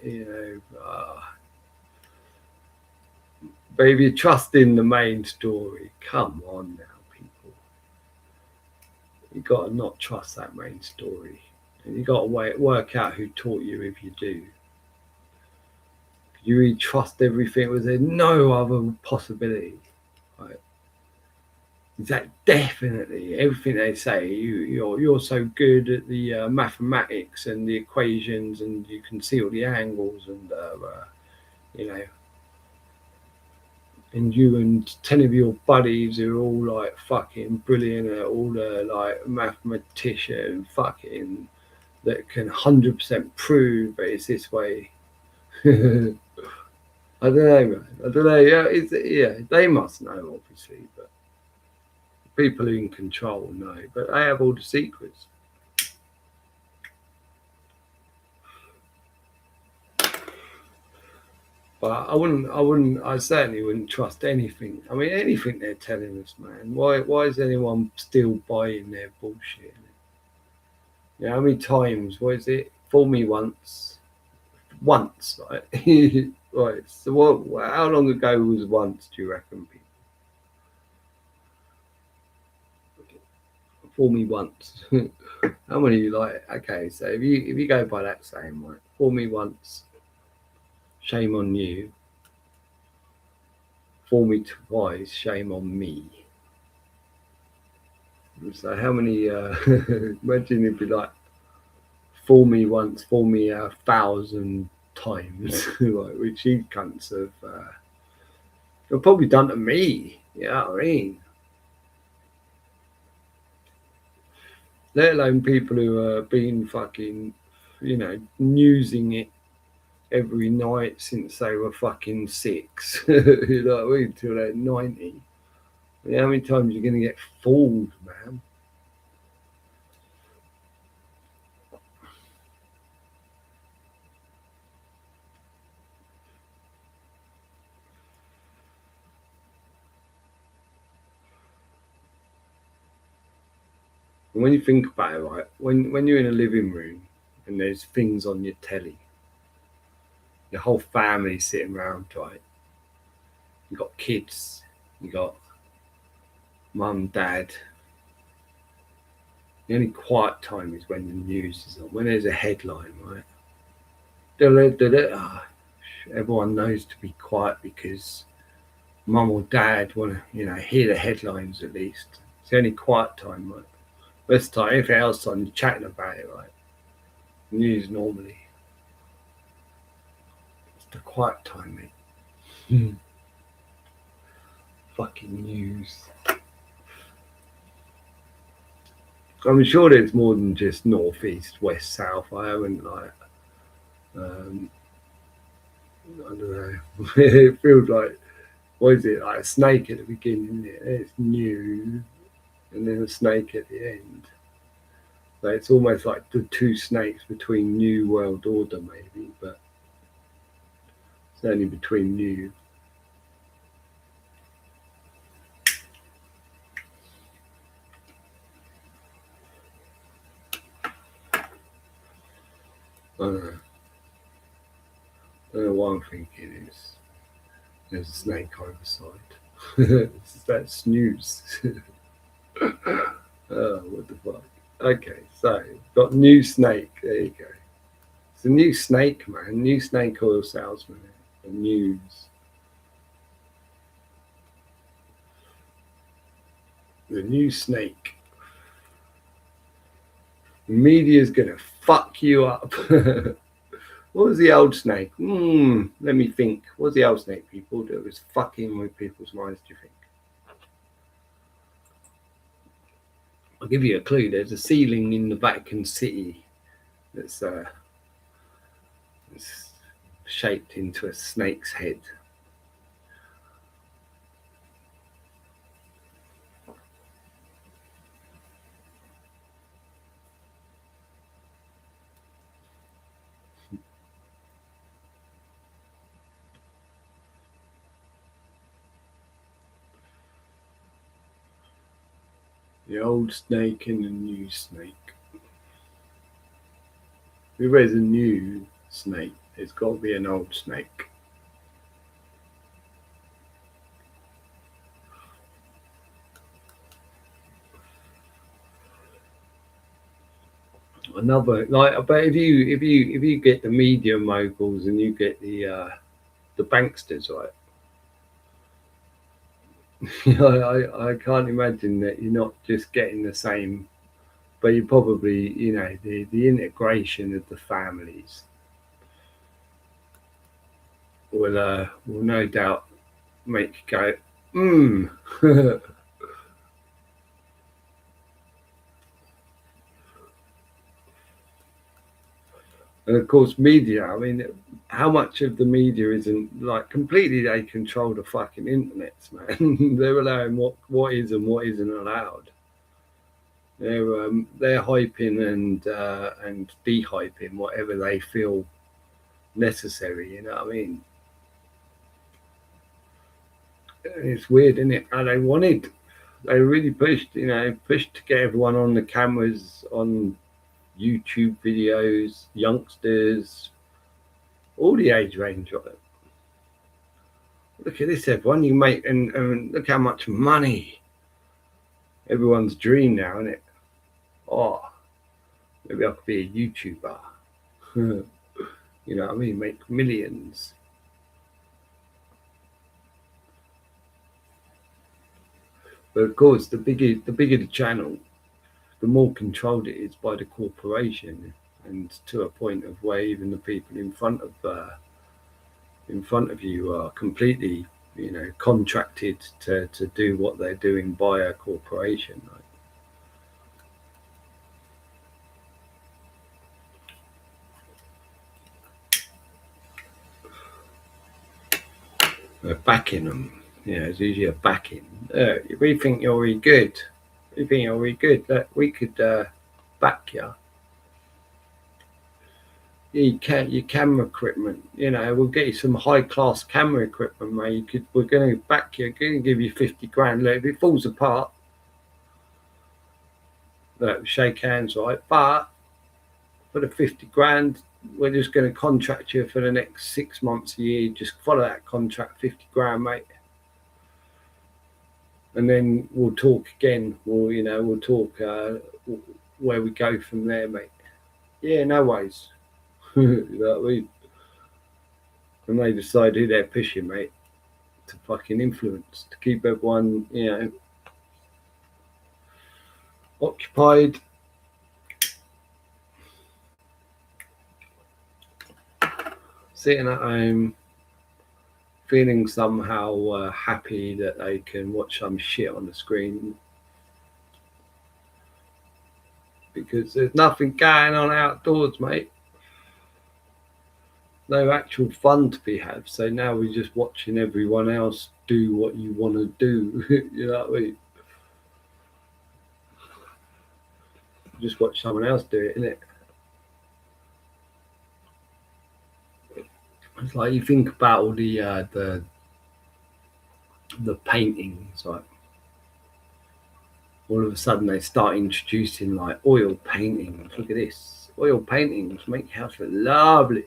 Speaker 1: but if you're trusting the main story, come on now, people. You got to not trust that main story. And you got to work out who taught you if you do. You really trust everything? Was there no other possibility? Right? Is that definitely everything they say? You're so good at the mathematics and the equations, and you can see all the angles, and you know, and you and 10 of your buddies who are all like fucking brilliant at all the like mathematician fucking that can 100% prove that it's this way. I don't know, man. I don't know. Yeah, they must know, obviously, but people in control know. But they have all the secrets. But I certainly wouldn't trust anything. I mean, anything they're telling us, man. Why is anyone still buying their bullshit? You know, how many times? What is it? Fool me once. Once, right? Right. So what? How long ago was once? Do you reckon, people? Fool me once. How many like? Okay, so if you go by that saying, right? Fool me once. Shame on you. Fool me twice. Shame on me. So how many? Imagine it'd be like, fool me once, fool me 1,000 times, like, which these cunts have probably done to me. You know what I mean? Let alone people who have been fucking, newsing it every night since they were fucking 6. You know what I mean? Till they're 90. You know how many times you're going to get fooled, man? And when you think about it, right, when you're in a living room and there's things on your telly, your whole family sitting around, right? You got kids, you got mum, dad. The only quiet time is when the news is on, when there's a headline, right? Everyone knows to be quiet because mum or dad want to, hear the headlines at least. It's the only quiet time, right? Rest of the time, anything else on, you're chatting about it, right? News normally. It's the quiet time, mate. Fucking news. I'm sure there's more than just north, east, west, south. I haven't um, I don't know. It feels like, what is it, like a snake at the beginning? It's new, and then a snake at the end. So it's almost like the two snakes between New World Order, maybe, but it's only between new. I don't know. I don't know what I'm thinking is there's a snake either side. That's snooze. Oh, what the fuck? Okay, so got new snake. There you go. It's a new snake, man. New snake oil salesman. The news. The new snake. The media's gonna fuck you up. What was the old snake? Let me think. What was the old snake, people, that was fucking with people's minds, do you think? I'll give you a clue. There's a ceiling in the Vatican City that's shaped into a snake's head. The old snake and the new snake. If there's a new snake, there's got to be an old snake. Another like, but if you get the media moguls and you get the banksters, right? I can't imagine that you're not just getting the same, but you probably, the integration of the families will no doubt make you go, hmm. And of course, media. I mean, how much of the media isn't like completely? They control the fucking internet, man. They're allowing what is and what isn't allowed. They're hyping and dehyping whatever they feel necessary. You know what I mean? It's weird, isn't it? How they wanted. They really pushed to get everyone on the cameras on YouTube videos, youngsters, all the age range of it. Look at this, everyone. You make and look how much money. Everyone's dream now, isn't it? Oh, maybe I could be a YouTuber. You know what I mean? Make millions. But of course, the bigger the channel, the more controlled it is by the corporation, and to a point of where even the people in front of you are completely, contracted to do what they're doing by a corporation. Right? They're backing them. It's usually a backing. We think you're really good. We think you're really good. Look, we could back you. Your camera equipment. We'll get you some high class camera equipment, mate. We're going to back you. We're going to give you 50 grand. Look, if it falls apart, look, shake hands, right? But for the 50 grand, we're just going to contract you for the next 6 months, a year. Just follow that contract, 50 grand, mate. And then we'll talk again. We'll talk where we go from there, mate. Yeah, no worries. You know what I mean? And they decide who they're pushing, mate, to fucking influence, to keep everyone, occupied. Sitting at home, feeling somehow happy that they can watch some shit on the screen because there's nothing going on outdoors, mate. No actual fun to be had. So now we're just watching everyone else do what you want to do. You know what I mean? Just watch someone else do it, innit? It's like you think about all the paintings, like all of a sudden they start introducing like oil paintings. Look at this, oil paintings make your house look lovely.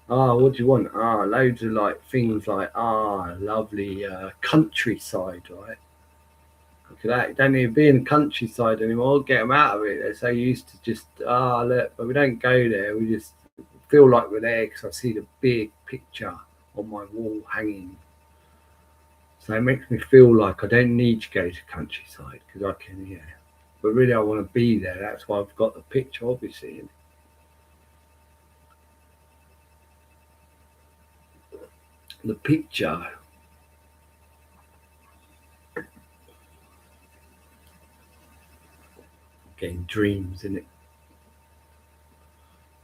Speaker 1: What do you want? Loads of like things like lovely countryside, right? Look at that. You don't even be in the countryside anymore. Get them out of it. They're so used to just look, but we don't go there. We just feel like we're there because I see the big picture on my wall hanging. So it makes me feel like I don't need to go to countryside because I can, yeah. But really, I want to be there. That's why I've got the picture, obviously. The picture, again, dreams in it.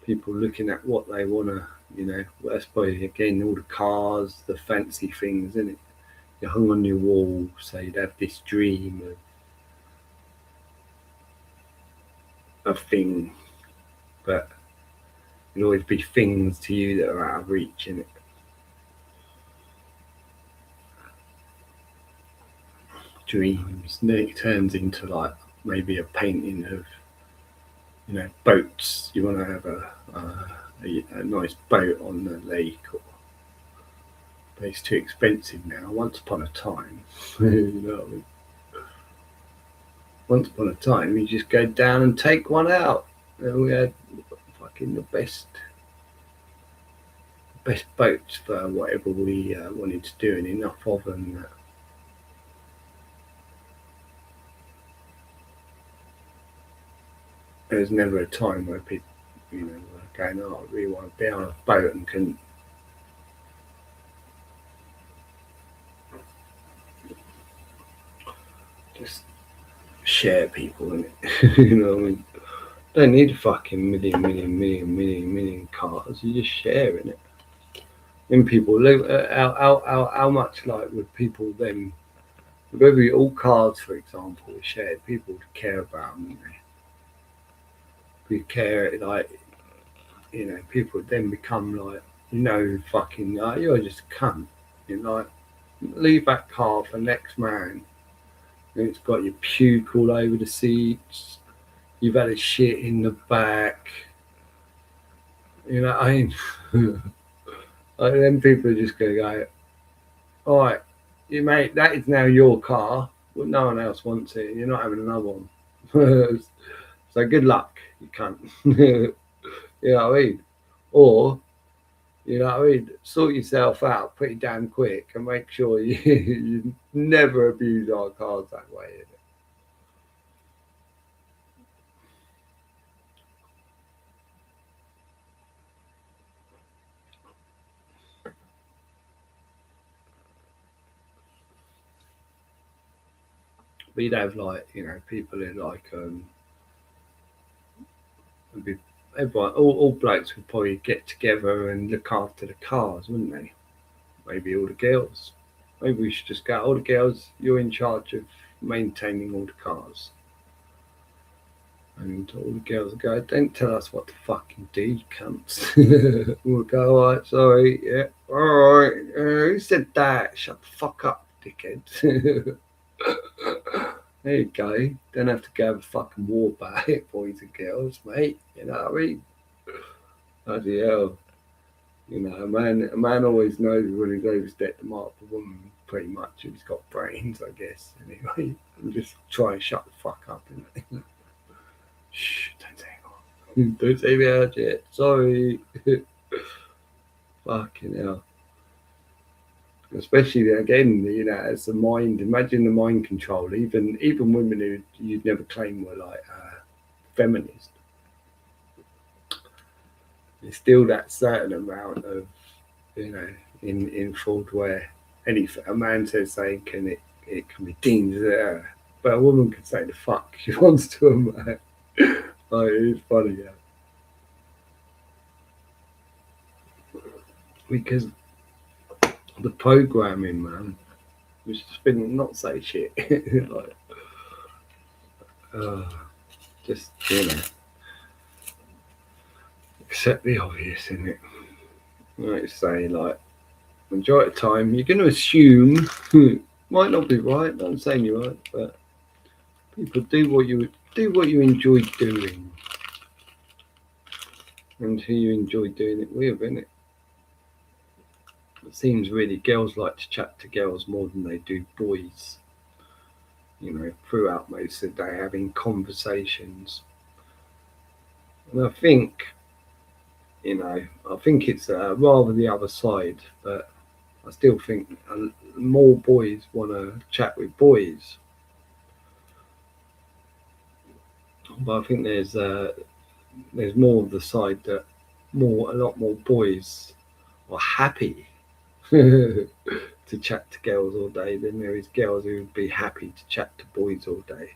Speaker 1: People looking at what they want to, that's probably, again, all the cars, the fancy things, in it. You hung on your wall, so you'd have this dream of a thing, but it'd always be things to you that are out of reach, in it. dreams. And then it turns into like maybe a painting of, boats. You want to have a nice boat on the lake, but it's too expensive now. Once upon a time, you know what I mean? Once upon a time, you just go down and take one out. And we had fucking the best boats for whatever we wanted to do, and enough of them that there was never a time where people, were going, "Oh, I really want to be on a boat," and couldn't. Just share people in it. You know what I mean? Don't need a fucking million cars. You just share in it. Then people look how much like would people then, with all cars for example were shared, people would care about them, wouldn't they? We care, like, people would then become like, fucking like, you're just a cunt. You're like, leave that car for next man. And it's got your puke all over the seats. You've had a shit in the back. I mean, like, then people are just going to go, all right, you mate, that is now your car. Well, no one else wants it. You're not having another one. So good luck, you cunt. You know what I mean? Or, sort yourself out pretty damn quick and make sure you never abuse our cars that way. But you'd have like, people in like everyone, all blokes would probably get together and look after the cars, wouldn't they? Maybe all the girls. Maybe we should just go, all the girls, you're in charge of maintaining all the cars. And all the girls would go, don't tell us what to fucking do, you cunts. We'll go, all right, sorry, yeah, all right. Who said that? Shut the fuck up, dickhead. There you go. Don't have to go have a fucking war about it, boys and girls, mate. You know what I mean? Bloody hell. A man always knows when he's overstepped the mark for a woman, pretty much, if he's got brains, I guess. Anyway, and just try and shut the fuck up. Shh, don't say it. Don't say me out yet. Sorry. Fucking hell. Especially again, as the mind. Imagine the mind control. Even women who you'd never claim were like feminist. There's still that certain amount of, in fraud where a man says something, it can be deemed as error, but a woman can say the fuck she wants to a man. Like, it's funny, yeah. Because the programming, man, was just been not say shit. Like, just accept the obvious, innit? Like say, like, majority of the time you're going to assume might not be right. I'm saying you're right, but people do what you enjoy doing, and who you enjoy doing it with, innit? It seems really girls like to chat to girls more than they do boys. Throughout most of the day, having conversations, and I think it's rather the other side, but I still think more boys want to chat with boys. But I think there's more of the side that a lot more boys are happy to chat to girls all day than there is girls who would be happy to chat to boys all day.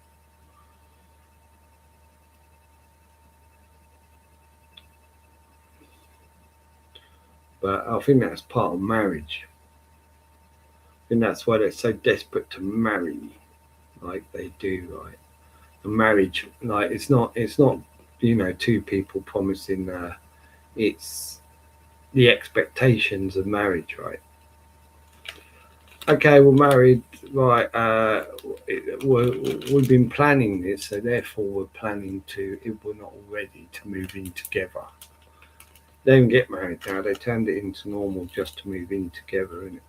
Speaker 1: But I think that's part of marriage. I think that's why they're so desperate to marry, like they do. Like a marriage, like it's not two people promising. It's the expectations of marriage, right? okay, we're married, right? We've been planning this, so therefore we're planning to, if we're not already, to move in together. They don't get married now. They turned it into normal just to move in together, innit?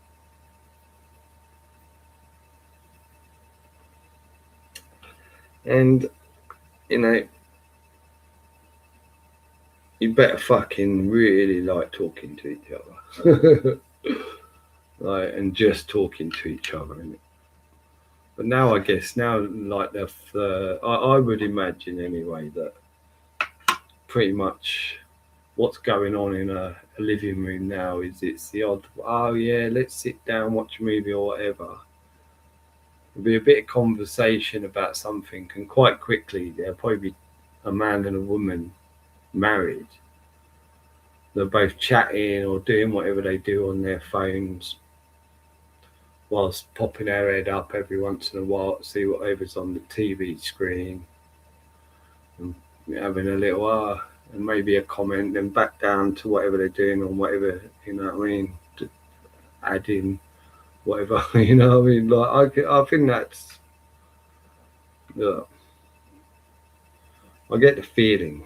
Speaker 1: And you know, you better fucking really like talking to each other, like, and just talking to each other, innit? But now, I guess now, like I would imagine anyway that pretty much what's going on in a living room now is it's the odd, oh yeah, let's sit down, watch a movie or whatever. There'll be a bit of conversation about something, and quite quickly there'll probably be a man and a woman married. They're both chatting or doing whatever they do on their phones, whilst popping their head up every once in a while to see whatever's on the TV screen, and having a little and maybe a comment, then back down to whatever they're doing on whatever, you know what I mean, to add in whatever, you know what I mean. Like I think that's, yeah, I get the feeling.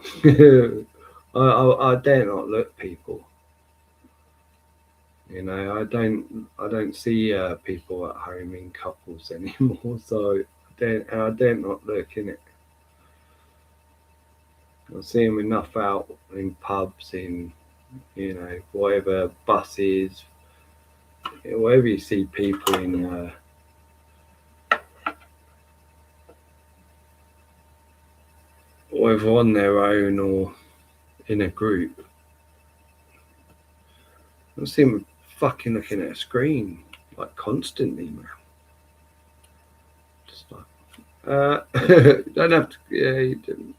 Speaker 1: I dare not look people. You know, I don't see people at home in couples anymore. So I dare not look in it. I see them enough out in pubs, in, you know, whatever buses, wherever you see people in, whether on their own or in a group. I see them fucking looking at a screen like constantly, man. Just like, you don't have to. Yeah, you don't.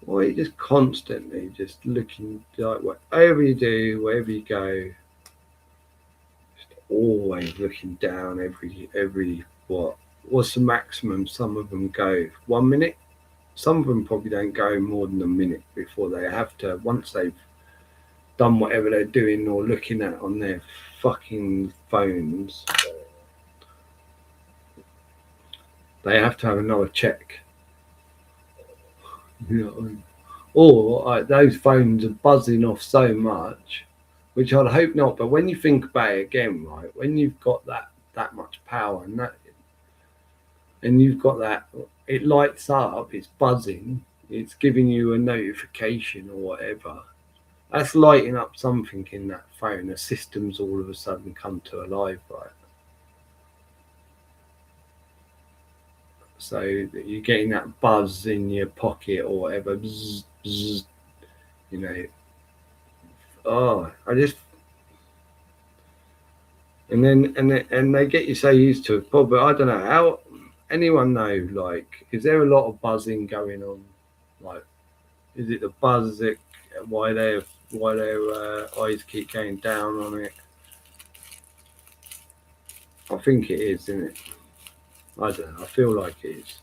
Speaker 1: Why are you just constantly just looking, like whatever you do, wherever you go, just always looking down every what's the maximum some of them go? 1 minute? Some of them probably don't go more than a minute before they have to, once they've done whatever they're doing or looking at on their fucking phones, they have to have another check. You know what I mean? Or those phones are buzzing off so much, which I'd hope not. But when you think about it again, right, when you've got that much power and you've got that, it lights up, it's buzzing, it's giving you a notification or whatever. That's lighting up something in that phone. The systems all of a sudden come to life, right? So you're getting that buzz in your pocket or whatever, bzz, bzz, you know. Oh, I just, and they get you so used to it. But I don't know how anyone know. Like, is there a lot of buzzing going on? Like, is it the buzz that why their eyes keep going down on it? I think it is, isn't it? I don't know. I feel like it is.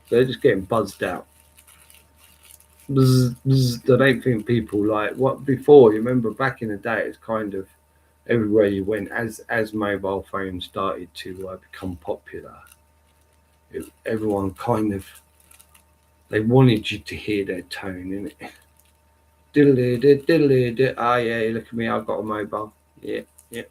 Speaker 1: They're just getting buzzed out. Bzz, bzz. I don't think people like what before. You remember back in the day, it's kind of everywhere you went as mobile phones started to become popular. Everyone kind of, they wanted you to hear their tone in it. Diddly diddly. Ah, yeah, look at me. I've got a mobile. Yeah, yeah,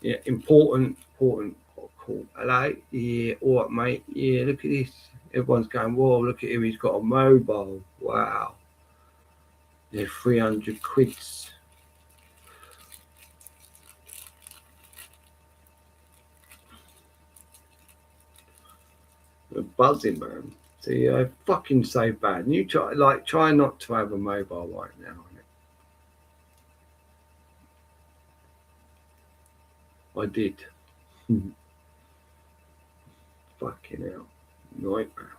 Speaker 1: yeah. Important. Oh, cool. Hello. Yeah. All right, mate. Yeah. Look at this. Everyone's going, whoa, look at him. He's got a mobile. Wow. They're 300 quids. They're buzzing, man. See, I fucking so bad. And you try not to have a mobile right now. I did. Fucking hell. Nightmare.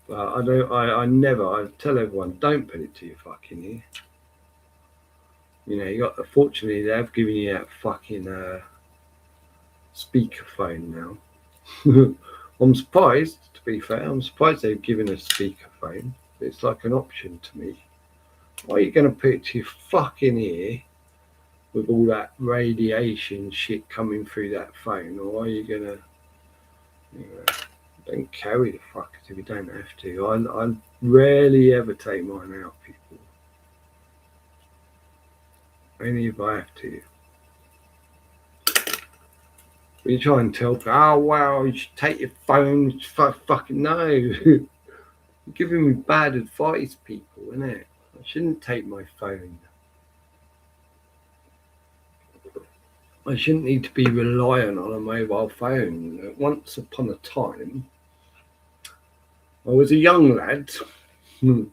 Speaker 1: But I don't. I never. I tell everyone, don't put it to your fucking ear. You know, you got. Fortunately, they have given you that fucking speakerphone now. I'm surprised. To be fair, I'm surprised they've given a speakerphone. It's like an option to me. Why are you going to put it to your fucking ear with all that radiation shit coming through that phone, or are you gonna, don't carry the fuckers if you don't have to. I rarely ever take mine out, people. Only if I have to. You try and tell people, oh well, you should take your phone. Fucking no. You're giving me bad advice, people, innit? I shouldn't take my phone. I shouldn't need to be reliant on a mobile phone. Once upon a time, I was a young lad, and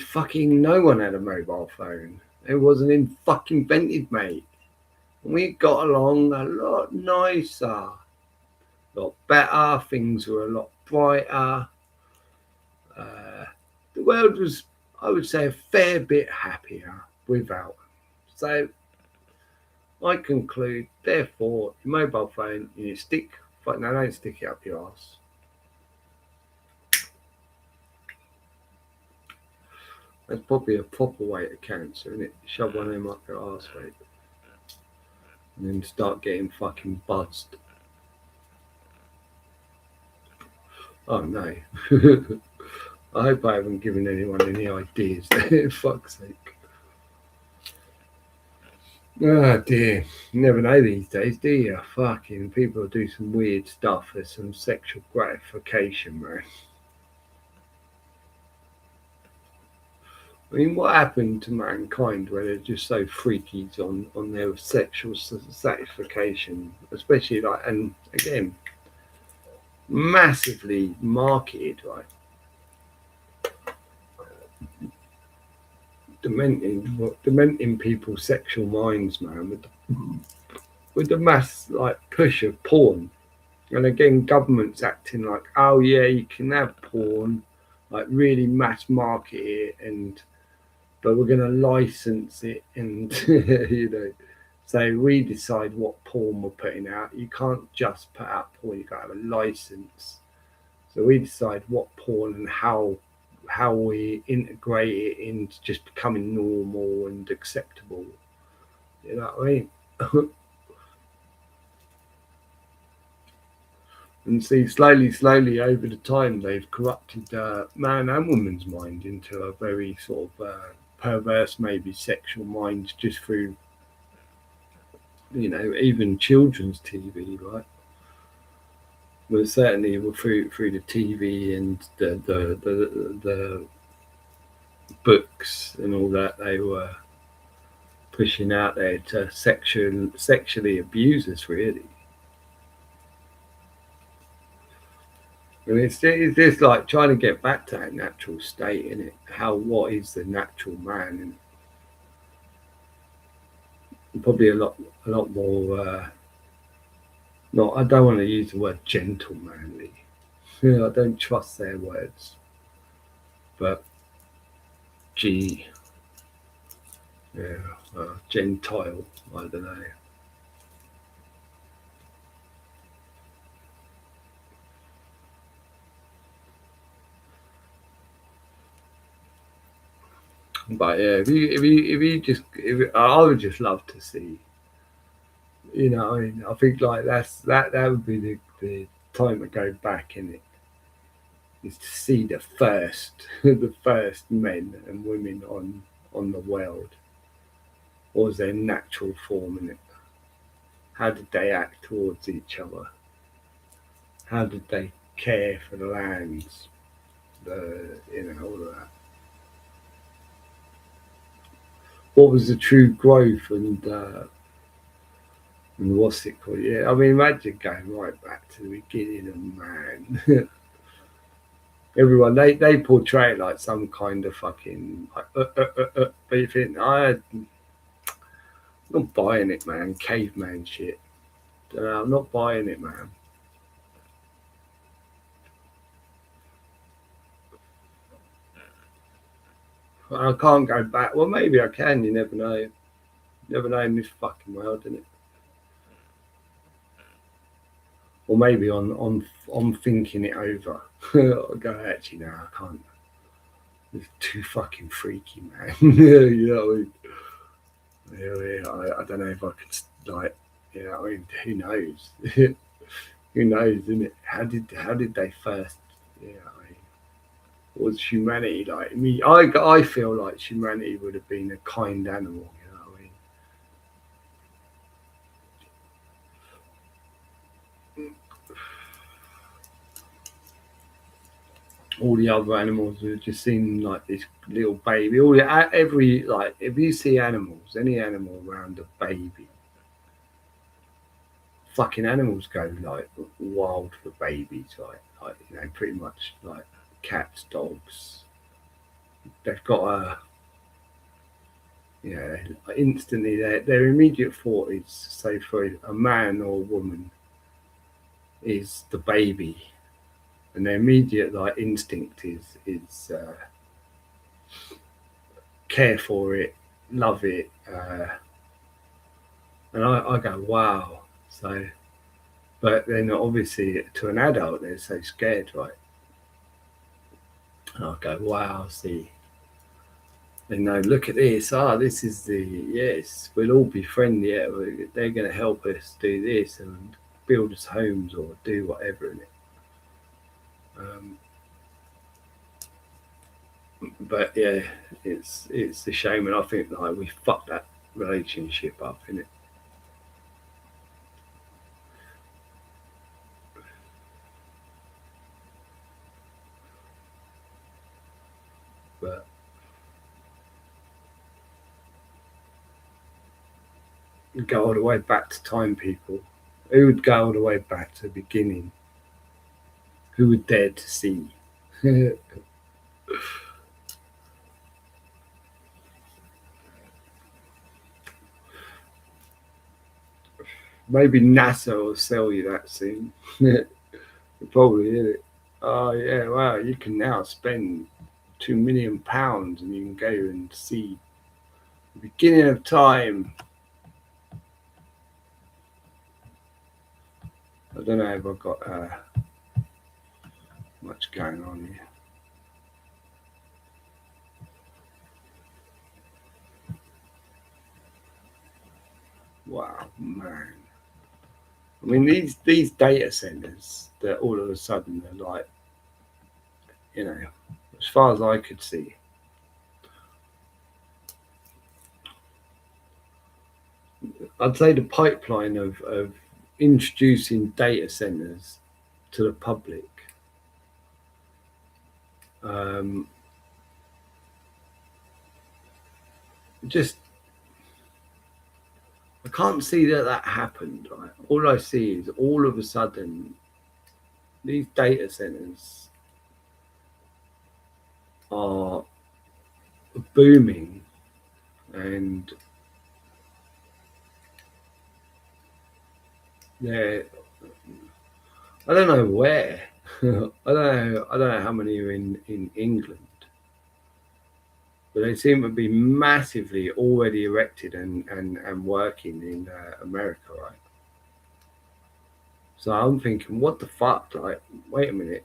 Speaker 1: fucking no one had a mobile phone. It wasn't in fucking invented, mate. And we got along a lot nicer, a lot better. Things were a lot brighter. The world was, I would say, a fair bit happier without them. So I conclude, therefore, your mobile phone, you stick, but no, don't stick it up your ass. That's probably a proper way to cancer, isn't it? Shove one of them up your ass, mate. And then start getting fucking buzzed. Oh no. I hope I haven't given anyone any ideas. Fuck's sake. Oh dear. You never know these days, do you? Fucking people do some weird stuff. There's some sexual gratification, man. I mean, what happened to mankind where they're just so freaky on their sexual satisfaction, especially like, and again, massively marketed, right? Dementing people's sexual minds, man, with the mass like push of porn, and again, governments acting like, oh yeah, you can have porn, like really mass market it, but we're going to license it, and so we decide what porn we're putting out. You can't just put out porn; you got to have a license. So we decide what porn and how we integrate it into just becoming normal and acceptable. You know what I mean? And see, slowly over the time, they've corrupted man and woman's mind into a very sort of perverse, maybe sexual mind, just through, even children's TV, right? Well, certainly through the TV and the books and all that, they were pushing out there to sexually abuse us, really. And it's just like trying to get back to that natural state, isn't it? What is the natural man? And probably a lot more. Not, I don't want to use the word gentlemanly. I don't trust their words. But gentile. I don't know. But yeah, I would just love to see. I think like that would be the time to go back in it. Is to see the first the first men and women on the world. What was their natural form in it? How did they act towards each other? How did they care for the lands? All of that. What was the true growth and what's it called? Yeah, I mean, imagine going right back to the beginning of man. Everyone they portray it like some kind of fucking like, but you think I'm not buying it, man. Caveman shit. I'm not buying it, man. I can't go back. Well, maybe I can. You never know. You never know in this fucking world, innit? Or maybe on thinking it over. I go, actually, no, I can't. It's too fucking freaky, man. You know. Yeah, I don't know if I could like, I mean, who knows? Who knows, isn't it? How did they first? I mean, was humanity like? I mean, I feel like humanity would have been a kind animal. You know what I mean? All the other animals would just seem like this little baby. Every like, if you see animals, any animal around a baby, fucking animals go like wild for babies, like pretty much like cats, dogs. They've got a instantly their immediate thought is, say for a man or a woman is the baby, and their immediate like instinct is care for it, love it, and I go wow. So, but then obviously to an adult they're so scared, right? And I go wow, see. They know, look at this. This is the yes. We'll all be friendly. Yeah, they're going to help us do this and build us homes or do whatever in it. Um, but yeah, it's a shame, and I think like we fucked that relationship up in it. But go all the way back to time, people. Who would go all the way back to the beginning? Who would dare to see? Maybe NASA will sell you that soon. Probably, is it? Oh yeah, wow! You can now spend £2 million and you can go and see the beginning of time. I don't know if I've got much going on here. Wow, man! I mean, these data centers that all of a sudden are like, as far as I could see, I'd say the pipeline of introducing data centers to the public um, just I can't see that happened. Right? All I see is all of a sudden these data centers are booming, and they're I don't know where. I don't know how many are in England, but they seem to be massively already erected and working in America, right? So I'm thinking, what the fuck? Like, wait a minute.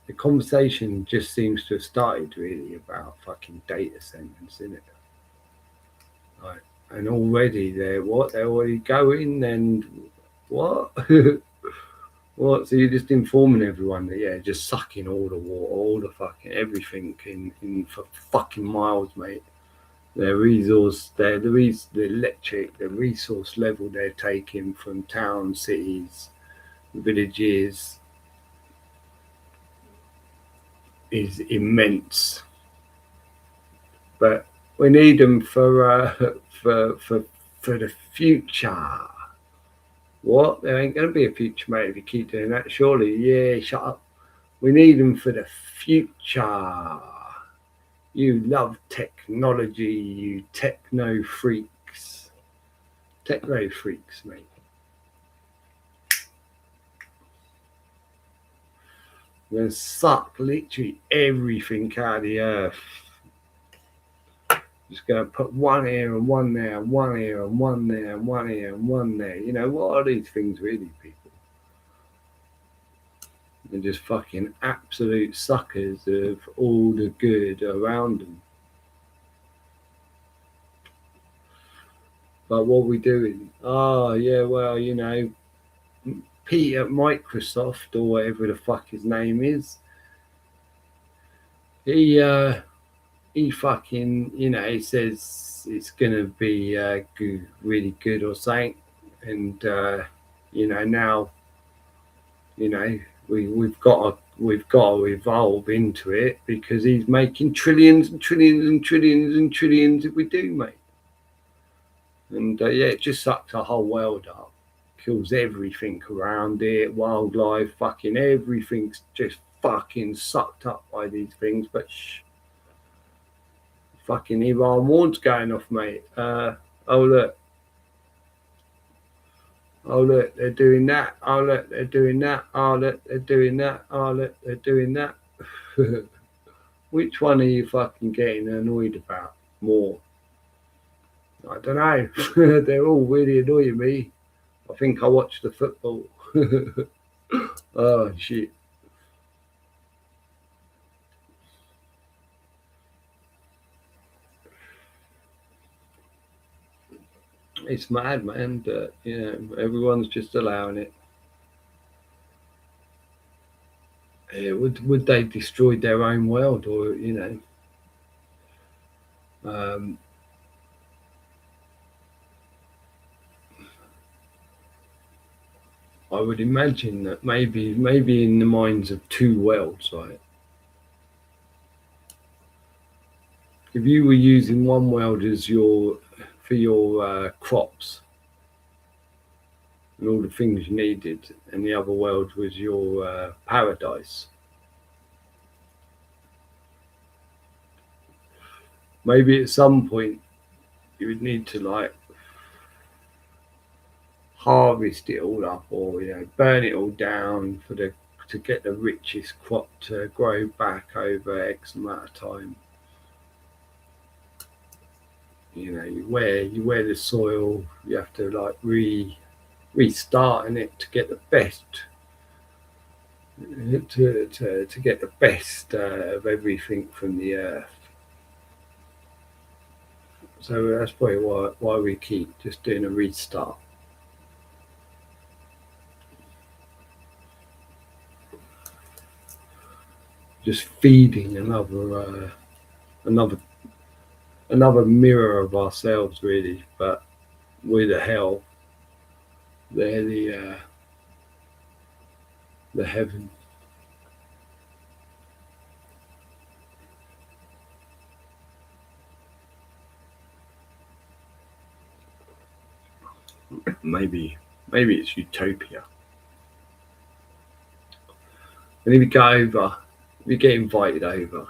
Speaker 1: The conversation just seems to have started really about fucking data centers, isn't it? Like, and already they're already going and what? What? So you're just informing everyone that just sucking all the water, all the fucking everything in for fucking miles, mate. Their resource, the electric, the resource level they're taking from towns, cities, villages is immense. But we need them for the future. What? There ain't going to be a future, mate, if you keep doing that. Surely, yeah. Shut up. We need them for the future. You love technology, you techno freaks. Techno freaks, mate. We're going to suck literally everything out of the earth. Just going to put one here and one there, and one here and one there, and one here and one there. What are these things really, people? They're just fucking absolute suckers of all the good around them. But what are we doing? Oh, yeah, well, Pete at Microsoft, or whatever the fuck his name is, he fucking, he says it's gonna be good, really good or something, and now, you know, we've got to evolve into it because he's making trillions and trillions and trillions and trillions if we do, mate. And yeah, it just sucks the whole world up, kills everything around it, wildlife, fucking everything's just fucking sucked up by these things. But fucking Iran war's going off, mate. Oh look, oh look, they're doing that. Oh look, they're doing that. Oh look, they're doing that. Oh look, they're doing that. Which one are you fucking getting annoyed about more? I don't know. They're all really annoying me. I think I watched the football. Oh shit. It's mad, man, but everyone's just allowing it. Yeah, would they destroy their own world, or um, I would imagine that maybe in the minds of two worlds, right? If you were using one world as for your crops and all the things you needed, and the other world was your paradise, maybe at some point you would need to like harvest it all up, or burn it all down to get the richest crop to grow back over X amount of time. You wear the soil, you have to like restart in it to get the best to get the best of everything from the earth. So that's probably why we keep just doing a restart. Just feeding another mirror of ourselves, really. But we're the hell. They're the heaven. Maybe it's utopia. And if you go over, if you get invited over,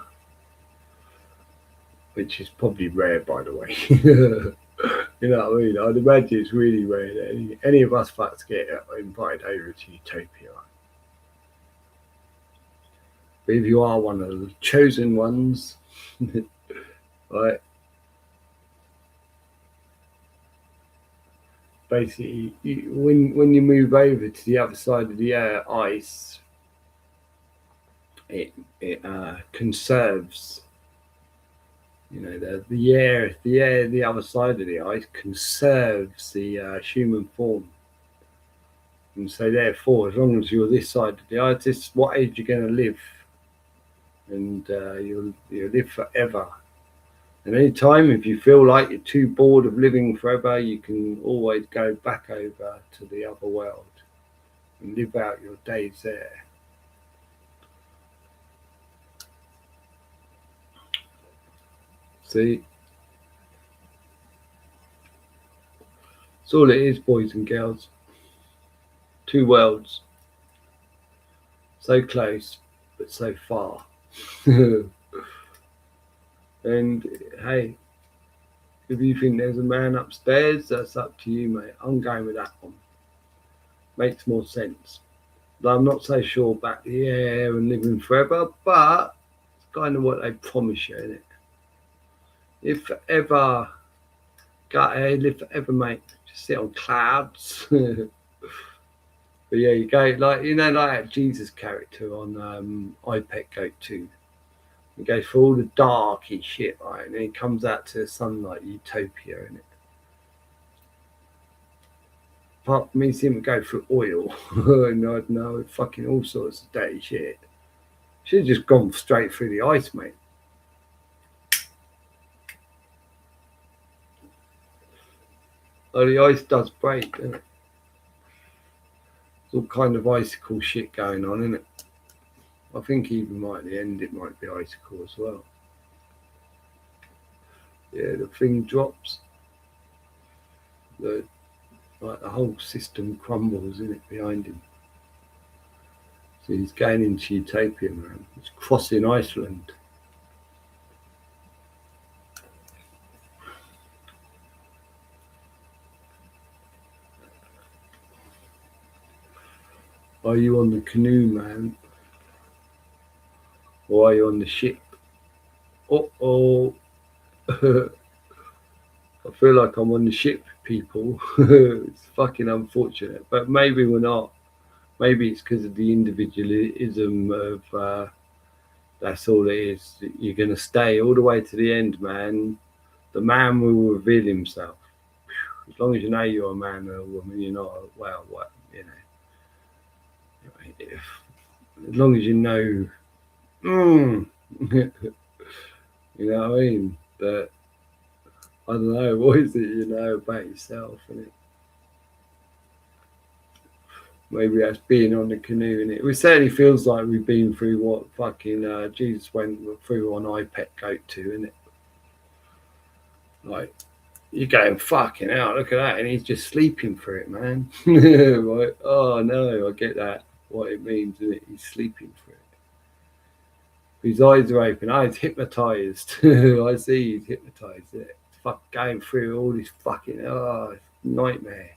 Speaker 1: which is probably rare, by the way. You know what I mean? I'd imagine it's really rare that any of us fucks get invited over to utopia. But if you are one of the chosen ones, right? Basically, when you move over to the other side of the ice, it conserves. The air, the other side of the ice conserves the human form, and so therefore, as long as you're this side of the ice, this is what age you're going to live, and you'll live forever. And any time if you feel like you're too bored of living forever, you can always go back over to the other world and live out your days there. See? That's all it is, boys and girls. Two worlds. So close, but so far. And hey, if you think there's a man upstairs, that's up to you, mate. I'm going with that one. Makes more sense. But I'm not so sure about the air and living forever, but it's kind of what they promise you, isn't it? If ever, live forever, mate. Just sit on clouds. But yeah, you go like like that Jesus character on iPet Goat 2. He goes through all the darky shit, right? And then he comes out to the sunlight, utopia, in it. apart from me seeing him go through oil and I'd know fucking all sorts of dirty shit. Should have just gone straight through the ice, mate. Oh, the ice does break, doesn't it? There's all kind of icicle shit going on, isn't it? I think even right at the end it might be icicle as well. Yeah, the thing drops. The whole system crumbles in it behind him. So he's going into utopia, man. He's crossing Iceland. Are you on the canoe, man? Or are you on the ship? Uh-oh. I feel like I'm on the ship, people. It's fucking unfortunate. But maybe we're not. Maybe it's because of the individualism of that's all it is. You're going to stay all the way to the end, man. The man will reveal himself. As long as you know you're a man or a woman, you're not, well, what, you know. As long as you know, you know what I mean? But I don't know, what is it you know about yourself, innit? Maybe that's being on the canoe, innit? It certainly feels like we've been through what fucking Jesus went through on iPet Goat 2, innit? Like, you're going, fucking hell, look at that. And he's just sleeping through it, man. Right? Oh, no, I get that. What it means, isn't it? He's sleeping through it. His eyes are open. Oh, he's hypnotized. I see he's hypnotized. It. Fuck, going through all this fucking nightmare.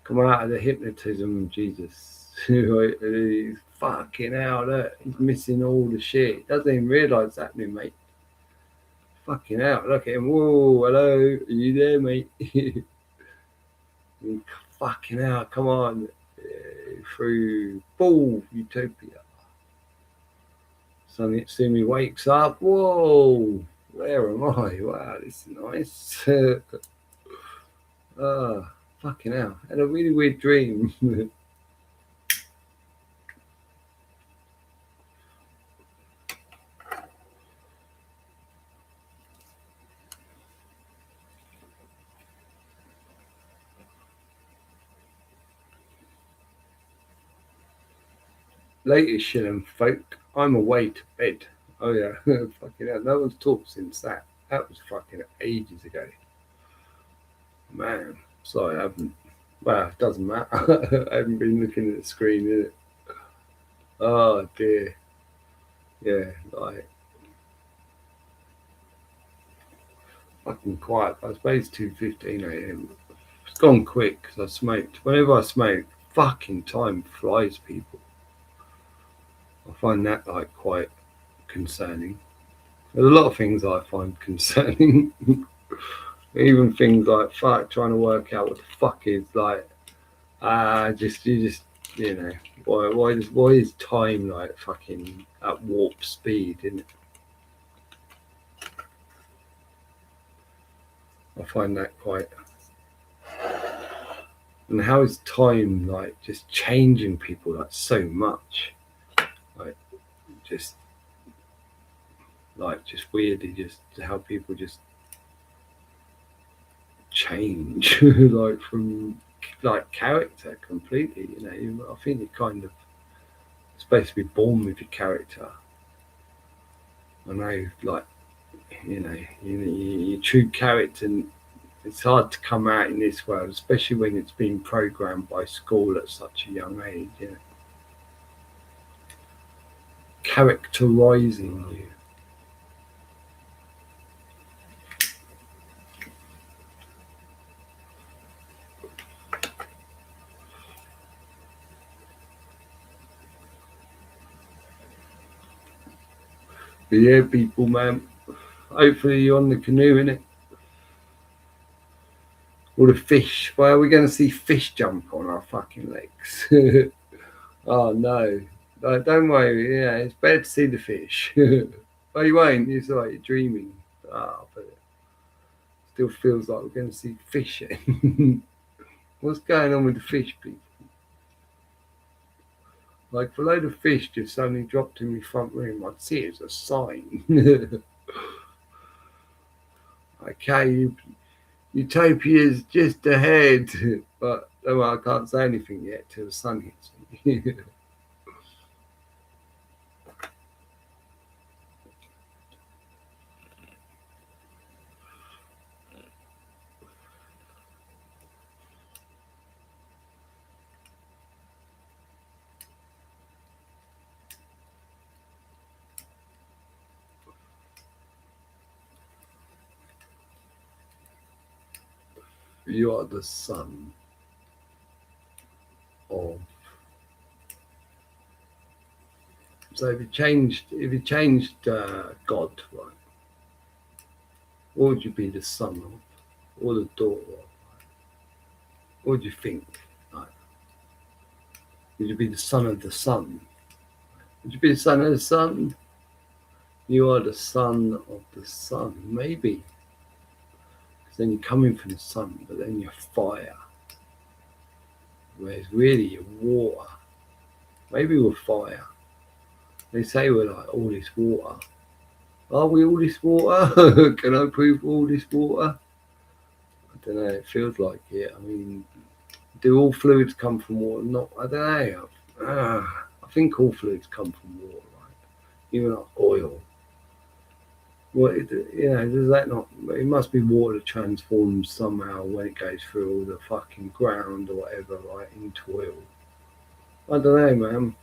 Speaker 1: Come out of the hypnotism, Jesus. He's fucking out. Look, he's missing all the shit. Doesn't even realise it's happening, mate. Fucking out. Look at him. Whoa, hello. Are you there, mate? Fucking out. Come on. Through ball utopia. Soon he wakes up. Whoa. Where am I? Wow, this is nice. Fucking hell. Had a really weird dream. Latest shilling folk. I'm away to bed. Oh yeah. Fucking hell. No one's talked since that. That was fucking ages ago. Man. Sorry, I haven't. Well, it doesn't matter. I haven't been looking at the screen, is it? Oh dear. Yeah, like fucking quiet. I suppose it's 2:15 a.m. It's gone quick because I smoked. Whenever I smoke, fucking time flies, people. I find that like quite concerning. There's a lot of things I find concerning. Even things like fuck trying to work out what the fuck is like you know why is time like fucking at warp speed, isn't it? I find that quite. And how is time like just changing people like so much? Like just weirdly just how people just change like from like character completely, you know. I think you kind of supposed to be born with your character. I know, like, you know, your true character, it's hard to come out in this world, especially when it's been programmed by school at such a young age, you know. Characterizing you. But yeah, people, man, hopefully you're on the canoe, innit? All the fish. Well, we're going to see fish jump on our fucking legs. Oh, no. Don't worry. Yeah, it's better to see the fish. Oh, you won't. It's like you're dreaming. But it still feels like we're going to see fish. What's going on with the fish people? Like, if a load of fish just suddenly dropped in my front room, I'd see it as a sign. Okay, utopia's just ahead. But well, I can't say anything yet till the sun hits me. You are the son of. So if you changed God, right, what would you be the son of, or the daughter of? What would you think? Like, would you be the son of the sun? Would you be the son of the sun? You are the son of the sun, maybe. Because then you're coming from the sun, but then you're fire. Whereas really you're water. Maybe we're fire. They say we're like all this water. Are we all this water? Can I prove all this water? I don't know. It feels like it. I mean, do all fluids come from water? Not. I don't know. I think all fluids come from water, right? Even like oil. Well, does that not? It must be water transformed somehow when it goes through all the fucking ground or whatever, right, into oil. I don't know, man.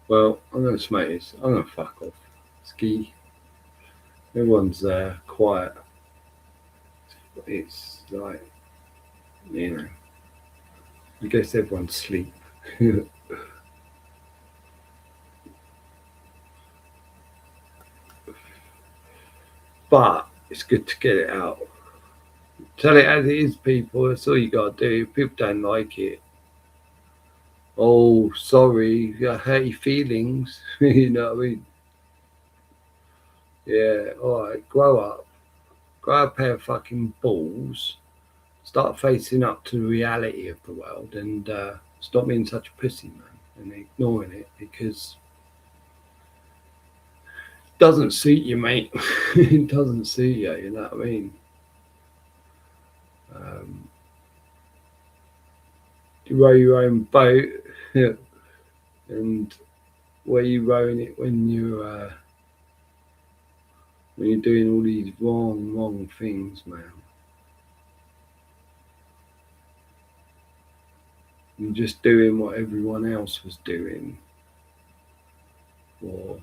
Speaker 1: Well, I'm gonna smack this. I'm gonna fuck off. Ski. Everyone's quiet. It's like, I guess everyone's asleep. But it's good to get it out. Tell it as it is, people. That's all you gotta do. If people don't like it, oh, sorry, I hurt your feelings. You know what I mean? Yeah, alright, grow up. Grow a pair of fucking balls. Start facing up to the reality of the world and stop being such a pussy, man, and ignoring it because it doesn't suit you, mate. It doesn't suit you, you know what I mean? You row your own boat, and where you rowing it when you're doing all these wrong things, man. You're just doing what everyone else was doing, or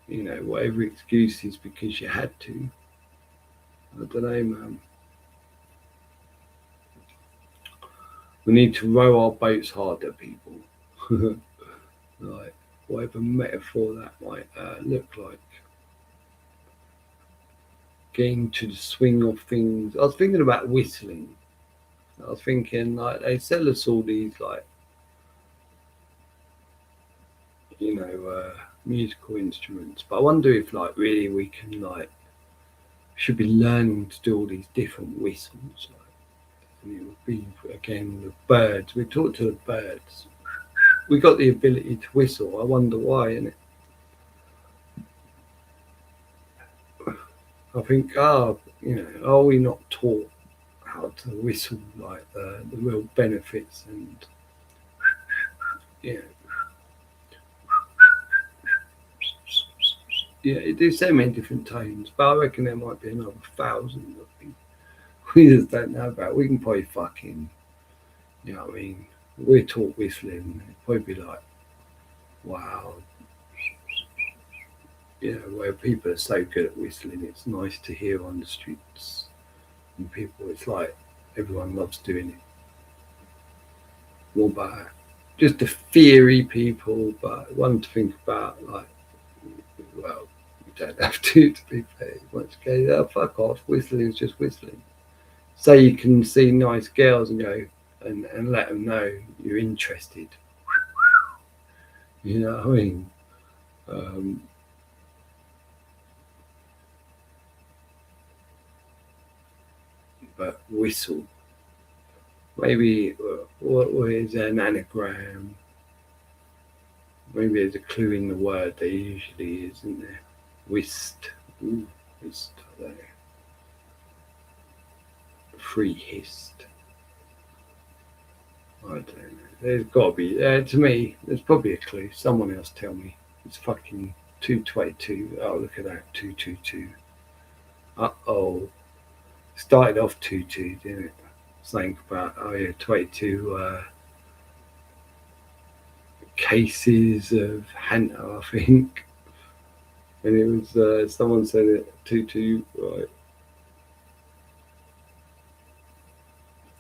Speaker 1: whatever excuse is because you had to. I don't know, man. We need to row our boats harder, people. Like, whatever metaphor that might look like. Getting to the swing of things. I was thinking about whistling. I was thinking, like, they sell us all these, like, musical instruments. But I wonder if, like, really we can, like, should be learning to do all these different whistles. Like, and it would be, again, the birds. We talk to the birds. We got the ability to whistle. I wonder why, innit? I think, are we not taught how to whistle, like the real benefits and yeah, there's so many different tones, but I reckon there might be another 1,000 that we just don't know about. We can probably fucking, what I mean? We're taught whistling. It'd probably be like, wow, where people are so good at whistling, it's nice to hear on the streets. And people, it's like everyone loves doing it. More about just the theory, people, but one to think about, like, well, don't have to be fair. Once you go, oh, fuck off, whistling is just whistling. So you can see nice girls and go and let them know you're interested. You know what I mean? But whistle. Maybe what is an anagram? Maybe there's a clue in the word. There usually is, isn't there? Whist. Ooh, whist. There. Free hist. I don't know. There's got to be. To me, there's probably a clue. Someone else tell me. It's fucking 222. Oh, look at that. 222. Uh-oh. Started off 2-2, didn't it? Something about, oh yeah, 22 cases of Hanta, I think. And it was, someone said it, 2-2, right.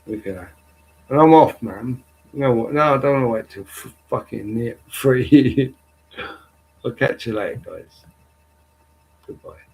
Speaker 1: Look at that. And I'm off, man. You know what? No, I don't want to wait till fucking near 3. I'll catch you later, guys. Goodbye.